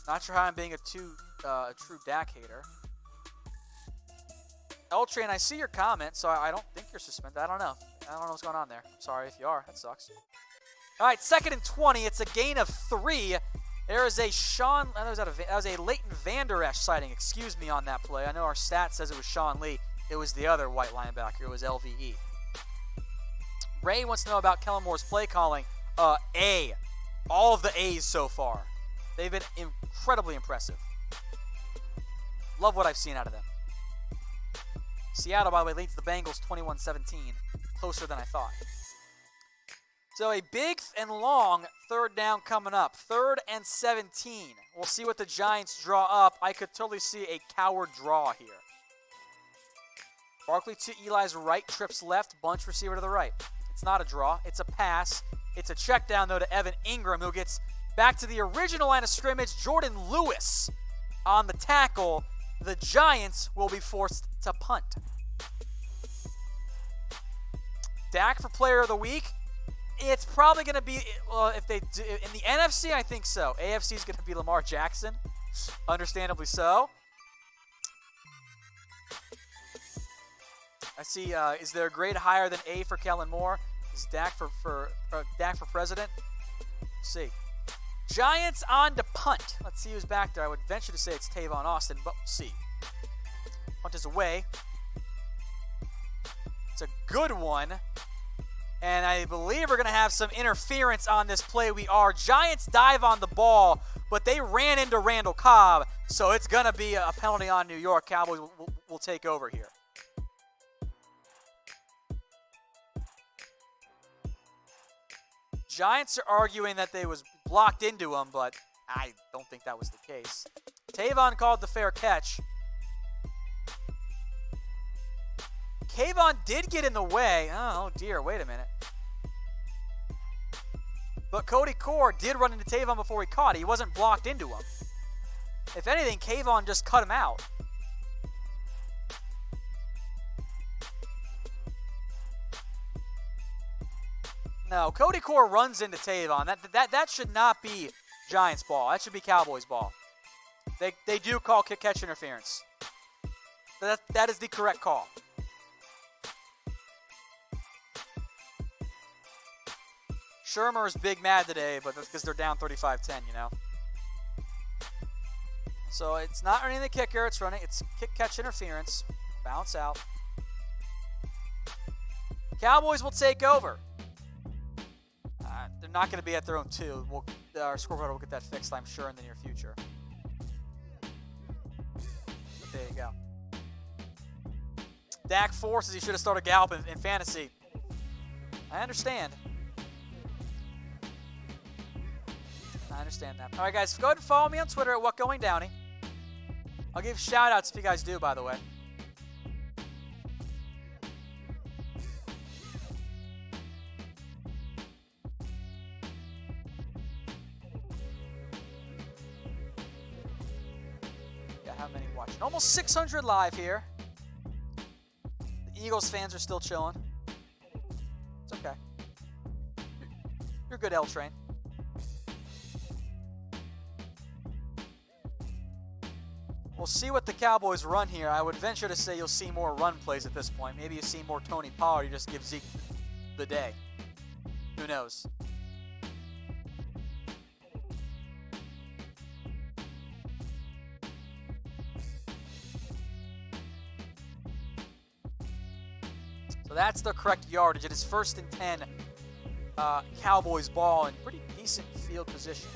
Not sure how I'm being a true Dak hater. L-Train, I see your comment, so I don't think you're suspended. I don't know. I don't know what's going on there. Sorry if you are. That sucks. All right, 2nd and 20. It's a gain of 3. There is a that was a Leighton Vander Esch sighting. Excuse me on that play. I know our stat says it was Sean Lee. It was the other white linebacker. It was LVE. Ray wants to know about Kellen Moore's play calling. A. All of the A's so far. They've been incredibly impressive. Love what I've seen out of them. Seattle, by the way, leads the Bengals 21-17. Closer than I thought. So a big and long 3rd down coming up. 3rd and 17. We'll see what the Giants draw up. I could totally see a coward draw here. Barkley to Eli's right, trips left, bunch receiver to the right. It's not a draw. It's a pass. It's a check down, though, to Evan Ingram, who gets back to the original line of scrimmage. Jordan Lewis on the tackle. The Giants will be forced to punt. Dak for player of the week. It's probably going to be, well, if they do, in the NFC, I think so. AFC is going to be Lamar Jackson, understandably so. I see, is there a grade higher than A for Kellen Moore? Is Dak for president? Let's see. Giants on to punt. Let's see who's back there. I would venture to say it's Tavon Austin, but we'll see. Punt is away. It's a good one. And I believe we're going to have some interference on this play. We are. Giants dive on the ball, but they ran into Randall Cobb, so it's going to be a penalty on New York. Cowboys will take over here. Giants are arguing that they was blocked into him, but I don't think that was the case. Tavon called the fair catch. Kayvon did get in the way. Oh, dear. Wait a minute. But Cody Core did run into Tavon before he caught it. He wasn't blocked into him. If anything, Kayvon just cut him out. No, Cody Core runs into Tavon. That should not be Giants ball. That should be Cowboys ball. They do call catch interference. That is the correct call. Shermer is big mad today, but that's because they're down 35-10, you know. So it's not running the kicker. It's kick-catch interference. Bounce out. Cowboys will take over. They're not going to be at their own 2. Our scoreboard will get that fixed, I'm sure, in the near future. But there you go. Dak forces he should have started Gallup in fantasy. I understand. I understand that. All right, guys, go ahead and follow me on Twitter at WhatGoingDowney. I'll give shout-outs if you guys do, by the way. Yeah, how many watching? Almost 600 live here. The Eagles fans are still chilling. It's okay. You're good, L-Train. We'll see what the Cowboys run here. I would venture to say you'll see more run plays at this point. Maybe you see more Tony Pollard. You just give Zeke the day. Who knows? So that's the correct yardage. It is 1st and 10. Cowboys ball in pretty decent field position.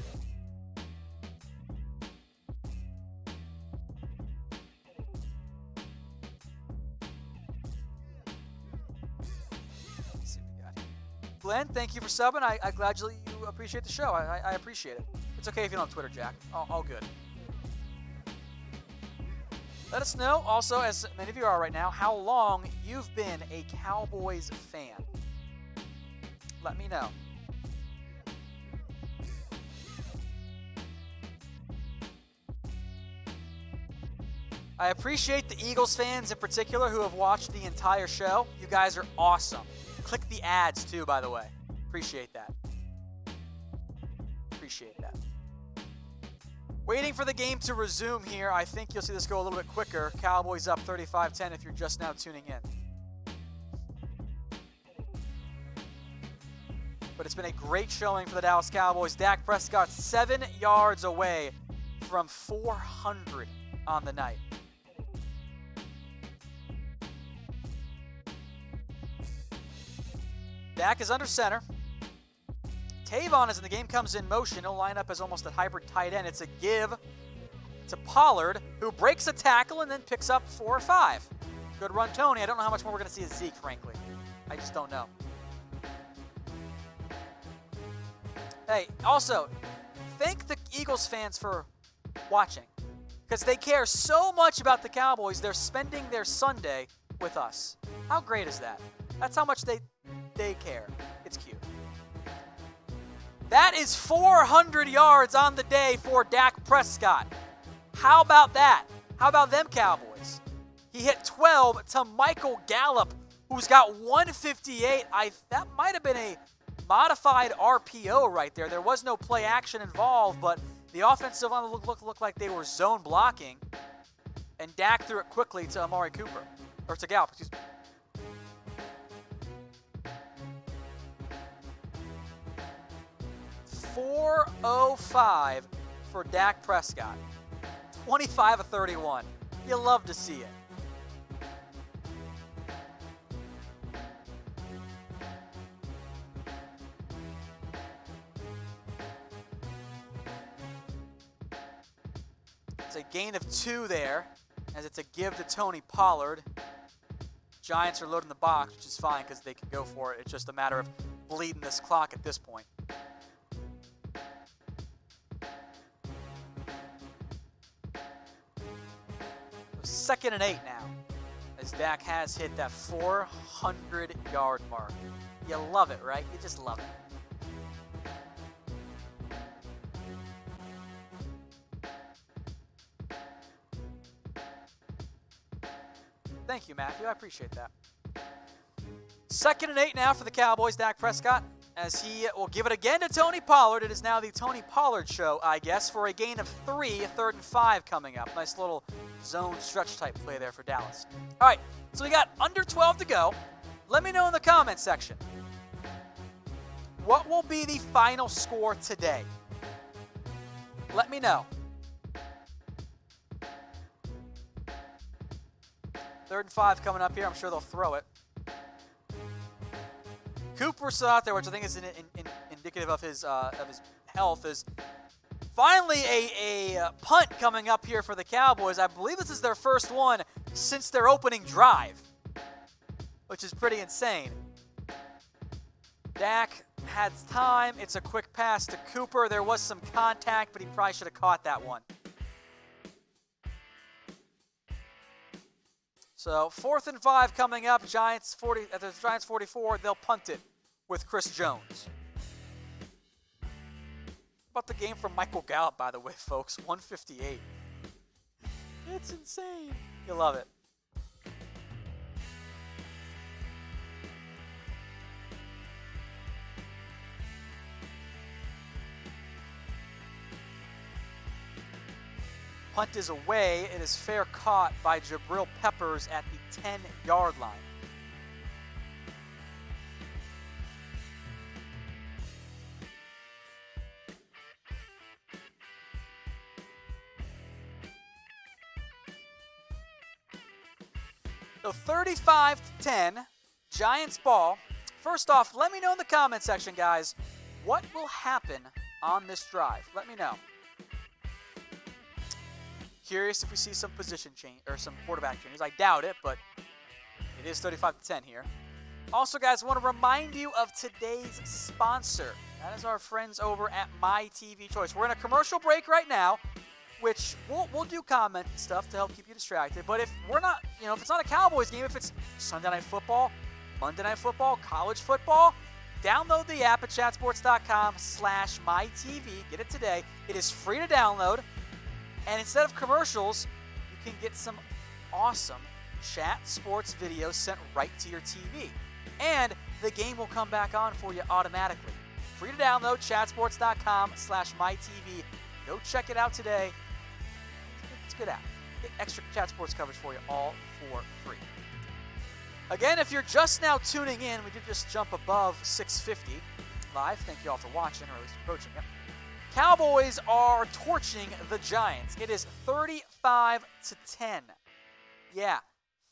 Glenn, thank you for subbing. I gladly you appreciate the show. I appreciate it. It's okay if you don't have Twitter, Jack. All good. Let us know, also, as many of you are right now, how long you've been a Cowboys fan. Let me know. I appreciate the Eagles fans in particular who have watched the entire show. You guys are awesome. Click the ads too, by the way. Appreciate that. Appreciate that. Waiting for the game to resume here. I think you'll see this go a little bit quicker. Cowboys up 35-10 if you're just now tuning in. But it's been a great showing for the Dallas Cowboys. Dak Prescott 7 yards away from 400 on the night. Dak is under center. Tavon, as the game comes in motion, he'll line up as almost a hybrid tight end. It's a give to Pollard, who breaks a tackle and then picks up 4 or 5. Good run, Tony. I don't know how much more we're going to see of Zeke, frankly. I just don't know. Hey, also, thank the Eagles fans for watching, because they care so much about the Cowboys, they're spending their Sunday with us. How great is that? That's how much they care. It's cute. That is 400 yards on the day for Dak Prescott. How about that? How about them Cowboys? He hit 12 to Michael Gallup, who's got 158. That might have been a modified RPO right there. There was no play action involved, but the offensive line looked like they were zone blocking, and Dak threw it quickly to Amari Cooper, or to Gallup, excuse me. 405 for Dak Prescott. 25 of 31. You love to see it. It's a gain of 2 there, as it's a give to Tony Pollard. Giants are loading the box, which is fine because they can go for it. It's just a matter of bleeding this clock at this point. 2nd and 8 now, as Dak has hit that 400-yard mark. You love it, right? You just love it. Thank you, Matthew. I appreciate that. 2nd and 8 now for the Cowboys. Dak Prescott as he will give it again to Tony Pollard. It is now the Tony Pollard show, I guess, for a gain of 3, 3rd and 5 coming up. Nice little zone stretch type play there for Dallas. All right, so we got under 12 to go. Let me know in the comment section, what will be the final score today? Let me know. 3rd and 5 coming up here. I'm sure they'll throw it. Cooper still out there, which I think is indicative of his health. Is finally a punt coming up here for the Cowboys. I believe this is their first one since their opening drive, which is pretty insane. Dak had time. It's a quick pass to Cooper. There was some contact, but he probably should have caught that one. So 4th and 5 coming up. Giants 40 at the Giants 44. They'll punt it with Chris Jones. About the game from Michael Gallup, by the way, folks. 158. It's insane. You'll love it. Punt is away. It is fair caught by Jabril Peppers at the 10-yard line. So 35-10, Giants ball. First off, let me know in the comment section, guys, what will happen on this drive? Let me know. Curious if we see some position change or some quarterback changes. I doubt it, but it is 35-10 here. Also, guys, I want to remind you of today's sponsor. That is our friends over at My TV Choice. We're in a commercial break right now, which we'll do comment and stuff to help keep you distracted. But if we're not, if it's not a Cowboys game, if it's Sunday Night Football, Monday Night Football, college football, download the app at chatsports.com/mytv. Get it today. It is free to download. And instead of commercials, you can get some awesome chat sports videos sent right to your TV. And the game will come back on for you automatically. Free to download, chatsports.com/mytv. Go check it out today. It's a good app. Get extra chat sports coverage for you all for free. Again, if you're just now tuning in, we did just jump above 650 live. Thank you all for watching, or at least approaching it. Cowboys are torching the Giants. It is 35-10. Yeah,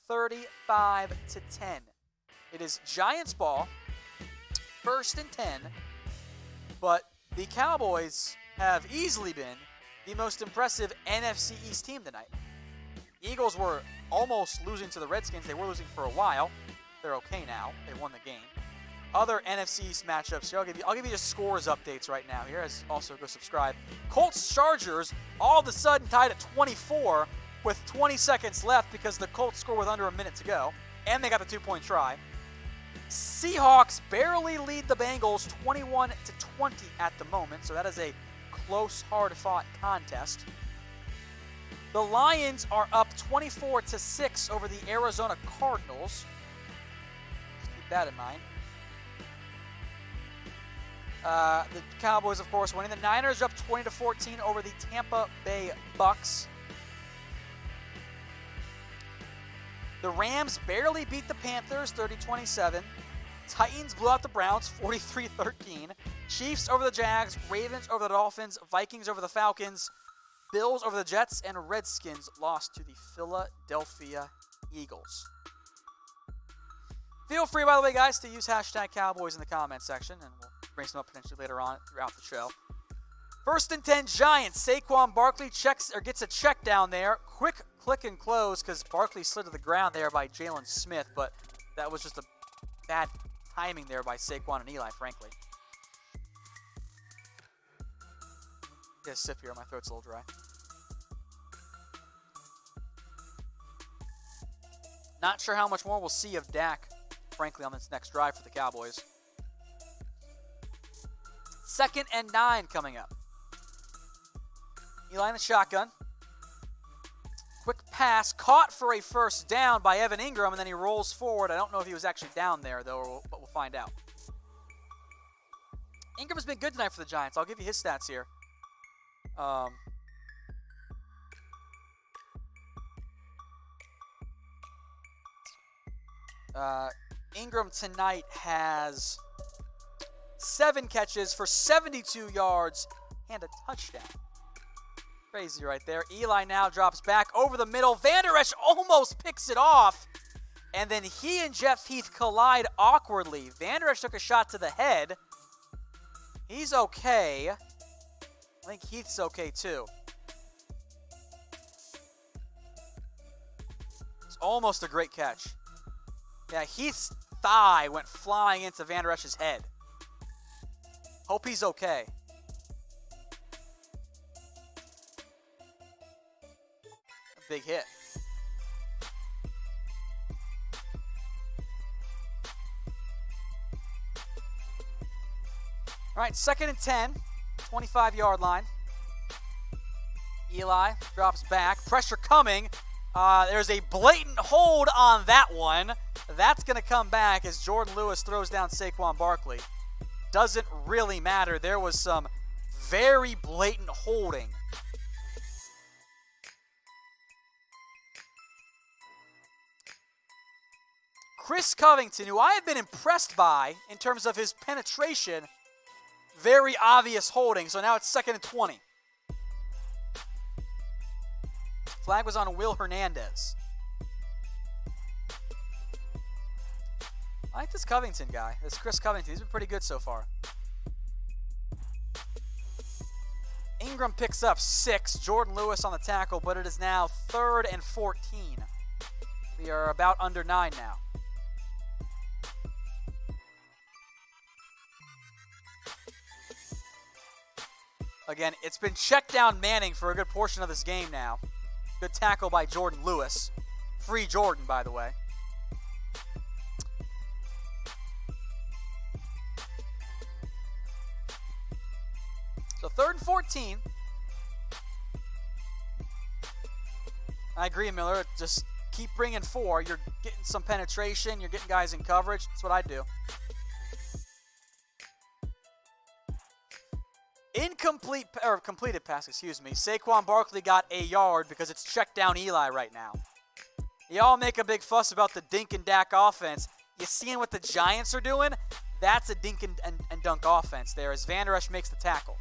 35-10. It is Giants ball, 1st and 10. But the Cowboys have easily been the most impressive NFC East team tonight. Eagles were almost losing to the Redskins. They were losing for a while. They're okay now. They won the game. Other NFC East matchups here. I'll give you just scores updates right now here. Also, go subscribe. Colts-Chargers all of a sudden tied at 24 with 20 seconds left because the Colts score with under a minute to go. And they got the 2-point try. Seahawks barely lead the Bengals 21-20 at the moment. So that is a close, hard-fought contest. The Lions are up 24-6 over the Arizona Cardinals. Just keep that in mind. The Cowboys, of course, winning. The Niners up 20-14 over the Tampa Bay Bucks. The Rams barely beat the Panthers 30-27. Titans blew out the Browns 43-13. Chiefs over the Jags. Ravens over the Dolphins. Vikings over the Falcons. Bills over the Jets. And Redskins lost to the Philadelphia Eagles. Feel free, by the way, guys, to use hashtag Cowboys in the comment section, and we'll bring some up potentially later on throughout the show. 1st and 10 Giants. Saquon Barkley gets a check down there. Quick click and close because Barkley slid to the ground there by Jaylon Smith, but that was just a bad timing there by Saquon and Eli, frankly. Get a sip here. My throat's a little dry. Not sure how much more we'll see of Dak, frankly, on this next drive for the Cowboys. 2nd and 9 coming up. Eli in the shotgun. Quick pass, caught for a first down by Evan Ingram, and then he rolls forward. I don't know if he was actually down there, though, but we'll find out. Ingram's been good tonight for the Giants. I'll give you his stats here. Ingram tonight has 7 catches for 72 yards and a touchdown. Crazy right there. Eli now drops back over the middle. Vander Esch almost picks it off. And then he and Jeff Heath collide awkwardly. Vander Esch took a shot to the head. He's okay. I think Heath's okay too. It's almost a great catch. Yeah, Heath's thigh went flying into Vander Esch's head. Hope he's okay. A big hit. All right, 2nd and 10, 25-yard line. Eli drops back. Pressure coming. There's a blatant hold on that one. That's going to come back as Jordan Lewis throws down Saquon Barkley. Doesn't really matter. There was some very blatant holding. Chris Covington, who I have been impressed by in terms of his penetration, very obvious holding. So now it's 2nd and 20. Flag was on Will Hernandez. I like this Covington guy, this Chris Covington. He's been pretty good so far. Ingram picks up 6. Jordan Lewis on the tackle, but it is now 3rd and 14. We are about under 9 now. Again, it's been check down Manning for a good portion of this game now. Good tackle by Jordan Lewis. Free Jordan, by the way. So 3rd and 14. I agree, Miller. Just keep bringing 4. You're getting some penetration. You're getting guys in coverage. That's what I do. Completed pass, excuse me. Saquon Barkley got a yard because it's check down Eli right now. Y'all make a big fuss about the dink and dak offense. You seeing what the Giants are doing? That's a dink and dunk offense there as Vander Esch makes the tackle.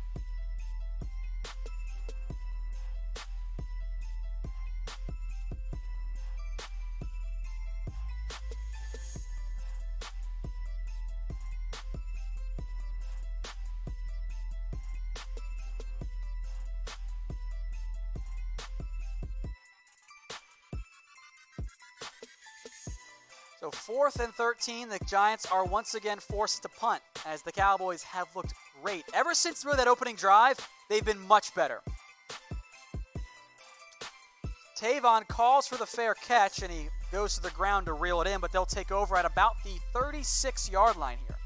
So 4th and 13, the Giants are once again forced to punt as the Cowboys have looked great. Ever since really that opening drive, they've been much better. Tavon calls for the fair catch, and he goes to the ground to reel it in, but they'll take over at about the 36-yard line here.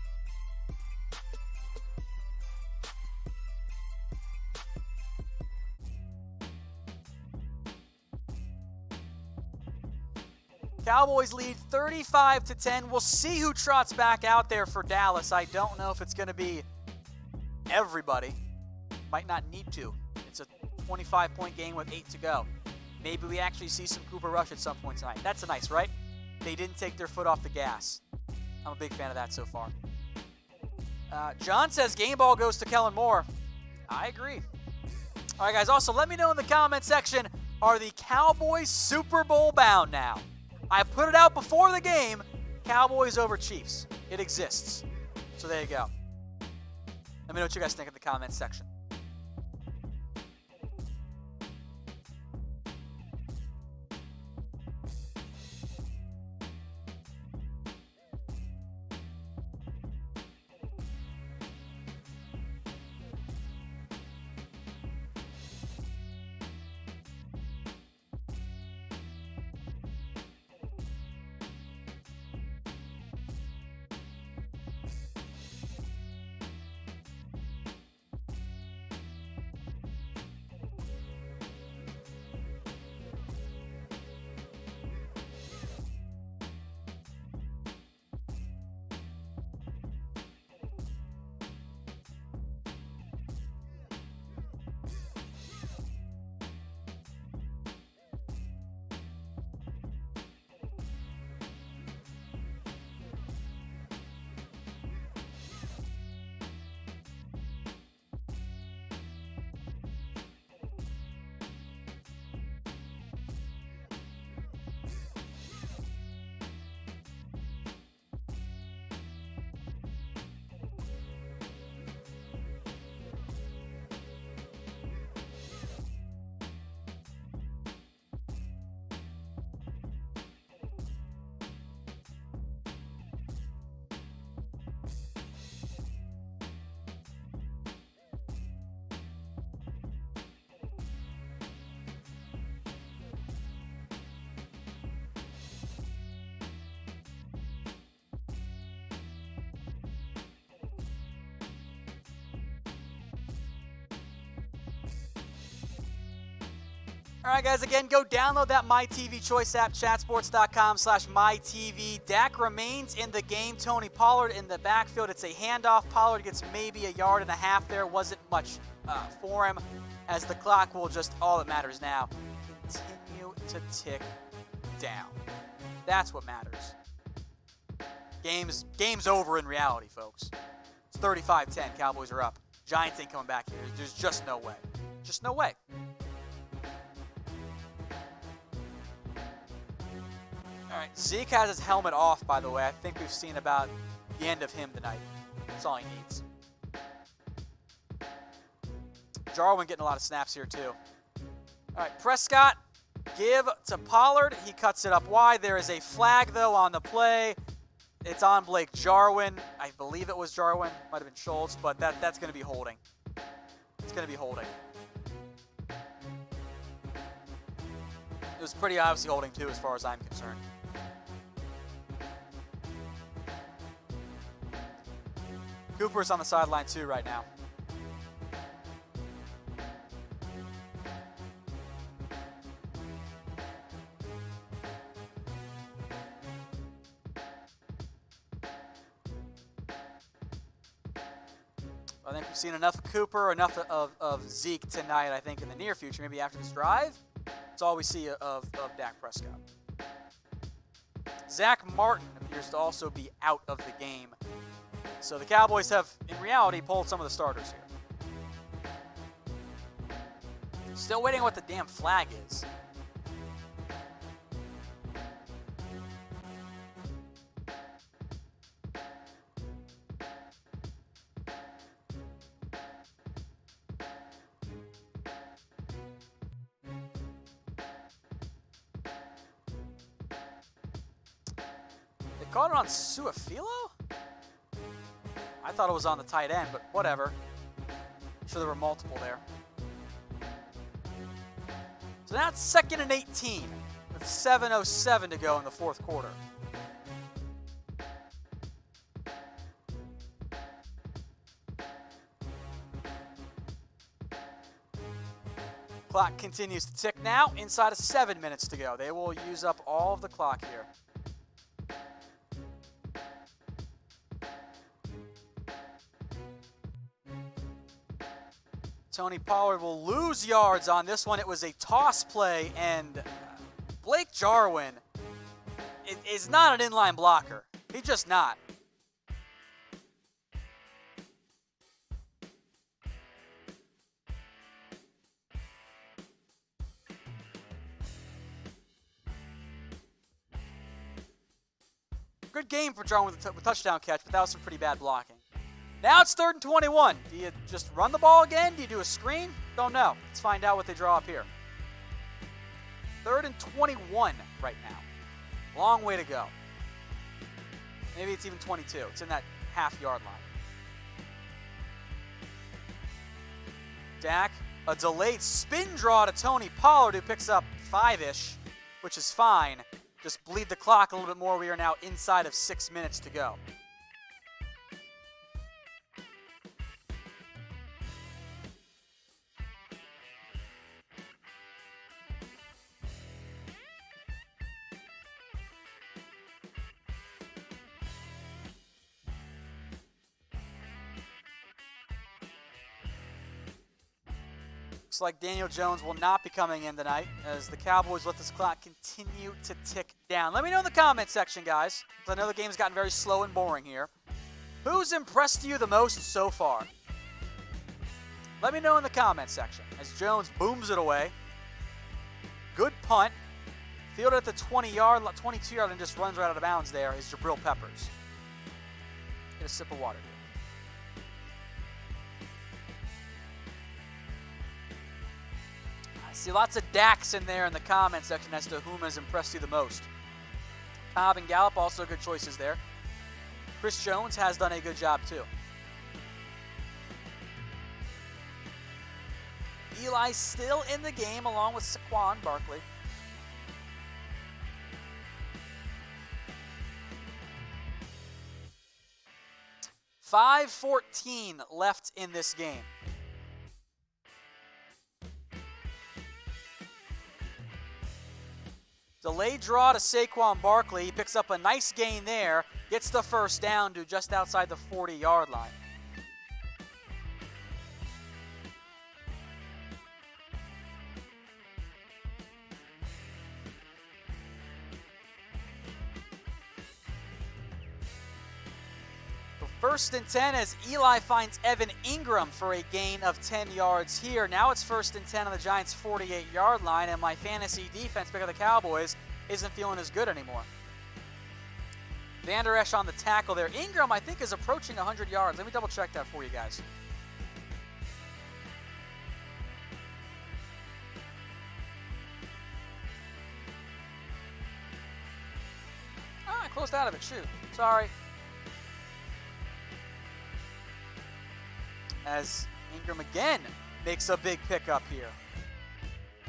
Cowboys lead 35-10. We'll see who trots back out there for Dallas. I don't know if it's going to be everybody. Might not need to. It's a 25-point game with 8 to go. Maybe we actually see some Cooper Rush at some point tonight. That's nice, right? They didn't take their foot off the gas. I'm a big fan of that so far. John says game ball goes to Kellen Moore. I agree. All right, guys. Also, let me know in the comment section, are the Cowboys Super Bowl bound now? I put it out before the game, Cowboys over Chiefs. It exists. So there you go. Let me know what you guys think in the comments section. All right, guys, again, go download that MyTV Choice app, chatsports.com/MyTV. Dak remains in the game. Tony Pollard in the backfield. It's a handoff. Pollard gets maybe a yard and a half there. Wasn't much for him, as the clock will just, all that matters now, continue to tick down. That's what matters. Game's over in reality, folks. It's 35-10. Cowboys are up. Giants ain't coming back here. There's just no way. Just no way. All right, Zeke has his helmet off, by the way. I think we've seen about the end of him tonight. That's all he needs. Jarwin getting a lot of snaps here, too. All right, Prescott, give to Pollard. He cuts it up wide. There is a flag, though, on the play. It's on Blake Jarwin. I believe it was Jarwin. Might have been Schultz, but that's going to be holding. It's going to be holding. It was pretty obviously holding, too, as far as I'm concerned. Cooper's on the sideline, too, right now. I think we've seen enough of Cooper, enough of Zeke tonight, I think, in the near future. Maybe after this drive, that's all we see of Dak Prescott. Zach Martin appears to also be out of the game. So the Cowboys have, in reality, pulled some of the starters here. Still waiting on what the damn flag is. They caught it on Suafilo? I thought it was on the tight end, but whatever. I'm sure there were multiple there. So now it's 2nd and 18 with 7:07 to go in the fourth quarter. Clock continues to tick now. Inside of 7 minutes to go. They will use up all of the clock here. Tony Pollard will lose yards on this one. It was a toss play, and Blake Jarwin is not an inline blocker. He's just not. Good game for Jarwin with a touchdown catch, but that was some pretty bad blocking. Now it's 3rd and 21. Do you just run the ball again? Do you do a screen? Don't know. Let's find out what they draw up here. 3rd and 21 right now. Long way to go. Maybe it's even 22. It's in that half-yard line. Dak, a delayed spin draw to Tony Pollard, who picks up 5-ish, which is fine. Just bleed the clock a little bit more. We are now inside of 6 minutes to go. Looks like Daniel Jones will not be coming in tonight as the Cowboys let this clock continue to tick down. Let me know in the comment section, guys, because I know the game's gotten very slow and boring here. Who's impressed you the most so far? Let me know in the comment section as Jones booms it away. Good punt. Fielded at the 20-yard, 22-yard, and just runs right out of bounds there is Jabril Peppers. Get a sip of water here. I see lots of Daks in there in the comment section as to whom has impressed you the most. Cobb and Gallup, also good choices there. Chris Jones has done a good job too. Eli still in the game along with Saquon Barkley. $5:14 left in this game. Delayed draw to Saquon Barkley. He picks up a nice gain there. Gets the first down to just outside the 40-yard line. First and 10 as Eli finds Evan Ingram for a gain of 10 yards here. Now it's first and 10 on the Giants' 48-yard line, and my fantasy defense pick of the Cowboys isn't feeling as good anymore. Vander Esch on the tackle there. Ingram, I think, is approaching 100 yards. Let me double check that for you guys. I closed out of it. Shoot. Sorry. As Ingram again makes a big pickup here.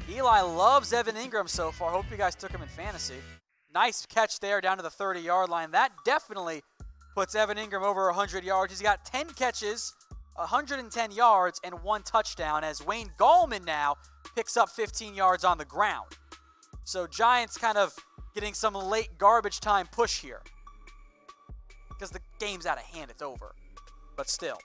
Eli loves Evan Ingram so far. Hope you guys took him in fantasy. Nice catch there down to the 30-yard line. That definitely puts Evan Ingram over 100 yards. He's got 10 catches, 110 yards, and 1 touchdown as Wayne Gallman now picks up 15 yards on the ground. So Giants kind of getting some late garbage time push here. Because the game's out of hand, it's over. But still.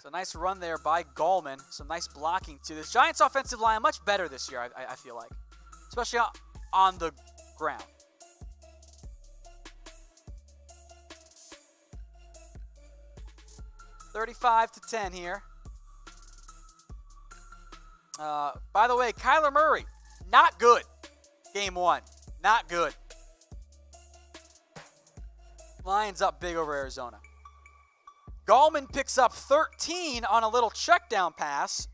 So nice run there by Gallman. Some nice blocking too. This Giants offensive line much better this year, I feel like. Especially on the ground. $35-10 here. By the way, Kyler Murray, not good. Game 1, not good. Lions up big over Arizona. Gallman picks up 13 on a little check down pass.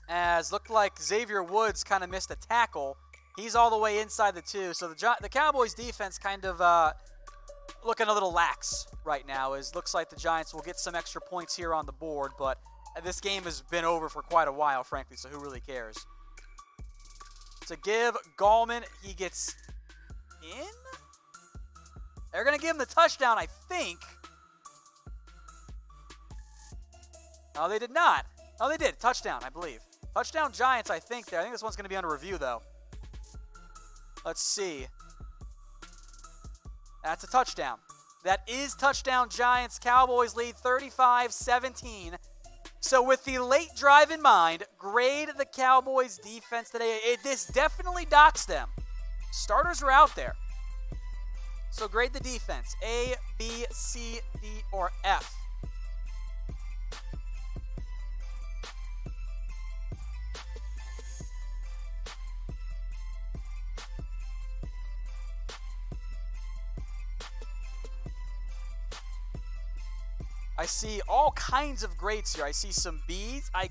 As looked like Xavier Woods kind of missed a tackle. He's all the way inside the 2. So the Cowboys defense kind of looking a little lax right now. As looks like the Giants will get some extra points here on the board. But this game has been over for quite a while, frankly. So who really cares? To give Gallman, he gets in. They're going to give him the touchdown, I think. No, they did not. No, they did. Touchdown, I believe. Touchdown Giants, I think there. I think this one's going to be under review, though. Let's see. That's a touchdown. That is touchdown Giants. Cowboys lead 35-17. So with the late drive in mind, grade the Cowboys defense today. This definitely docks them. Starters are out there. So grade the defense. A, B, C, D, or F. I see all kinds of grades here. I see some B's, I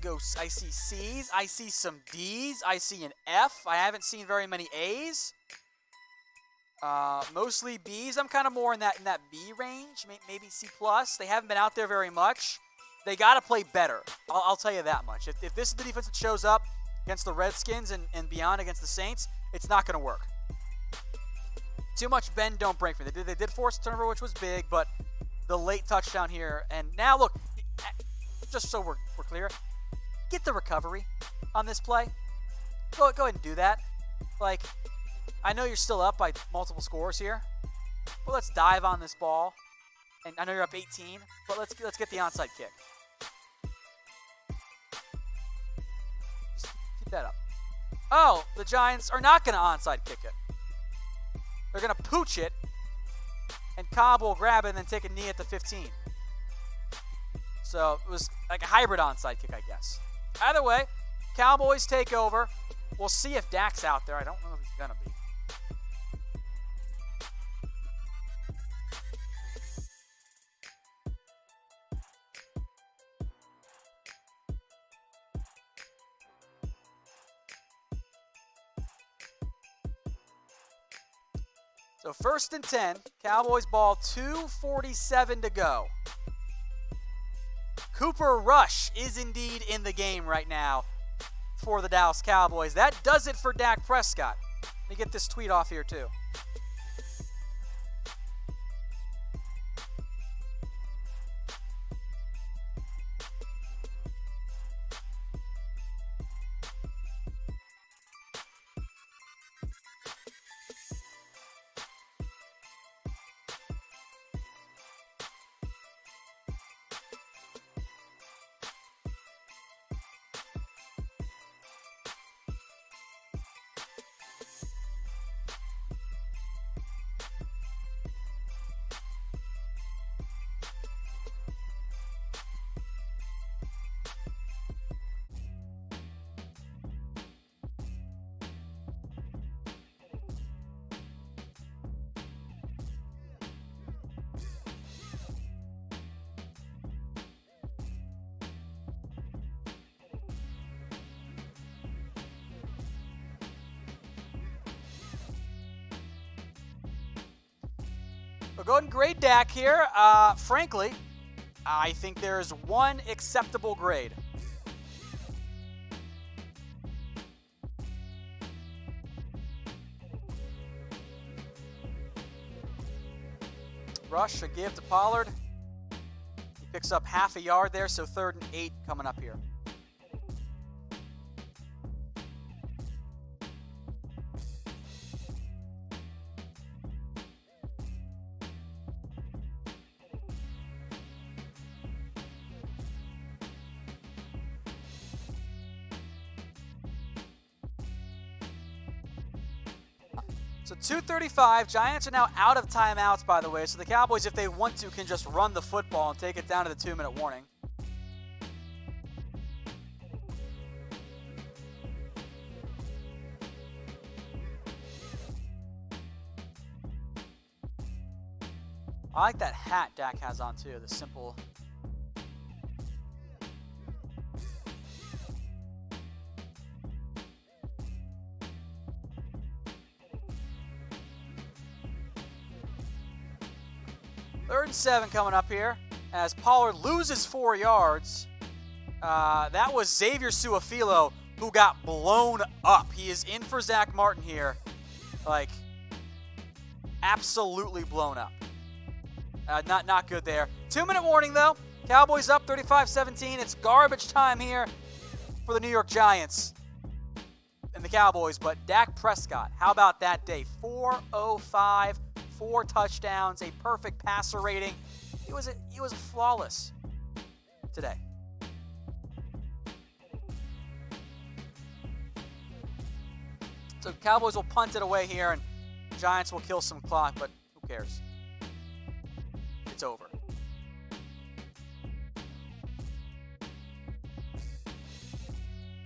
see C's, I see some D's, I see an F. I haven't seen very many A's. Mostly B's. I'm kind of more in that B range, maybe C+. They haven't been out there very much. They got to play better. I'll tell you that much. If this is the defense that shows up against the Redskins and beyond against the Saints, it's not going to work. Too much bend, don't break for me. They did force a turnover, which was big, but the late touchdown here. And now, look, just so we're clear, get the recovery on this play. Go ahead and do that. Like, I know you're still up by multiple scores here, but let's dive on this ball. And I know you're up 18, but let's get the onside kick. Just keep that up. Oh, the Giants are not going to onside kick it. They're going to pooch it, and Cobb will grab it and then take a knee at the 15. So it was like a hybrid onside kick, I guess. Either way, Cowboys take over. We'll see if Dak's out there. I don't know if he's going to be. So 1st and 10, Cowboys ball, 2:47 to go. Cooper Rush is indeed in the game right now for the Dallas Cowboys. That does it for Dak Prescott. Let me get this tweet off here too. We'll go ahead and grade Dak here. Frankly, I think there is one acceptable grade. Rush, a give to Pollard. He picks up half a yard there, so 3rd and 8 coming up here. So 2:35, Giants are now out of timeouts, by the way, so the Cowboys, if they want to, can just run the football and take it down to the 2-minute warning. I like that hat Dak has on, too, the simple... Third and 7 coming up here as Pollard loses 4 yards. That was Xavier Su'a-Filo who got blown up. He is in for Zach Martin here. Like, absolutely blown up. Not good there. 2-minute warning, though. Cowboys up 35-17. It's garbage time here for the New York Giants and the Cowboys. But Dak Prescott, how about that day? 405. 4 touchdowns, a perfect passer rating. He was flawless today. So Cowboys will punt it away here, and Giants will kill some clock, but who cares? It's over.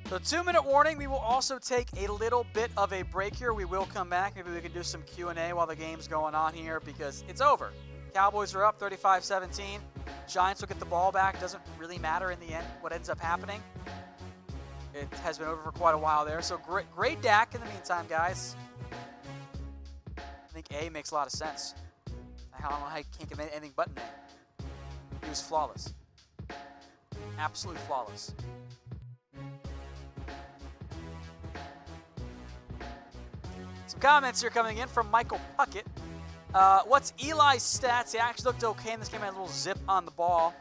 So 2-minute warning. We will also take a little bit of a break here. We will come back. Maybe we can do some Q&A while the game's going on here because it's over. Cowboys are up 35-17. Giants will get the ball back. Doesn't really matter in the end what ends up happening. It has been over for quite a while there. So great Dak in the meantime, guys. I think A makes a lot of sense. I don't know how you can't get anything but an A. He was flawless. Absolutely flawless. Some comments here coming in from Michael Puckett. What's Eli's stats? He actually looked okay in this game. Had a little zip on the ball.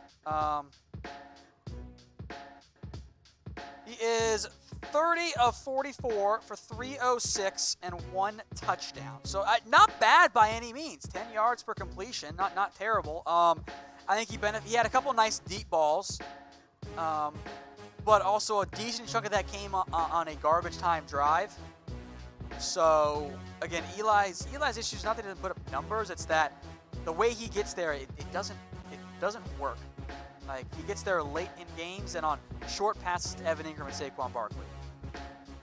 He is 30 of 44 for 306 and 1 touchdown. So not bad by any means. 10 yards per completion. Not terrible. I think he had a couple nice deep balls. But also a decent chunk of that came on a garbage time drive. So, again, Eli's issue is not that he doesn't put up numbers. It's that the way he gets there, it doesn't work. Like, he gets there late in games and on short passes to Evan Ingram and Saquon Barkley.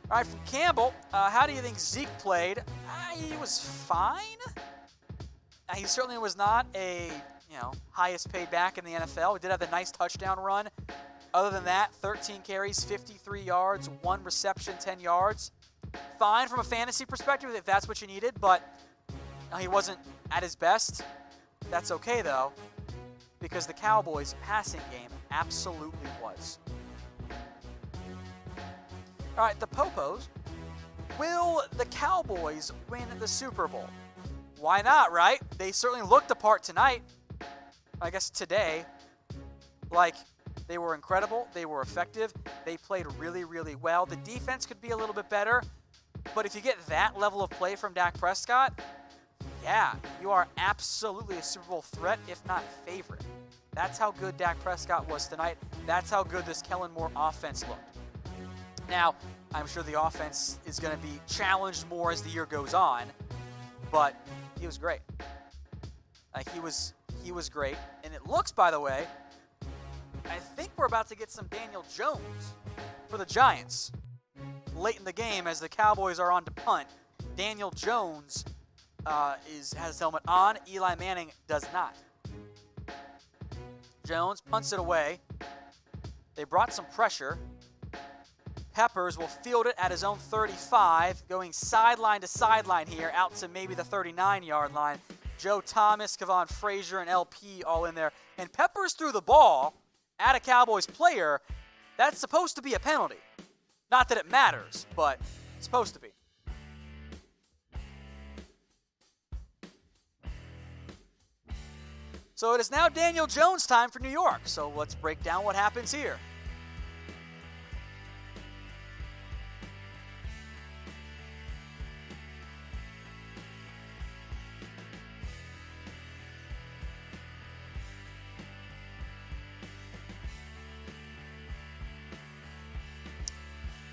All right, from Campbell, how do you think Zeke played? He was fine. He certainly was not a highest paid back in the NFL. He did have the nice touchdown run. Other than that, 13 carries, 53 yards, 1 reception, 10 yards. Fine from a fantasy perspective if that's what you needed, but he wasn't at his best. That's okay, though, because the Cowboys' passing game absolutely was. All right, the Popos. Will the Cowboys win the Super Bowl? Why not, right? They certainly looked the part tonight. I guess today. Like, they were incredible. They were effective. They played really, really well. The defense could be a little bit better. But if you get that level of play from Dak Prescott, yeah, you are absolutely a Super Bowl threat, if not favorite. That's how good Dak Prescott was tonight. That's how good this Kellen Moore offense looked. Now, I'm sure the offense is going to be challenged more as the year goes on, but he was great. He was great. And it looks, by the way, I think we're about to get some Daniel Jones for the Giants late in the game as the Cowboys are on to punt. Daniel Jones has his helmet on. Eli Manning does not. Jones punts it away. They brought some pressure. Peppers will field it at his own 35, going sideline to sideline here, out to maybe the 39-yard line. Joe Thomas, Kevon Frazier, and LP all in there. And Peppers threw the ball at a Cowboys player. That's supposed to be a penalty. Not that it matters, but it's supposed to be. So it is now Daniel Jones time for New York. So let's break down what happens here.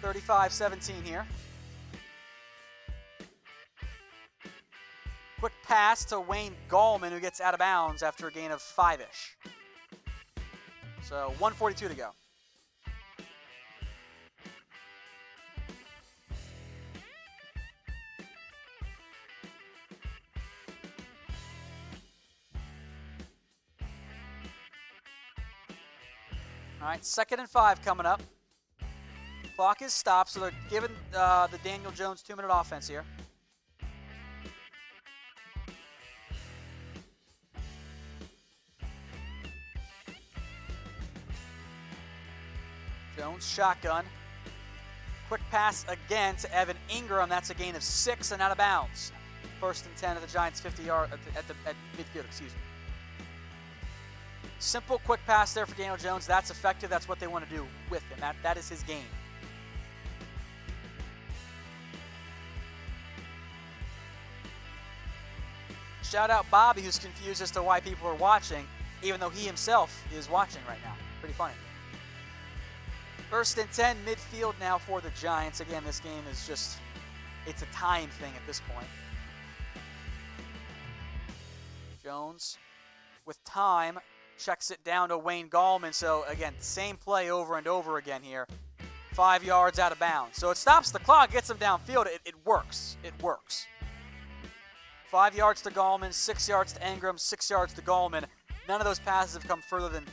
(35-17) here. Quick pass to Wayne Gallman, who gets out of bounds after a gain of 5-ish. So 1:42 to go. All right, 2nd and 5 coming up. Clock is stopped, so they're giving the Daniel Jones 2-minute offense here. Jones shotgun. Quick pass again to Evan Ingram. That's a gain of 6 and out of bounds. 1st and 10 at the Giants' 50-yard at midfield. Excuse me. Simple quick pass there for Daniel Jones. That's effective. That's what they want to do with him. That is his game. Shout out Bobby, who's confused as to why people are watching, even though he himself is watching right now. Pretty funny. 1st and 10, midfield now for the Giants. Again, this game is just, it's a time thing at this point. Jones, with time, checks it down to Wayne Gallman. So, again, same play over and over again here. 5 yards out of bounds. So it stops the clock, gets them downfield. It works. It works. 5 yards to Gallman, 6 yards to Ingram, 6 yards to Gallman. None of those passes have come further than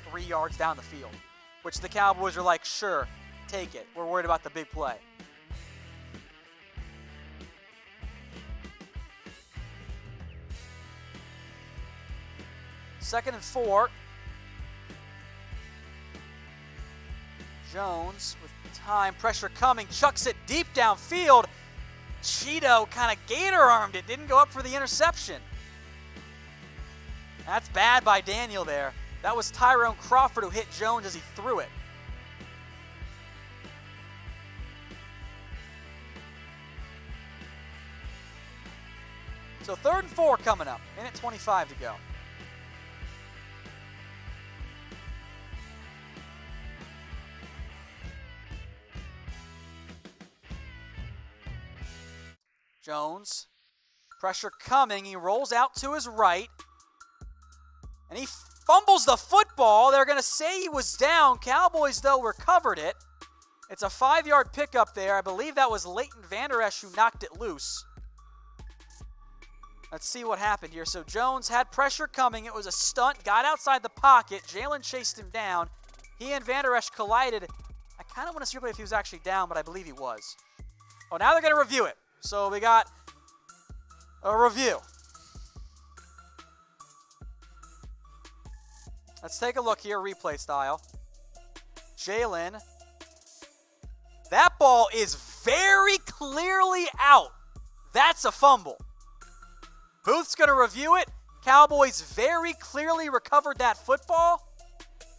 3 yards down the field, which the Cowboys are like, sure, take it. We're worried about the big play. Second and 4. Jones with time, pressure coming, chucks it deep downfield. Cheeto kind of gator-armed it, didn't go up for the interception. That's bad by Daniel there. That was Tyrone Crawford who hit Jones as he threw it. So 3rd and 4 coming up. Minute 25 to go. Jones, pressure coming. He rolls out to his right. And he fumbles the football. They're going to say he was down. Cowboys, though, recovered it. It's a 5-yard pickup there. I believe that was Leighton Vander Esch who knocked it loose. Let's see what happened here. So Jones had pressure coming. It was a stunt. Got outside the pocket. Jaylon chased him down. He and Vander Esch collided. I kind of want to see if he was actually down, but I believe he was. Oh, now they're going to review it. So we got a review. Let's take a look here, replay style. Jaylon. That ball is very clearly out. That's a fumble. Booth's going to review it. Cowboys very clearly recovered that football.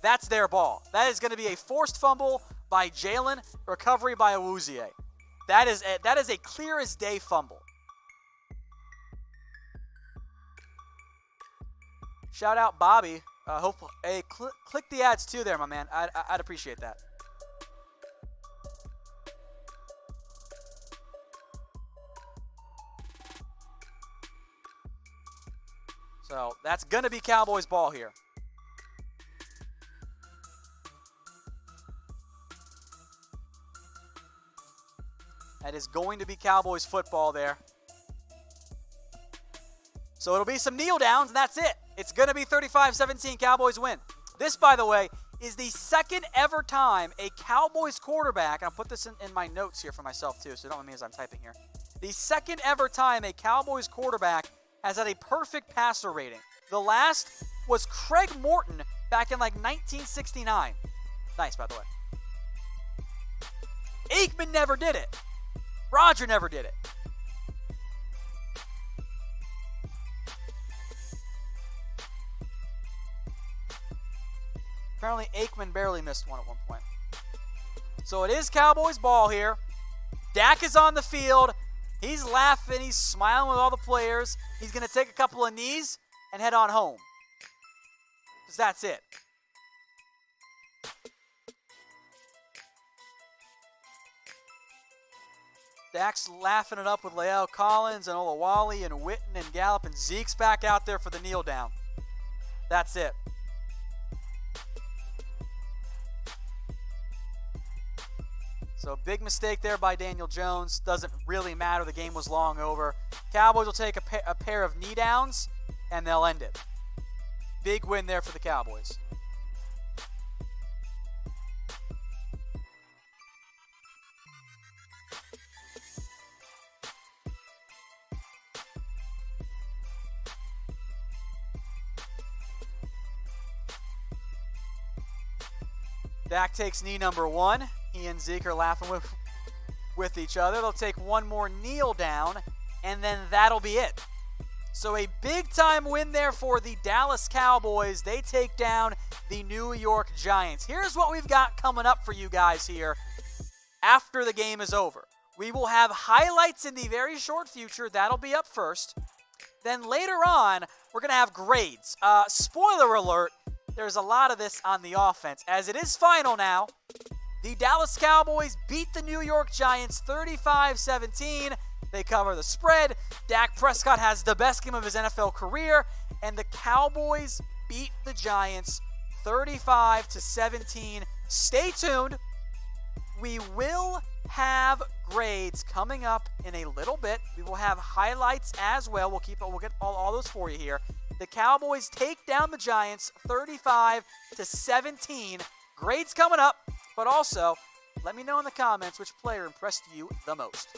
That's their ball. That is going to be a forced fumble by Jaylon, recovery by Awuzie. That is a clear as day fumble. Shout out Bobby. Hey, click the ads too there, my man. I'd appreciate that. So that's going to be Cowboys ball here. That is going to be Cowboys football there. So it'll be some kneel downs, and that's it. It's going to be 35-17, Cowboys win. This, by the way, is the second ever time a Cowboys quarterback, and I'll put this in my notes here for myself too, so don't mind me as I'm typing here. The second ever time a Cowboys quarterback has had a perfect passer rating. The last was Craig Morton back in like 1969. Nice, by the way. Aikman never did it. Roger never did it. Apparently Aikman barely missed one at one point. So it is Cowboys ball here. Dak is on the field. He's laughing. He's smiling with all the players. He's going to take a couple of knees and head on home. Because that's it. Dak's laughing it up with La'el Collins and Olawale and Witten and Gallup, and Zeke's back out there for the kneel down. That's it. So big mistake there by Daniel Jones. Doesn't really matter. The game was long over. Cowboys will take a pair of knee downs, and they'll end it. Big win there for the Cowboys. Dak takes knee number one. He and Zeke are laughing with each other. They'll take one more kneel down, and then that'll be it. So a big-time win there for the Dallas Cowboys. They take down the New York Giants. Here's what we've got coming up for you guys here after the game is over. We will have highlights in the very short future. That'll be up first. Then later on, we're going to have grades. Spoiler alert, there's a lot of this on the offense. As it is final now, the Dallas Cowboys beat the New York Giants 35-17. They cover the spread. Dak Prescott has the best game of his NFL career, and the Cowboys beat the Giants 35-17. Stay tuned. We will have grades coming up in a little bit. We will have highlights as well. We'll get all those for you here. The Cowboys take down the Giants 35-17. Grades coming up, but also let me know in the comments which player impressed you the most.